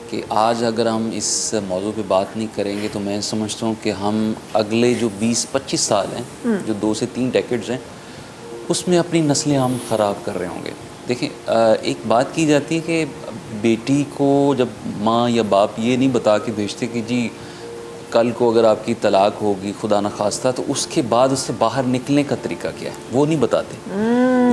कि आज अगर हम इस मौजू पे बात नहीं करेंगे तो मैं समझता हूँ कि हम अगले जो 20-25 साल हैं, जो 2 से 3 डेकेड्स हैं, उसमें अपनी नस्लें हम ख़राब कर रहे होंगे। देखें, एक बात की जाती है कि बेटी को जब माँ या बाप ये नहीं बता के भेजते कि जी कल को अगर आपकी तलाक होगी खुदा न खास्ता, तो उसके बाद उससे बाहर निकलने का तरीका क्या है वो नहीं बताते।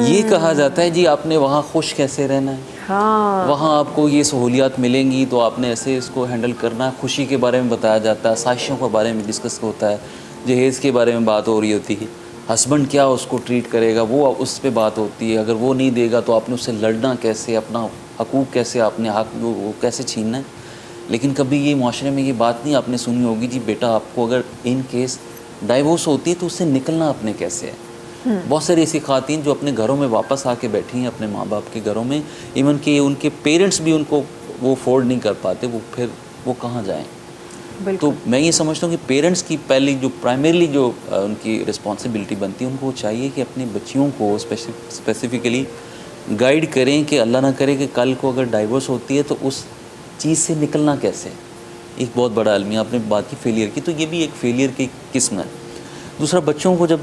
ये कहा जाता है जी आपने वहाँ खुश कैसे रहना है, हाँ, वहाँ आपको ये सहूलियात मिलेंगी तो आपने ऐसे इसको हैंडल करना है। खुशी के बारे में बताया जाता है, साजिशों के बारे में डिस्कस होता है, जहेज़ के बारे में बात हो रही होती है, हस्बैंड क्या उसको ट्रीट करेगा वो उस पर बात होती है। अगर वो नहीं देगा तो आपने उससे लड़ना कैसे, अपना हकूक़ कैसे, आपने हक वो कैसे छीनना है। लेकिन कभी ये माशरे में ये बात नहीं आपने सुनी होगी जी बेटा आपको अगर इन केस डाइवोर्स होती है तो उससे निकलना आपने कैसे है। बहुत सारी ऐसी ख़वातीन जो अपने घरों में वापस आके बैठी हैं, अपने माँ बाप के घरों में, इवन कि उनके पेरेंट्स भी उनको वो अफोर्ड नहीं कर पाते, वो फिर वो कहाँ जाएँ। तो मैं ये समझता हूँ कि पेरेंट्स की पहली जो प्राइमरीली जो उनकी रिस्पॉन्सिबिलिटी बनती है, उनको चाहिए कि अपने बच्चियों को स्पेसिफ़िकली गाइड करें कि अल्लाह ना करे कि कल को अगर डाइवोर्स होती है तो उस चीज़ से निकलना कैसे। एक बहुत बड़ा अलमिया आपने बात की फेलियर की, तो ये भी एक फेलियर की किस्म है। दूसरा, बच्चों को जब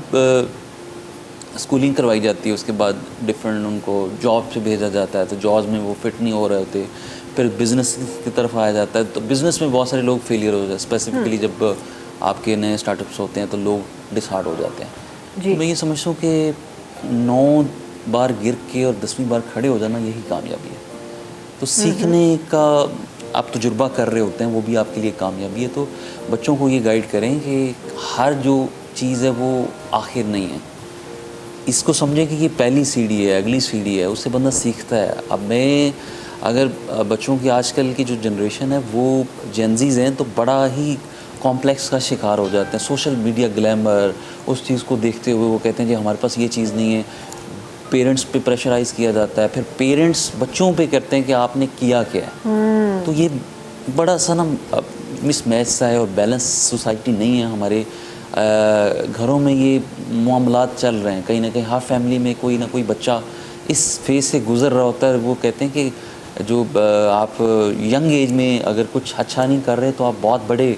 स्कूलिंग करवाई जाती है उसके बाद डिफरेंट उनको जॉब से भेजा जाता है, तो जॉब्स में वो फिट नहीं हो रहे होते, फिर बिज़नेस की तरफ आया जाता है, तो बिज़नेस में बहुत सारे लोग फेलियर हो जाते हैं। स्पेसिफिकली जब आपके नए स्टार्टअप्स होते हैं तो लोग डिसहार्ट हो जाते हैं। तो मैं ये समझता हूँ कि 9 बार गिर के और 10वीं बार खड़े हो जाना यही कामयाबी है। तो सीखने का आप तजुर्बा कर रहे होते हैं, वो भी आपके लिए कामयाबी है। तो बच्चों को ये गाइड करें कि हर जो चीज़ है वो आखिर नहीं है, इसको समझें कि ये पहली सीढ़ी है, अगली सीढ़ी है, उससे बंदा सीखता है। अब मैं अगर बच्चों की आजकल की जो जनरेशन है वो जेनज़ीज़ हैं तो बड़ा ही कॉम्प्लेक्स का शिकार हो जाते हैं। सोशल मीडिया ग्लैमर, उस चीज़ को देखते हुए वो कहते हैं जी हमारे पास ये चीज़ नहीं है। पेरेंट्स पे प्रेशराइज़ किया जाता है, फिर पेरेंट्स बच्चों पे करते हैं कि आपने किया क्या है। तो ये बड़ा सा ना मिसमैच सा है और बैलेंस सोसाइटी नहीं है। हमारे घरों में ये मामलात चल रहे हैं, कहीं ना कहीं हर फैमिली में कोई ना कोई बच्चा इस फेज़ से गुज़र रहा होता है। वो कहते हैं कि जो आप यंग एज में अगर कुछ अच्छा नहीं कर रहे तो आप बहुत बड़े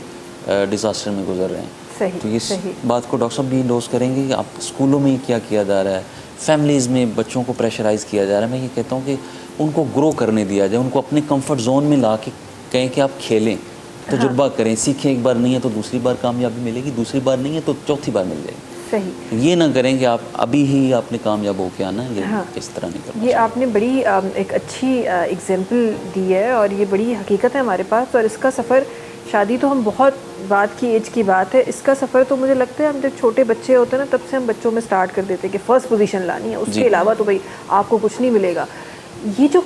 डिज़ास्टर में गुज़र रहे हैं। सही, तो इस सही। बात को डॉक्टर साहब भी इंडोर्स करेंगे कि आप स्कूलों में क्या किया जा रहा है, फैमिलीज़ में बच्चों को प्रेशराइज़ किया जा रहा है। मैं ये कहता हूँ कि उनको ग्रो करने दिया जाए, उनको अपने कंफर्ट जोन में ला के कहें कि आप खेलें, तजुर्बा करें, सीखें। एक बार नहीं है तो दूसरी बार कामयाबी मिलेगी, दूसरी बार नहीं है तो चौथी बार मिल जाएगी। सही। ये ना करें कि आप अभी ही आपने कामयाब होके आना है, ये इस तरह नहीं करना। ये आपने बड़ी एक अच्छी एग्जाम्पल दी है और ये बड़ी हकीकत है हमारे पास। और इसका सफ़र, शादी तो हम बहुत बात की एज की बात है, इसका सफ़र तो मुझे लगता है हम जब छोटे बच्चे होते हैं ना तब से हम बच्चों में स्टार्ट कर देते हैं कि फ़र्स्ट पोजीशन लानी है, उसके अलावा तो भाई आपको कुछ नहीं मिलेगा। ये जो,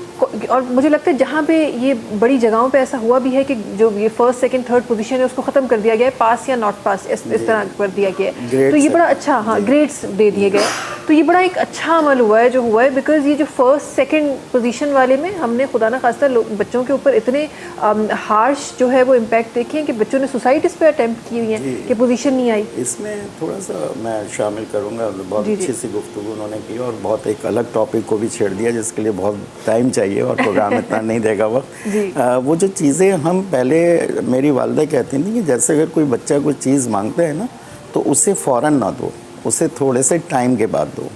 और मुझे लगता है जहाँ पे ये बड़ी जगहों पे ऐसा हुआ भी है कि जो ये फर्स्ट सेकंड थर्ड पोजीशन है उसको ख़त्म कर दिया गया है, पास या नॉट पास इस तरह कर दिया गया है। तो ये बड़ा अच्छा, हाँ, ग्रेड्स दे दिए गए। तो ये बड़ा एक अच्छा अमल हुआ है जो हुआ है, बिकॉज ये जो फर्स्ट सेकंड पोजीशन वाले में हमने खुदा ना खास्ता बच्चों के ऊपर इतने हार्श जो है वो इम्पैक्ट देखे हैं कि बच्चों ने सुसाइड इस पर अटैम्प्ट की हुई है कि पोजीशन नहीं आई। इसमें थोड़ा सा मैं शामिल करूंगा, बहुत अच्छी सी गुफ्तगू उन्होंने की और बहुत एक अलग टॉपिक को भी छेड़ दिया जिसके लिए बहुत टाइम चाहिए और प्रोग्राम इतना नहीं देगा वक्त। वो जो चीज़ें हम पहले, मेरी वालदा कहती थी कि जैसे अगर कोई बच्चा कोई चीज़ मांगता है ना तो उसे फ़ौरन ना दो, उसे थोड़े से टाइम के बाद दो।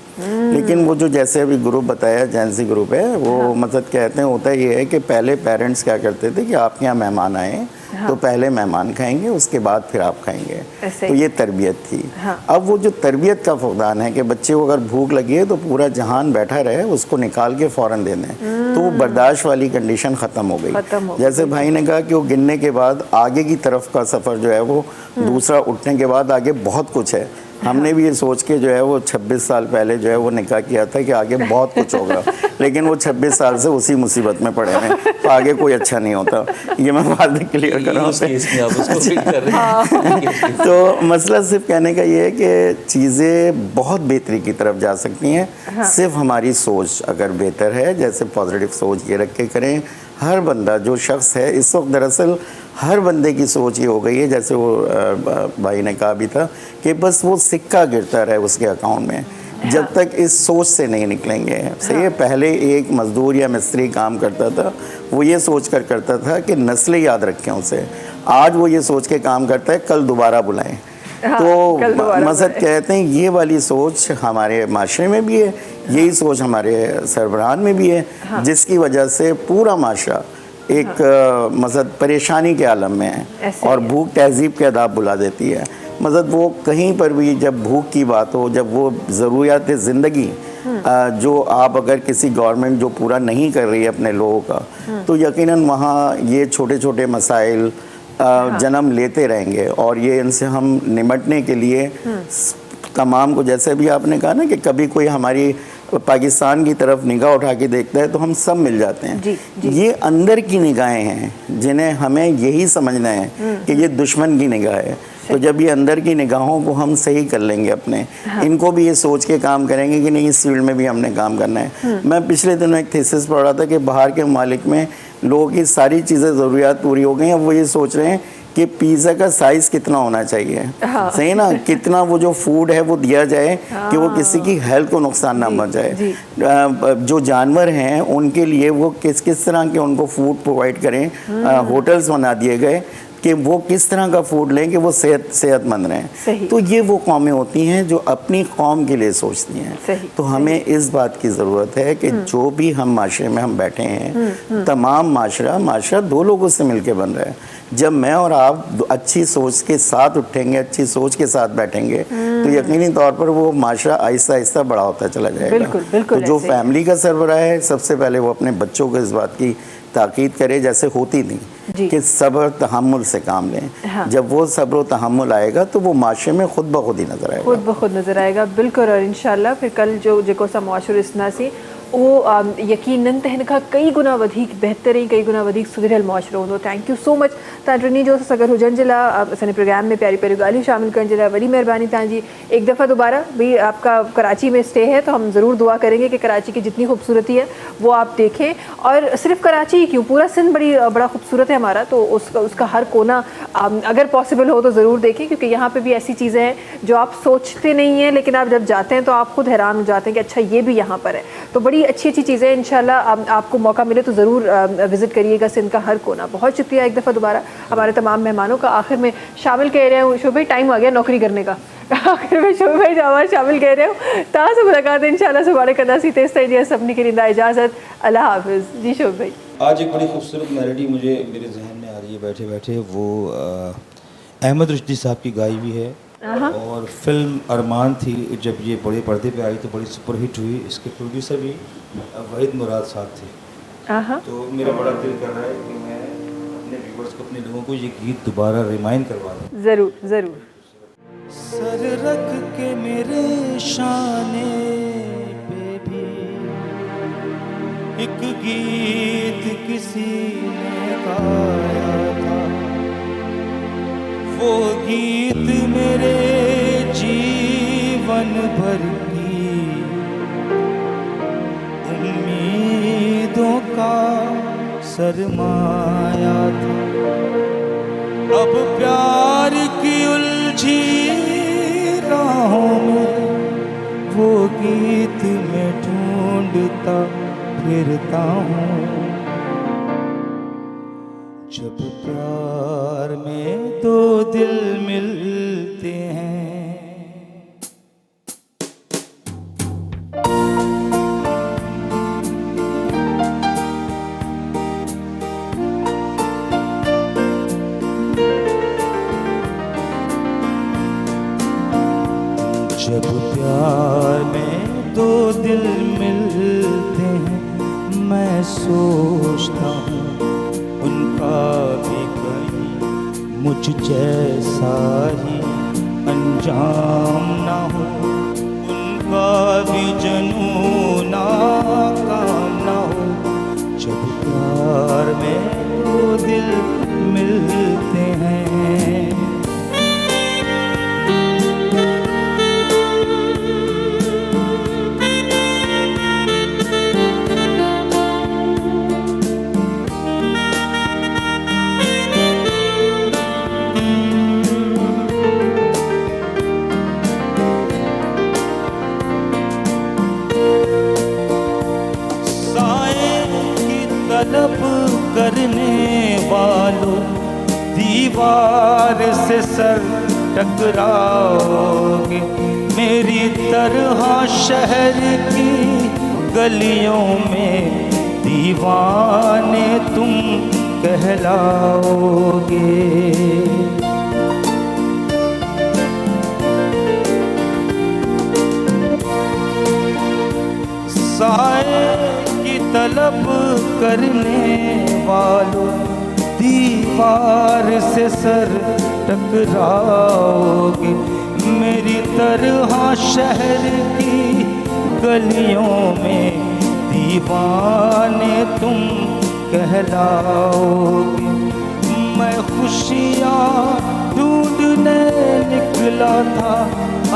लेकिन वो जो जैसे अभी ग्रुप बताया, जैनजी ग्रुप है, वो मतलब कहते हैं होता ये है कि पहले पेरेंट्स क्या करते थे कि आपके यहाँ मेहमान आए तो पहले मेहमान खाएंगे, उसके बाद फिर आप खाएंगे। तो ये तरबियत थी। अब वो जो तरबियत का फुकदान है कि बच्चे को अगर भूख लगी है तो पूरा जहान बैठा रहे, उसको निकाल के फ़ौरन दे दें, तो वो बर्दाश्त वाली कंडीशन ख़त्म हो गई। जैसे भाई ने कहा कि वो गिनने के बाद आगे की तरफ का सफ़र जो है वो दूसरा, उठने के बाद आगे बहुत कुछ है। हमने भी ये सोच के जो है वो 26 साल पहले जो है वो निकाह किया था कि आगे बहुत कुछ होगा, लेकिन वो 26 साल से उसी मुसीबत में पड़े हैं, तो आगे कोई अच्छा नहीं होता। ये मैं बात क्लियर कर रहा हूँ। तो मसला सिर्फ कहने का ये है कि चीज़ें बहुत बेहतरी की तरफ जा सकती हैं, सिर्फ हमारी सोच अगर बेहतर है, जैसे पॉजिटिव सोच ये रख के करें। हर बंदा जो शख्स है इस वक्त, दरअसल हर बंदे की सोच ये हो गई है, जैसे वो भाई ने कहा भी था कि बस वो सिक्का गिरता रहे उसके अकाउंट में, जब तक इस सोच से नहीं निकलेंगे। सही है, पहले एक मजदूर या मिस्त्री काम करता था, वो ये सोच कर करता था कि नस्लें याद रखें उसे। आज वो ये सोच के काम करता है कल दोबारा बुलाएं। तो मकसद कहते हैं ये वाली सोच हमारे माशरे में भी है, यही सोच हमारे सरबराहान में भी है, जिसकी वजह से पूरा माशरा एक मकसद परेशानी के आलम में है और भूख तहजीब के आदाब बुला देती है। मतलब वो कहीं पर भी जब भूख की बात हो, जब वो ज़रूरियात ज़िंदगी जो आप अगर किसी गवर्नमेंट जो पूरा नहीं कर रही है अपने लोगों का, तो यकीनन वहाँ ये छोटे छोटे मसाइल जन्म लेते रहेंगे और ये इनसे हम निमटने के लिए तमाम को, जैसे भी आपने कहा ना कि कभी कोई हमारी पाकिस्तान की तरफ निगाह उठा के देखता है तो हम सब मिल जाते हैं। जी। ये अंदर की निगाहें हैं जिन्हें हमें यही समझना है कि ये दुश्मन की निगाह है। तो जब ये अंदर की निगाहों को हम सही कर लेंगे अपने, इनको भी ये सोच के काम करेंगे कि नहीं इस फील्ड में भी हमने काम करना है। मैं पिछले दिनों एक थीसिस पढ़ रहा था कि बाहर के ममालिक में लोगों की सारी चीज़ें ज़रूरियात पूरी हो गई हैं, अब वो ये सोच रहे हैं कि पिज़्ज़ा का साइज़ कितना होना चाहिए। सही ना, कितना वो जो फूड है वो दिया जाए कि वो किसी की हेल्थ को नुकसान ना पहुंचाए। जो जानवर हैं उनके लिए वो किस किस तरह के उनको फूड प्रोवाइड करें, होटल्स बना दिए गए कि वो किस तरह का फूड लें कि वो सेहतमंद रहें। तो ये वो कौमें होती हैं जो अपनी कौम के लिए सोचती हैं। तो हमें इस बात की ज़रूरत है कि जो भी हम माशरे में हम बैठे हैं, तमाम माशरा दो लोगों से मिलकर बन रहा है। जब मैं और आप अच्छी सोच के साथ उठेंगे, अच्छी सोच के साथ बैठेंगे, तो यकीनी तौर पर वो माशरा आहिस्ता आहिस्ता बड़ा होता चला जाएगा। बिल्कुल, तो जो फैमिली का सरबराह है, सबसे पहले वो अपने बच्चों को इस बात की ताकीद करे जैसे होती नहीं कि सब्र तहम्मुल से काम लें। जब वो सब्र और तहम्मुल आएगा तो वो माशरे में खुद ब खुद ही नजर आएगा, खुद ब खुद नजर आएगा। बिल्कुल। और इंशाल्लाह फिर कल जो जेको सा मुआशरो इस्नासी वो यकीनन तहन खां कई गुना वधीक बहितरीन, कई गुना वधीक सुधरियल मुआशरो हूंदो। थैंक यू सो मच तव्हां टिनी जो सगरि हुजण जे लाइ, असांजे प्रोग्राम में प्यारी प्यारी ॻाल्हियूं शामिल करण जे लाइ वॾी महिरबानी तव्हांजी। एक दफ़ा दोबारा भी आपका कराची में स्टे है तो हम ज़रूर दुआ करेंगे कि कराची की जितनी खूबसूरती है वो आप देखें। और सिर्फ कराची ही क्यों, पूरा सिंध बड़ा खूबसूरत है हमारा, तो उसका हर कोना अगर पॉसिबल हो तो ज़रूर देखें, क्योंकि यहाँ पर भी ऐसी चीज़ें हैं जो आप सोचते नहीं हैं, लेकिन आप जब जाते हैं तो आप खुद हैरान हो जाते हैं कि अच्छा ये भी यहाँ पर है। तो बड़ी अच्छी अच्छी चीज़ें इंशाल्लाह आपको मौका मिले तो ज़रूर विज़िट करिएगा सिंध का हर कोना। बहुत शुक्रिया एक दफ़ा दोबारा हमारे तमाम मेहमानों का। आखिर में शामिल कह रहे हूँ शोभ भाई, टाइम आ गया नौकरी करने का। आखिर में शोभ भाई जवाब शामिल कह रहे हो तव्हां से मुलाकात इंशाल्लाह सुभाणे कंदासीं। तेसि ताईं जी सभिनी खे ॾींदा इजाज़त। अल्लाह हाफ़िज़। जी शोभ भाई, आज एक बड़ी खूबसूरत मेलोडी मुझे मेरे जहन में आ रही है बैठे बैठे, वो अहमद रुश्दी साहब की गाई हुई है और फिल्म अरमान थी। जब ये बड़े पर्दे पे आई तो बड़ी सुपरहिट हुई। इसके प्रोड्यूसर भी वहीद मुराद साहब थे। तो मेरा बड़ा दिल कर रहा है कि मैं अपने व्यूवर्स को, अपने लोगों को ये गीत दोबारा रिमाइंड करवा दूँ। ज़रूर ज़रूर। सर रख के मेरे शाने पे भी एक गीत किसी ने गाया था, वो गीत मेरे जीवन भर की उम्मीदों का सरमाया था। अब प्यार की उलझी राहों में वो गीत मैं ढूंढता फिरता हूँ। जब प्यार में दो दिल मिलते हैं, जब प्यार में दो दिल मिलते हैं, मैं सोचता हूँ उनका भी कहीं मुझ जैसा ही अंजाम ना हो, उनका भी जुनून नाकाम ना हो। जब प्यार में दो दिल मिलते हैं, दीवार से सर टकराओगे। मेरी तरह शहर की गलियों में दीवाने तुम कहलाओगे। साए की तलब करने वालों, दीवार से सर टकराओगे। मेरी तरह शहर की गलियों में दीवाने तुम कहलाओगे। मैं खुशियाँ ढूंढने निकला था,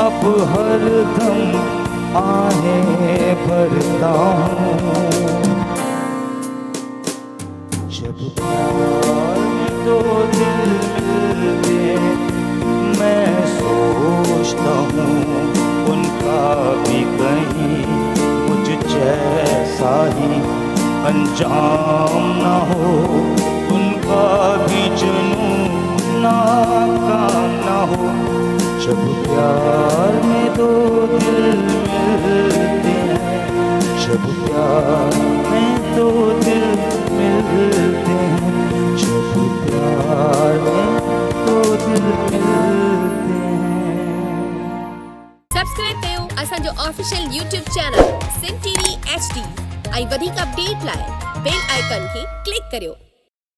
अब हर दम आहें भरता हूँ। जब प्यार में दो दिल मिलते मैं सोचता हूँ उनका भी कहीं मुझ जैसा ही अंजाम ना हो, उनका भी जुनून नाकाम ना हो। जब प्यार में दो दिल मिलते हैं, जब प्यार में दो दिल मिलते हैं, जब प्यार में दो दिल मिलते हैं। सब्सक्राइब कयो असांजो official YouTube channel Sindh TV HD ऐं वधीक अपडेट लाइ बेल आइकन खे क्लिक करियो।